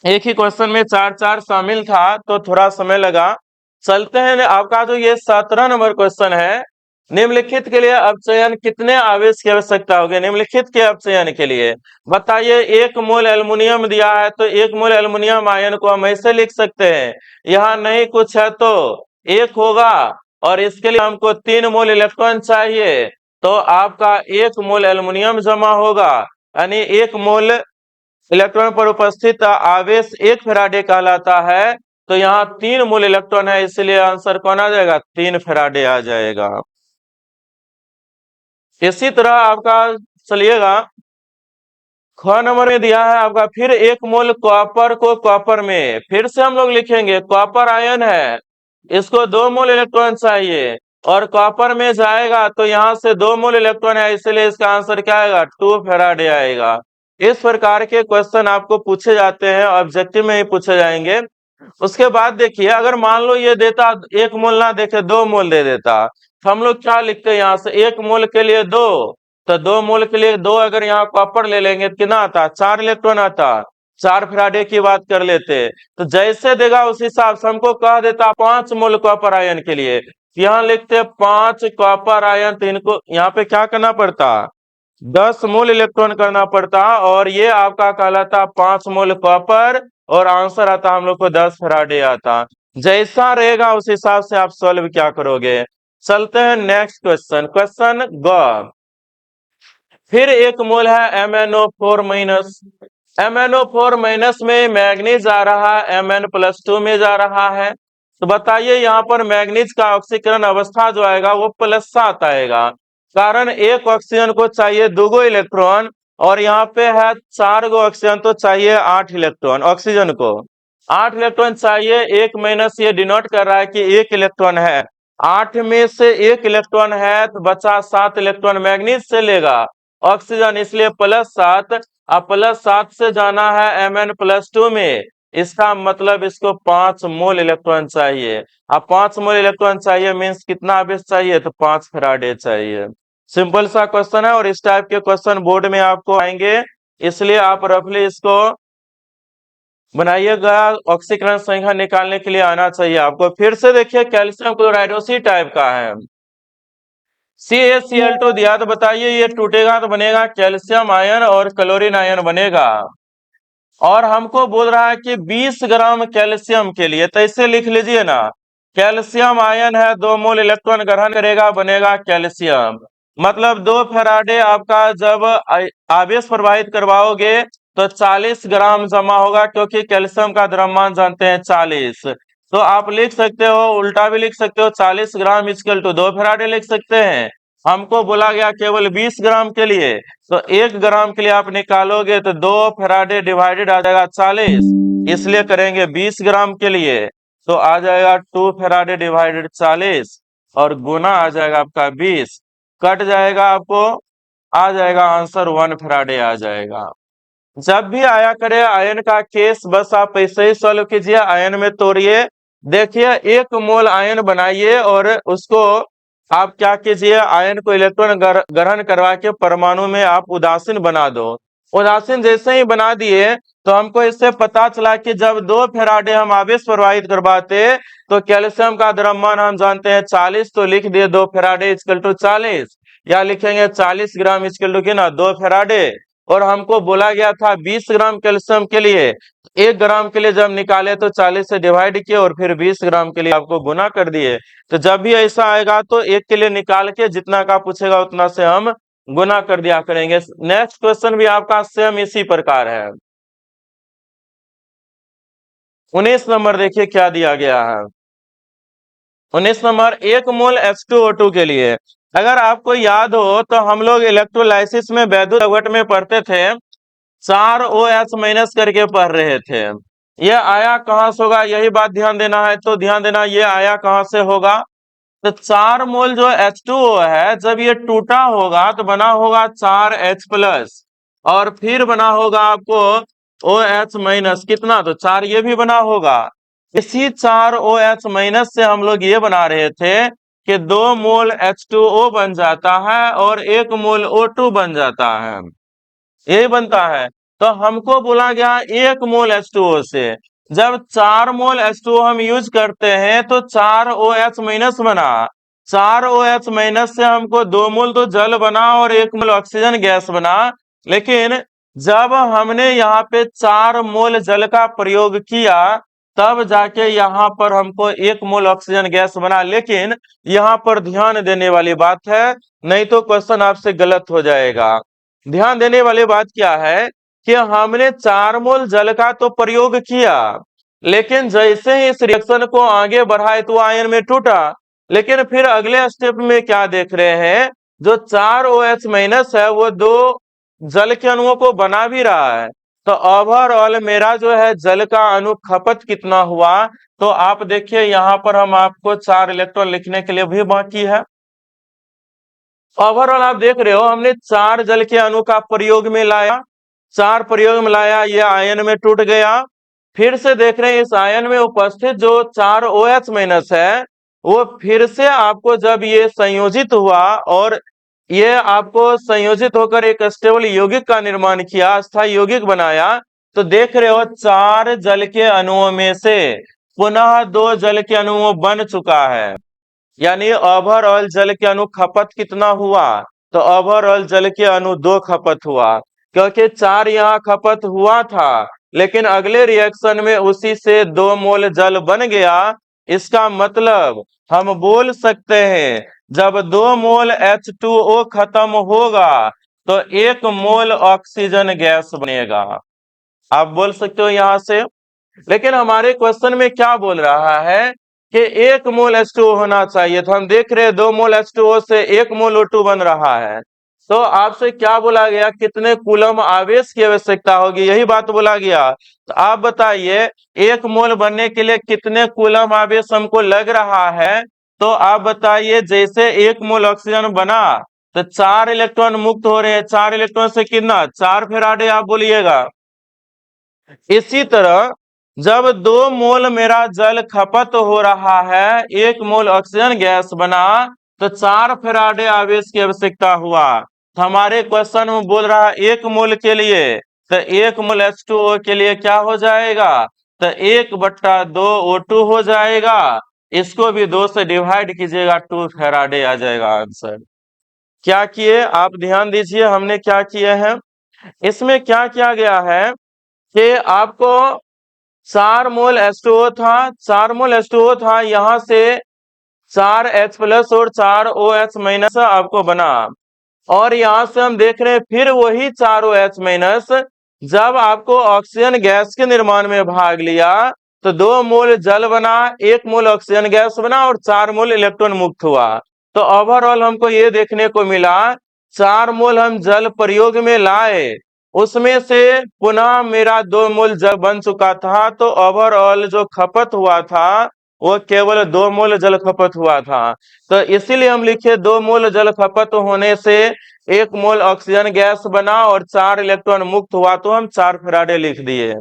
Speaker 1: एक ही क्वेश्चन में 4 शामिल था तो थोड़ा समय लगा। चलते हैं आपका जो ये 17 नंबर क्वेश्चन है, निम्नलिखित के लिए अपचयन कितने आवेश की आवश्यकता होगी। निम्नलिखित के अपचयन के लिए बताइए। 1 मोल एल्युमिनियम दिया है तो 1 मोल एल्युमिनियम आयन को हम ऐसे लिख सकते हैं, यहाँ नहीं कुछ है तो 1 होगा, और इसके लिए हमको 3 मोल इलेक्ट्रॉन चाहिए, तो आपका 1 मोल एल्युमिनियम जमा होगा, यानी 1 मोल इलेक्ट्रॉन पर उपस्थित आवेश 1 फैराडे कहलाता है। तो यहाँ 3 मोल इलेक्ट्रॉन है, इसलिए आंसर कौन आ जाएगा, 3 फैराडे आ जाएगा। इसी तरह आपका चलिएगा ख नंबर में दिया है आपका, फिर 1 मोल कॉपर को कॉपर में फिर से हम लोग लिखेंगे, कॉपर आयन है, इसको 2 मोल इलेक्ट्रॉन चाहिए और कॉपर में जाएगा तो यहाँ से 2 मोल इलेक्ट्रॉन है, इसलिए इसका आंसर क्या आएगा, 2 फैराडे आएगा। इस प्रकार के क्वेश्चन आपको पूछे जाते हैं, ऑब्जेक्टिव में ही पूछे जाएंगे। उसके बाद देखिए, अगर मान लो ये देता 1 मोल ना देके 2 मोल दे देता, तो हम लोग क्या लिखते हैं यहाँ से, 1 मोल के लिए 2, तो 2 मोल के लिए 2, अगर यहाँ कॉपर ले लेंगे तो कितना आता, 4 इलेक्ट्रॉन आता। 4 फैराडे की बात कर लेते, तो जैसे देगा उस हिसाब से हमको कह देता 5 मोल कॉपर आयन के लिए, यहाँ लिखते 5 कॉपर आयन, तो इनको यहाँ पे क्या करना पड़ता, 10 मोल इलेक्ट्रॉन करना पड़ता, और ये आपका कहलाता 5 मोल कॉपर, और आंसर आता हम लोग को 10 फैराडे आता। जैसा रहेगा उस हिसाब से आप सॉल्व क्या करोगे। चलते हैं नेक्स्ट क्वेश्चन, क्वेश्चन ग। फिर 1 मोल है MnO4 माइनस, MnO4 माइनस में मैग्नीज आ रहा है, Mn+2 में जा रहा है। तो बताइए यहाँ पर मैग्नीज का ऑक्सीकरण अवस्था जो आएगा वो +7 आएगा, कारण एक ऑक्सीजन को चाहिए 2 इलेक्ट्रॉन, और यहाँ पे है 4 ऑक्सीजन, तो चाहिए 8 इलेक्ट्रॉन। ऑक्सीजन को 8 इलेक्ट्रॉन चाहिए, 1 माइनस ये डिनोट कर रहा है कि 1 इलेक्ट्रॉन है, 8 में से 1 इलेक्ट्रॉन है, तो बचा 7 इलेक्ट्रॉन मैग्नीज से लेगा ऑक्सीजन, इसलिए +7। अब +7 से जाना है Mn+2 में, इसका मतलब इसको 5 मोल इलेक्ट्रॉन चाहिए। अब 5 मोल इलेक्ट्रॉन चाहिए मीन्स कितना आवेश चाहिए, तो 5 फैराडे चाहिए। सिंपल सा क्वेश्चन है, और इस टाइप के क्वेश्चन बोर्ड में आपको आएंगे, इसलिए आप रफली इसको बनाइएगा। ऑक्सीकरण संख्या निकालने के लिए आना चाहिए आपको। फिर से देखिए, कैल्शियम क्लोराइड उसी टाइप का है, CaCl2 दिया, तो बताइए ये टूटेगा तो बनेगा कैल्शियम आयन और क्लोरीन आयन बनेगा, और हमको बोल रहा है कि 20 ग्राम कैल्शियम के लिए, तो इसे लिख लीजिए ना, कैल्शियम आयन है, 2 मोल इलेक्ट्रॉन ग्रहण करेगा, बनेगा कैल्शियम। मतलब 2 फैराडे आपका जब आवेश प्रवाहित करवाओगे तो 40 ग्राम जमा होगा, क्योंकि कैल्शियम का द्रव्यमान जानते हैं 40। तो आप लिख सकते हो, उल्टा भी लिख सकते हो, 40 ग्राम इक्वल टू 2 फैराडे लिख सकते हैं। हमको बोला गया केवल 20 ग्राम के लिए, तो 1 ग्राम के लिए आप निकालोगे तो 2 फैराडे डिवाइडेड आ जाएगा 40, इसलिए करेंगे 20 ग्राम के लिए, तो आ जाएगा 2 फैराडे डिवाइडेड 40, और गुना आ जाएगा आपका 20, कट जाएगा, आपको आ जाएगा आंसर 1 फैराडे आ जाएगा। जब भी आया करे आयन का केस, बस आप ऐसे ही सॉल्व कीजिए, आयन में तोड़िए, देखिए 1 मोल आयन बनाइए, और उसको आप क्या कीजिए, आयन को इलेक्ट्रॉन ग्रहण करवा के परमाणु में आप उदासीन बना दो। उदासीन जैसे ही बना दिए, तो हमको इससे पता चला कि जब 2 फैराडे हम आवेश प्रवाहित करवाते, तो कैल्शियम का द्रव्यमान हम जानते हैं 40, तो लिख दिए 2 फैराडे इक्वल टू 40, या लिखेंगे 40 ग्राम इक्वल टू कितना, 2 फैराडे। और हमको बोला गया था 20 ग्राम कैल्शियम के लिए, 1 ग्राम के लिए जब निकाले तो 40 से डिवाइड किए, और फिर 20 ग्राम के लिए आपको गुना कर दिए। तो जब भी ऐसा आएगा तो 1 के लिए निकाल के जितना का पूछेगा उतना से हम गुना कर दिया करेंगे। नेक्स्ट क्वेश्चन भी आपका सेम इसी प्रकार है। 19 नंबर देखिए क्या दिया गया है। 19 नंबर, 1 मोल H2O2 के लिए, अगर आपको याद हो तो हम लोग इलेक्ट्रोलाइसिस में वैद्युत अवघट में पढ़ते थे, 4 OH माइनस करके पढ़ रहे थे। ये आया कहां से होगा, यही बात ध्यान देना है, तो ध्यान देना ये आया कहां से होगा। तो 4 मोल जो H2O है, जब ये टूटा होगा तो बना होगा 4H+, और फिर बना होगा आपको OH माइनस, कितना, तो 4 ये भी बना होगा। इसी 4 OH माइनस से हम लोग ये बना रहे थे कि 2 मोल H2O बन जाता है और 1 मोल O2 बन जाता है, यही बनता है। तो हमको बोला गया 1 मोल H2O से, जब 4 मोल H2O हम यूज करते हैं तो 4 OH माइनस बना, 4 OH माइनस से हमको 2 मोल तो जल बना और 1 मोल ऑक्सीजन गैस बना। लेकिन जब हमने यहाँ पे 4 मोल जल का प्रयोग किया, तब जाके यहाँ पर हमको 1 मोल ऑक्सीजन गैस बना। लेकिन यहाँ पर ध्यान देने वाली बात है, नहीं तो क्वेश्चन आपसे गलत हो जाएगा। ध्यान देने वाली बात क्या है कि हमने 4 मोल जल का तो प्रयोग किया, लेकिन जैसे ही इस रिएक्शन को आगे बढ़ाए तो आयन में टूटा। लेकिन फिर अगले स्टेप में क्या देख रहे हैं, जो 4 OH माइनस है वो 2 जल के अणुओं को बना भी रहा है। तो ओवरऑल मेरा जो है जल का अणु खपत कितना हुआ, तो आप देखिए यहाँ पर हम आपको 4 इलेक्ट्रॉन लिखने के लिए भी बाकी है। ओवरऑल आप देख रहे हो, हमने 4 जल के अणु का प्रयोग में लाया, 4 प्रयोग में लाया, ये आयन में टूट गया, फिर से देख रहे हैं इस आयन में उपस्थित जो 4 OH माइनस है, वो फिर से आपको जब ये संयोजित हुआ और ये आपको संयोजित होकर एक स्टेबल यौगिक का निर्माण किया, अस्थायी यौगिक बनाया, तो देख रहे हो 4 जल के अणुओं में से पुनः 2 जल के अणुओं बन चुका है। यानी ओवरऑल जल के अणु खपत कितना हुआ, तो ओवरऑल जल के अणु 2 खपत हुआ, क्योंकि 4 यहाँ खपत हुआ था, लेकिन अगले रिएक्शन में उसी से 2 मोल जल बन गया। इसका मतलब हम बोल सकते हैं जब 2 मोल H2O खत्म होगा तो 1 मोल ऑक्सीजन गैस बनेगा। आप बोल सकते हो यहां से। लेकिन हमारे क्वेश्चन में क्या बोल रहा है कि 1 मोल H2O होना चाहिए, तो हम देख रहे हैं 2 मोल H2O से 1 मोल O2 बन रहा है। तो आपसे क्या बोला गया, कितने कूलम आवेश की आवश्यकता होगी, यही बात बोला गया। तो आप बताइए 1 मोल बनने के लिए कितने कूलम आवेश हमको लग रहा है। तो आप बताइए जैसे 1 मोल ऑक्सीजन बना तो 4 इलेक्ट्रॉन मुक्त हो रहे हैं, 4 इलेक्ट्रॉन से कितना, 4 फेराडे आप बोलिएगा। इसी तरह जब 2 मोल मेरा जल खपत हो रहा है, 1 मोल ऑक्सीजन गैस बना, तो 4 फेराडे आवेश की आवश्यकता हुआ। तो हमारे क्वेश्चन में बोल रहा है 1 मोल के लिए, तो 1 मोल H2O के लिए क्या हो जाएगा, तो 1/2 O2 हो जाएगा। इसको भी 2 से डिवाइड कीजिएगा, 2 फेराडे आ जाएगा आंसर। क्या किए आप ध्यान दीजिए, हमने क्या किए हैं, इसमें क्या किया गया है कि आपको 4 मोल H2O था, 4 मोल H2O था, यहां से 4 H प्लस और 4 OH माइनस आपको बना, और यहां से हम देख रहे हैं फिर वही 4 OH माइनस जब आपको ऑक्सीजन गैस के निर्माण में भाग लिया तो 2 मोल जल बना, 1 मोल ऑक्सीजन गैस बना और 4 मोल इलेक्ट्रॉन मुक्त हुआ। तो ओवरऑल हमको ये देखने को मिला 4 मोल हम जल प्रयोग में लाए, उसमें से पुनः मेरा 2 मोल जल बन चुका था, तो ओवरऑल जो खपत हुआ था वो केवल 2 मोल जल खपत हुआ था। तो इसीलिए हम लिखे 2 मोल जल खपत होने से 1 मोल ऑक्सीजन गैस बना और 4 इलेक्ट्रॉन मुक्त हुआ, तो हम 4 फेराडे लिख दिए।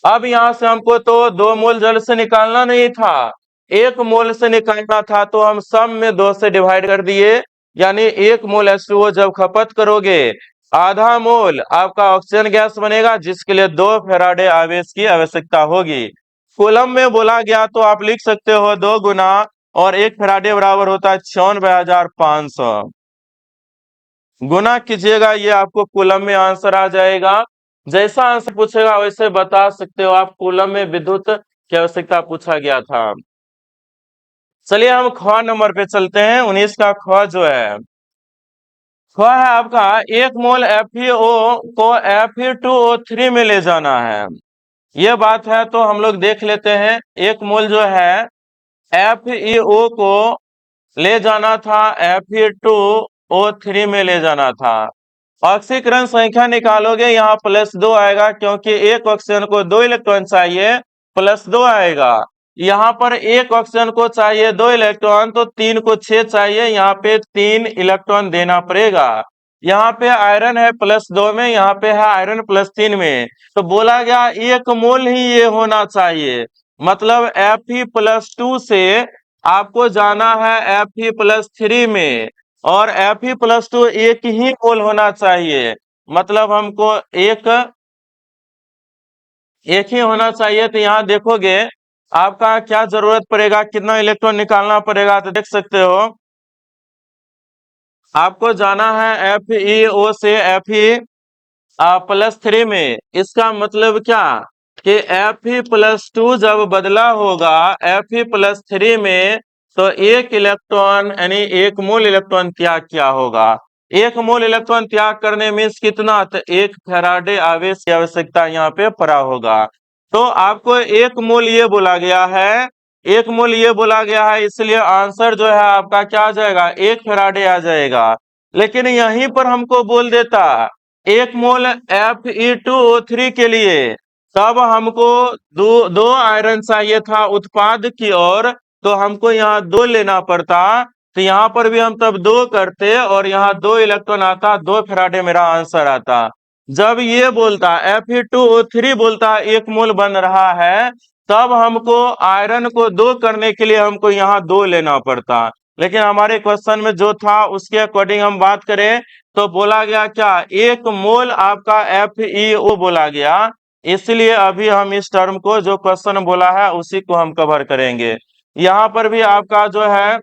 Speaker 1: अब यहां से हमको तो 2 मोल जल से निकालना नहीं था, 1 मोल से निकालना था, तो हम सब में 2 से डिवाइड कर दिए। यानी 1 मोल H2O जब खपत करोगे, आधा मोल आपका ऑक्सीजन गैस बनेगा, जिसके लिए 2 फेराडे आवेश की आवश्यकता होगी। कूलम में बोला गया तो आप लिख सकते हो 2 गुना और 1 फेराडे बराबर होता है 96,500। गुना कीजिएगा, ये आपको कूलम में आंसर आ जाएगा। जैसा आंसर पूछेगा वैसे बता सकते हो आप। कूलम में विद्युत की आवश्यकता पूछा गया था। चलिए हम ख नंबर पे चलते हैं। 19 का ख जो है, ख है आपका 1 मोल FeO को Fe2O3 में ले जाना है। ये बात है तो हम लोग देख लेते हैं। 1 मोल जो है FeO को ले जाना था, Fe2O3 में ले जाना था। ऑक्सीकरण संख्या निकालोगे, यहाँ +2 आएगा, क्योंकि एक ऑक्सीजन को 2 इलेक्ट्रॉन चाहिए, +2 आएगा। यहाँ पर एक ऑक्सीजन को चाहिए 2 इलेक्ट्रॉन, तो 3 को 6 चाहिए, यहाँ पे 3 इलेक्ट्रॉन देना पड़ेगा। यहाँ पे आयरन है +2 में, यहाँ पे है आयरन +3 में, तो बोला गया 1 मोल ही ये होना चाहिए। मतलब Fe+2 से आपको जाना है Fe+3 में, और Fe+2 एक ही मोल होना चाहिए। मतलब हमको एक ही होना चाहिए। तो यहाँ देखोगे आपका क्या जरूरत पड़ेगा, कितना इलेक्ट्रॉन निकालना पड़ेगा, तो देख सकते हो आपको जाना है FeO से Fe+3 में। इसका मतलब क्या कि Fe+2 जब बदला होगा Fe+3 में, तो 1 इलेक्ट्रॉन यानी 1 मोल इलेक्ट्रॉन त्याग किया होगा। 1 मोल इलेक्ट्रॉन त्याग करने में कितना, तो 1 फेराडे आवेश की आवश्यकता यहाँ पे पड़ा होगा। तो आपको 1 मोल ये बोला गया है, 1 मोल ये बोला गया है, इसलिए आंसर जो है आपका क्या आ जाएगा, 1 फेराडे आ जाएगा। लेकिन यहीं पर हमको बोल देता 1 मोल Fe2O3 के लिए, तब हमको दो आयरन चाहिए था उत्पाद की ओर, तो हमको यहाँ 2 लेना पड़ता। तो यहाँ पर भी हम तब 2 करते और यहाँ 2 इलेक्ट्रॉन आता, 2 फेराडे मेरा आंसर आता। जब ये बोलता Fe2O3 बोलता है 1 मोल बन रहा है, तब हमको आयरन को 2 करने के लिए हमको यहाँ 2 लेना पड़ता। लेकिन हमारे क्वेश्चन में जो था उसके अकॉर्डिंग हम बात करें तो बोला गया क्या 1 मोल आपका FeO बोला गया। इसलिए अभी हम इस टर्म को जो क्वेश्चन बोला है उसी को हम कवर करेंगे। यहाँ पर भी आपका जो है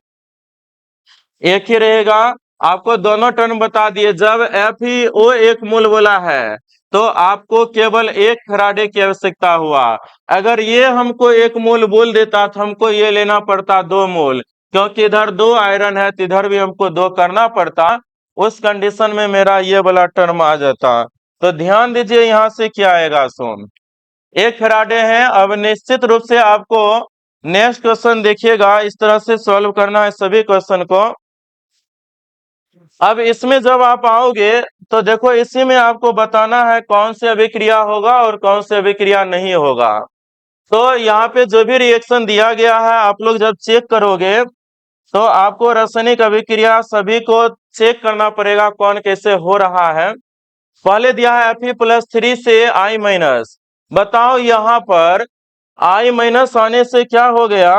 Speaker 1: एक ही रहेगा। आपको दोनों टर्म बता दिए। जब FeO 1 मोल बोला है तो आपको केवल 1 फैराडे की आवश्यकता हुआ। अगर ये हमको 1 मोल बोल देता तो हमको ये लेना पड़ता 2 मोल, क्योंकि इधर 2 आयरन है तो इधर भी हमको 2 करना पड़ता। उस कंडीशन में मेरा ये वाला टर्म आ जाता। तो ध्यान दीजिए यहाँ से क्या आएगा सुन, 1 फैराडे है। अब निश्चित रूप से आपको नेक्स्ट क्वेश्चन देखिएगा, इस तरह से सॉल्व करना है सभी क्वेश्चन को। अब इसमें जब आप आओगे तो देखो इसी में आपको बताना है कौन से अभिक्रिया होगा और कौन से अभिक्रिया नहीं होगा। तो यहाँ पे जो भी रिएक्शन दिया गया है आप लोग जब चेक करोगे तो आपको रासायनिक अभिक्रिया सभी को चेक करना पड़ेगा कौन कैसे हो रहा है। पहले दिया है Fe+3 से I-। बताओ यहाँ पर I- आने से क्या हो गया,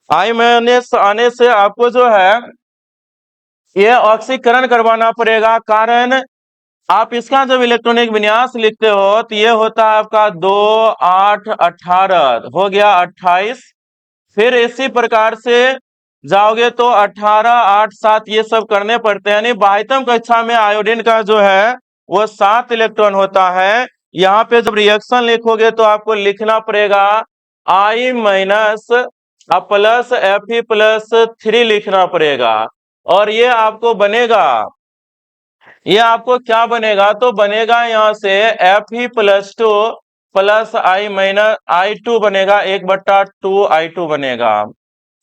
Speaker 1: I- आने से आपको जो है ये ऑक्सीकरण करवाना पड़ेगा। कारण आप इसका जब इलेक्ट्रॉनिक विन्यास लिखते हो तो ये होता है आपका 2 8 18 हो गया 28। फिर इसी प्रकार से जाओगे तो 18 8 7 ये सब करने पड़ते हैं। यानी बाह्यतम कक्षा में आयोडीन का जो है वो 7 इलेक्ट्रॉन होता है। यहाँ पे जब रिएक्शन लिखोगे तो आपको लिखना पड़ेगा I- प्लस Fe+3 लिखना पड़ेगा। और ये आपको बनेगा, ये आपको क्या बनेगा तो बनेगा यहाँ से Fe+2 प्लस I-2 बनेगा 1/2 I2 बनेगा।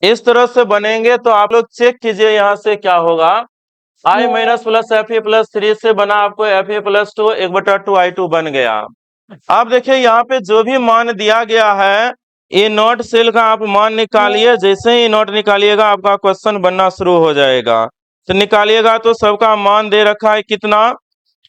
Speaker 1: इस तरह से बनेंगे तो आप लोग चेक कीजिए यहाँ से क्या होगा। I- प्लस Fe+3 से बना आपको Fe+2 1/2 I2 बन गया। अब देखिए यहाँ पे जो भी मान दिया गया है ये नॉट सेल का आप मान निकालिए। जैसे ही नॉट निकालिएगा आपका क्वेश्चन बनना शुरू हो जाएगा। तो निकालिएगा तो सबका मान दे रखा है कितना,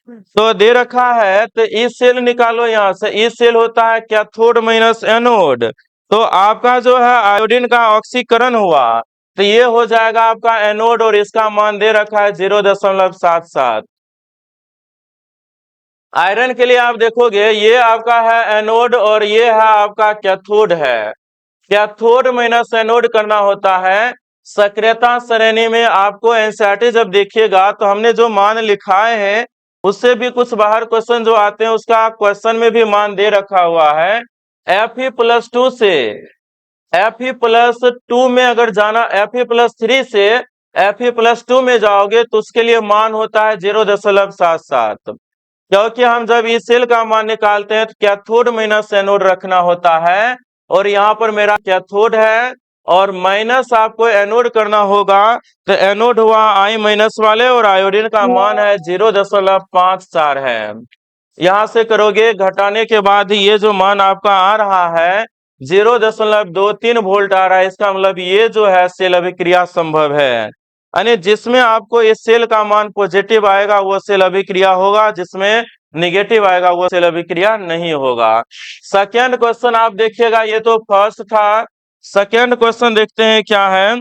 Speaker 1: तो दे रखा है तो ई सेल निकालो। यहाँ से ई सेल होता है कैथोड माइनस एनोड। तो आपका जो है आयोडीन का ऑक्सीकरण हुआ तो ये हो जाएगा आपका एनोड और इसका मान दे रखा है 0.77। आयरन के लिए आप देखोगे ये आपका है एनोड और ये है आपका कैथोड है। कैथोड माइनस एनोड करना होता है। सक्रियता श्रेणी में आपको एनसीईआरटी जब देखिएगा तो हमने जो मान लिखाए हैं उससे भी कुछ बाहर क्वेश्चन जो आते हैं उसका क्वेश्चन में भी मान दे रखा हुआ है। Fe+2 से Fe+2 में अगर जाना, Fe+3 से Fe+2 में जाओगे तो उसके लिए मान होता है 0.77। क्योंकि हम जब इस सेल का मान निकालते हैं तो कैथोड माइनस एनोड रखना होता है। और यहाँ पर मेरा कैथोड है और माइनस आपको एनोड करना होगा। तो एनोड हुआ I- वाले और आयोडीन का मान है 0.54 है। यहाँ से करोगे घटाने के बाद ये जो मान आपका आ रहा है 0.23 वोल्ट आ रहा है। इसका मतलब ये जो है सेल अभिक्रिया संभव है। यानी जिसमें आपको इस सेल का मान पॉजिटिव आएगा वो सेल अभिक्रिया होगा, जिसमें निगेटिव आएगा वो सेल अभिक्रिया नहीं होगा। सेकेंड क्वेश्चन आप देखिएगा, ये तो फर्स्ट था। सेकेंड क्वेश्चन देखते हैं क्या है,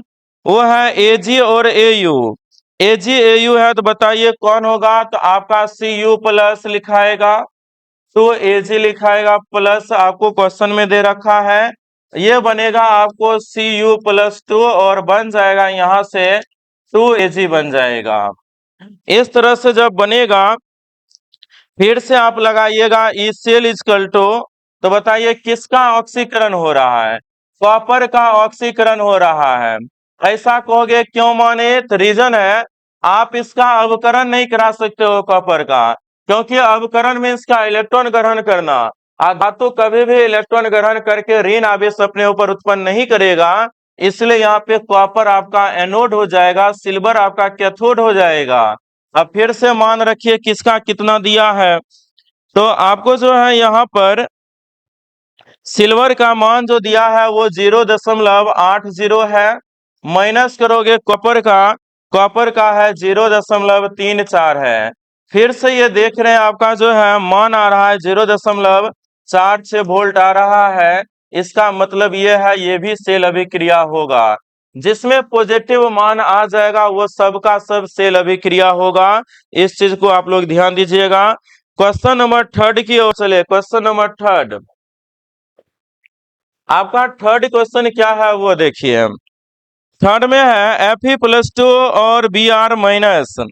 Speaker 1: वो है Ag और Au। Ag Au है तो बताइए कौन होगा। तो आपका Cu+ लिखाएगा, तो Ag लिखाएगा प्लस आपको क्वेश्चन में दे रखा है। ये बनेगा आपको Cu+2 और बन जाएगा यहाँ से 2Ag बन जाएगा। इस तरह से जब बनेगा फिर से आप लगाइएगा ई सेल इजकल टू, तो बताइए किसका ऑक्सीकरण हो रहा है। कॉपर का ऑक्सीकरण हो रहा है। ऐसा कहोगे क्यों माने, तो रीजन है आप इसका अवकरण नहीं करा सकते हो कॉपर का, क्योंकि अवकरण में इसका इलेक्ट्रॉन ग्रहण करना। धातु कभी भी इलेक्ट्रॉन ग्रहण करके ऋण आवेश अपने ऊपर उत्पन्न नहीं करेगा। इसलिए यहाँ पे कॉपर आपका एनोड हो जाएगा, सिल्वर आपका कैथोड हो जाएगा। अब फिर से मान रखिए किसका कितना दिया है। तो आपको जो है यहाँ पर सिल्वर का मान जो दिया है वो 0.80 है। माइनस करोगे कॉपर का है 0.34 है। फिर से ये देख रहे हैं आपका जो है मान आ रहा है 0.46 वोल्ट आ रहा है। इसका मतलब ये है ये भी सेल अभिक्रिया होगा। जिसमें पॉजिटिव मान आ जाएगा वो सबका सब सेल अभिक्रिया होगा। इस चीज को आप लोग ध्यान दीजिएगा। क्वेश्चन नंबर 3 की ओर चले। क्वेश्चन नंबर 3 आपका थर्ड क्वेश्चन क्या है वो देखिए। थर्ड में है Fe+2 और Br-।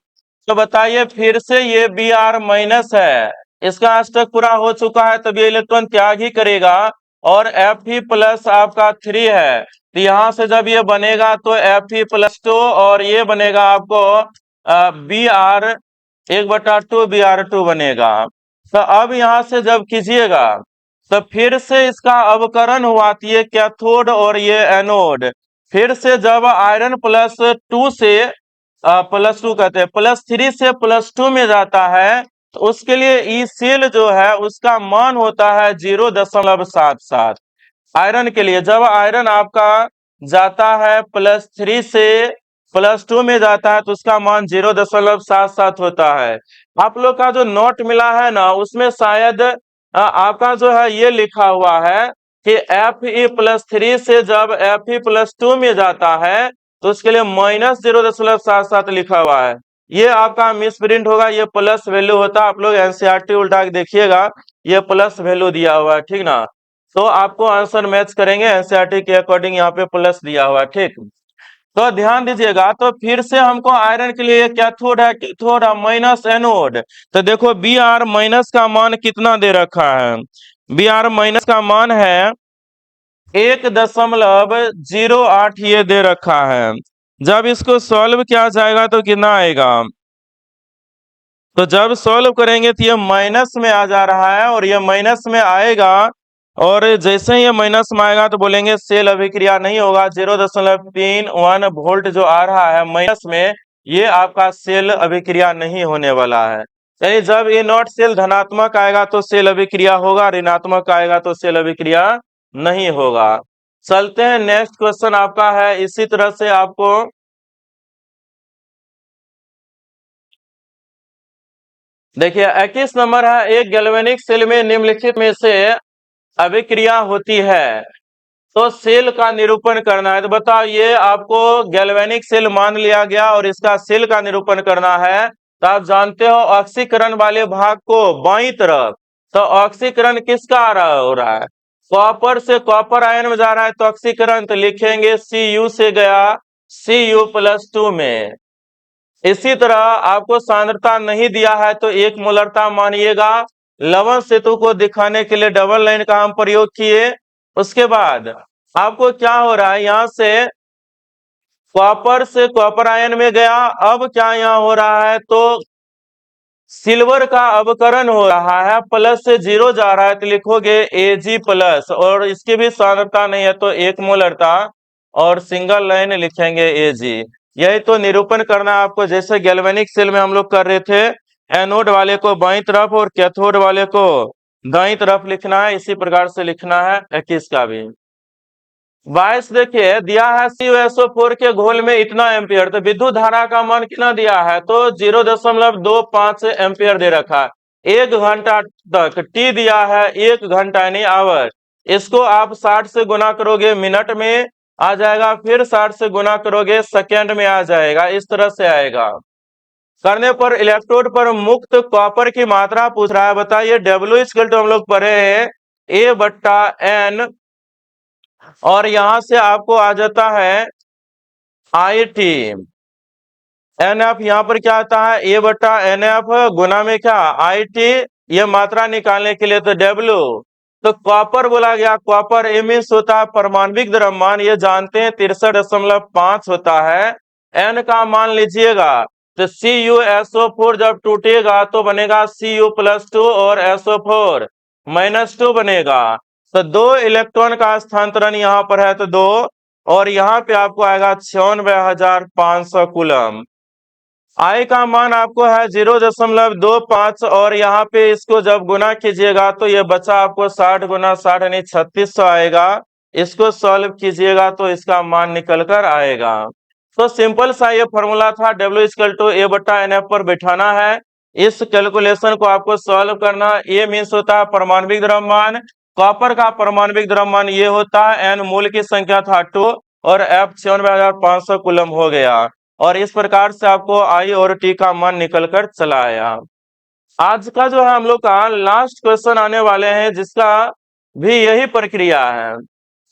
Speaker 1: तो बताइए फिर से ये Br- है। इसका स्टक पूरा हो चुका है तब ये इलेक्ट्रॉन त्याग ही करेगा। और Fe+ आपका 3 है। तो यहाँ से जब ये बनेगा तो Fe+2 और ये बनेगा आपको Br 1/2 Br2 बनेगा। तो अब यहाँ से जब कीजिएगा तो फिर से इसका अवकरण हुआ तो ये कैथोड और ये एनोड। फिर से जब आयरन +2 से +2 कहते हैं +3 से +2 में जाता है तो उसके लिए ई सेल जो है उसका मान होता है 0.77। आयरन के लिए जब आयरन आपका जाता है +3 से +2 में जाता है तो उसका मान 0.77 होता है। आप लोग का जो नोट मिला है ना उसमें शायद आपका जो है ये लिखा हुआ है कि Fe+3 से जब Fe+2 में जाता है तो उसके लिए -0.77 लिखा हुआ है। ये आपका मिस प्रिंट होगा। ये प्लस वैल्यू होता है। आप लोग एनसीईआरटी उल्टा के देखिएगा ये प्लस वैल्यू दिया हुआ है ठीक ना। तो आपको आंसर मैच करेंगे एनसीईआरटी के अकॉर्डिंग यहाँ पे प्लस दिया हुआ है ठीक। तो ध्यान दीजिएगा। तो फिर से हमको आयरन के लिए कैथोड है कैथोड माइनस एनोड। तो देखो Br- का मान कितना दे रखा है। Br- का मान है 1.08 ये दे रखा है। जब इसको सॉल्व किया जाएगा तो कितना आएगा। तो जब सॉल्व करेंगे तो ये माइनस में आ जा रहा है और ये माइनस में आएगा। और जैसे ही ये माइनस में आएगा तो बोलेंगे सेल अभिक्रिया नहीं होगा। 0.31 वोल्ट जो आ रहा है माइनस में ये आपका सेल अभिक्रिया नहीं होने वाला है। यानी जब ये नॉट सेल धनात्मक आएगा तो सेल अभिक्रिया होगा, ऋणात्मक आएगा तो सेल अभिक्रिया नहीं होगा। चलते हैं नेक्स्ट क्वेश्चन आपका है इसी तरह से आपको देखिए 21 नंबर है। एक गैल्वेनिक सेल में निम्नलिखित में से अभिक्रिया होती है तो सेल का निरूपण करना है। तो बताओ ये आपको गैल्वेनिक सेल मान लिया गया और इसका सेल का निरूपण करना है। तो आप जानते हो ऑक्सीकरण वाले भाग को बाईं तरफ। तो ऑक्सीकरण किसका हो रहा है। कॉपर से कॉपर आयन में जा रहा है तो ऑक्सीकरण तो लिखेंगे Cu से गया Cu+2 में। इसी तरह आपको सांद्रता नहीं दिया है तो एक मोलरता मानिएगा। लवण सेतु को दिखाने के लिए डबल लाइन का हम प्रयोग किए। उसके बाद आपको क्या हो रहा है यहाँ से कॉपर से कॉपर आयन में गया। अब क्या यहाँ हो रहा है तो सिल्वर का अवकरण हो रहा है प्लस से 0 जा रहा है तो लिखोगे Ag+ और इसकी भी सांद्रता नहीं है तो एक मोलरता और सिंगल लाइन लिखेंगे Ag। यही तो निरूपण करना है आपको। जैसे गैल्वेनिक सेल में हम लोग कर रहे थे एनोड वाले को बाईं तरफ और कैथोड वाले को दाईं तरफ लिखना है। इसी प्रकार से लिखना है 21 का भी। 22 देखिए दिया है CuSO4 के घोल में इतना एम्पियर। तो विद्युत धारा का मान कितना दिया है तो 0.25 एम्पियर दे रखा है। 1 घंटा तक टी दिया है 1 घंटा यानी आवर। इसको आप 60 से गुना करोगे मिनट में आ जाएगा। फिर 60 से गुना करोगे सेकेंड में आ जाएगा। इस तरह से आएगा। करने पर इलेक्ट्रोड पर मुक्त कॉपर की मात्रा पूछ रहा है। बताइए W हम लोग पढ़े हैं A/N और यहां से आपको आ जाता है IT। NF यहाँ पर क्या आता है A/NF गुना में क्या IT। ये मात्रा निकालने के लिए तो W। तो कॉपर बोला गया कॉपर मीन्स होता है परमाणविक द्रव्यमान। ये जानते हैं 63.5 होता है। N का मान लीजिएगा तो CuSO4 जब टूटेगा तो बनेगा Cu+2 और SO4 -2 बनेगा। तो 2 इलेक्ट्रॉन का स्थानांतरण यहाँ पर है तो 2 और यहाँ पे आपको आएगा 96,500 कूलम। I का मान आपको है 0.25 और यहाँ पे इसको जब गुना कीजिएगा तो ये बचा आपको 60 गुना 60 यानी 3600 आएगा। इसको सॉल्व कीजिएगा तो इसका मान निकल कर आएगा। तो सिंपल सा ये फॉर्मूला था W = A/NF पर बैठाना है। इस कैलकुलेशन को आपको सॉल्व करना। ए मीन्स होता है परमाणविक द्रव्यमान, कॉपर का परमाणविक द्रव्यमान ये होता है, एन मूल की संख्या था 2 और एफ 57,500 कूलम हो गया। और इस प्रकार से आपको आई और टी का मान निकल कर चला आया। आज का जो है हम लोग का लास्ट क्वेश्चन आने वाले हैं, जिसका भी यही प्रक्रिया है।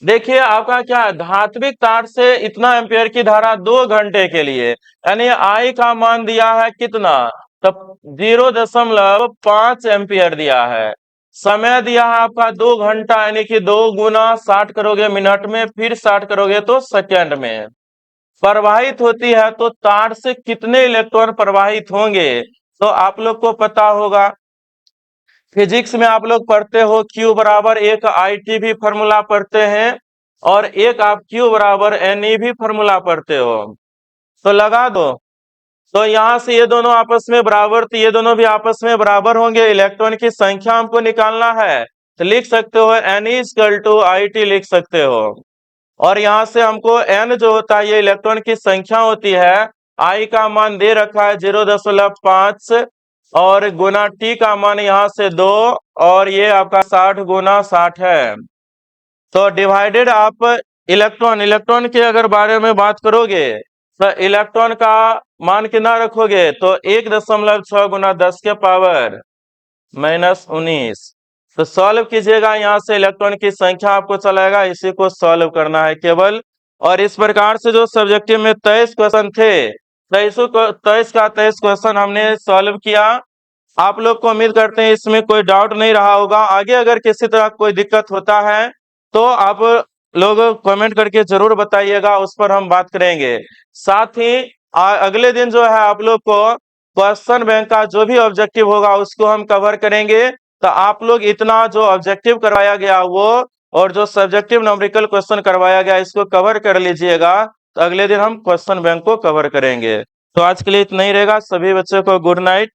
Speaker 1: देखिए आपका क्या है, धात्विक तार से इतना एम्पियर की धारा 2 घंटे के लिए, यानी आई का मान दिया है कितना, तो 0.5 एम्पियर दिया है। समय दिया है आपका 2 घंटा, यानी कि 2 गुना 60 करोगे मिनट में, फिर 60 करोगे तो सेकेंड में। प्रवाहित होती है तो तार से कितने इलेक्ट्रॉन प्रवाहित होंगे, तो आप लोग को पता होगा। फिजिक्स में आप लोग पढ़ते हो Q बराबर एक IT भी फॉर्मूला पढ़ते हैं, और एक आप Q बराबर NE भी फॉर्मूला पढ़ते हो। तो लगा दो, तो यहाँ से ये दोनों आपस में बराबर, तो ये दोनों भी आपस में बराबर होंगे। इलेक्ट्रॉन की संख्या हमको निकालना है, तो लिख सकते हो NE = IT लिख सकते हो। और यहाँ से हमको N जो होता है ये इलेक्ट्रॉन की संख्या होती है, I का मान दे रखा है 0.5 और गुना T का मान यहाँ से 2, और ये आपका 60 गुना 60 है। तो डिवाइडेड आप इलेक्ट्रॉन के अगर बारे में बात करोगे तो इलेक्ट्रॉन का मान कितना रखोगे, तो 1.6 गुना 10 के पावर -19। तो सॉल्व कीजिएगा, यहाँ से इलेक्ट्रॉन की संख्या आपको चलेगा, इसी को सॉल्व करना है केवल। और इस प्रकार से जो सब्जेक्टिव में 23 क्वेश्चन थे, 23 का 23 क्वेश्चन हमने सॉल्व किया। आप लोग को उम्मीद करते हैं इसमें कोई डाउट नहीं रहा होगा। आगे अगर किसी तरह कोई दिक्कत होता है तो आप लोग कमेंट करके जरूर बताइएगा, उस पर हम बात करेंगे। साथ ही अगले दिन जो है आप लोग को क्वेश्चन बैंक का जो भी ऑब्जेक्टिव होगा उसको हम कवर करेंगे। तो आप लोग इतना जो ऑब्जेक्टिव करवाया गया वो, और जो सब्जेक्टिव न्यूमेरिकल क्वेश्चन करवाया गया, इसको कवर कर लीजिएगा। तो अगले दिन हम क्वेश्चन बैंक को कवर करेंगे। तो आज के लिए इतना ही रहेगा। सभी बच्चों को गुड नाइट।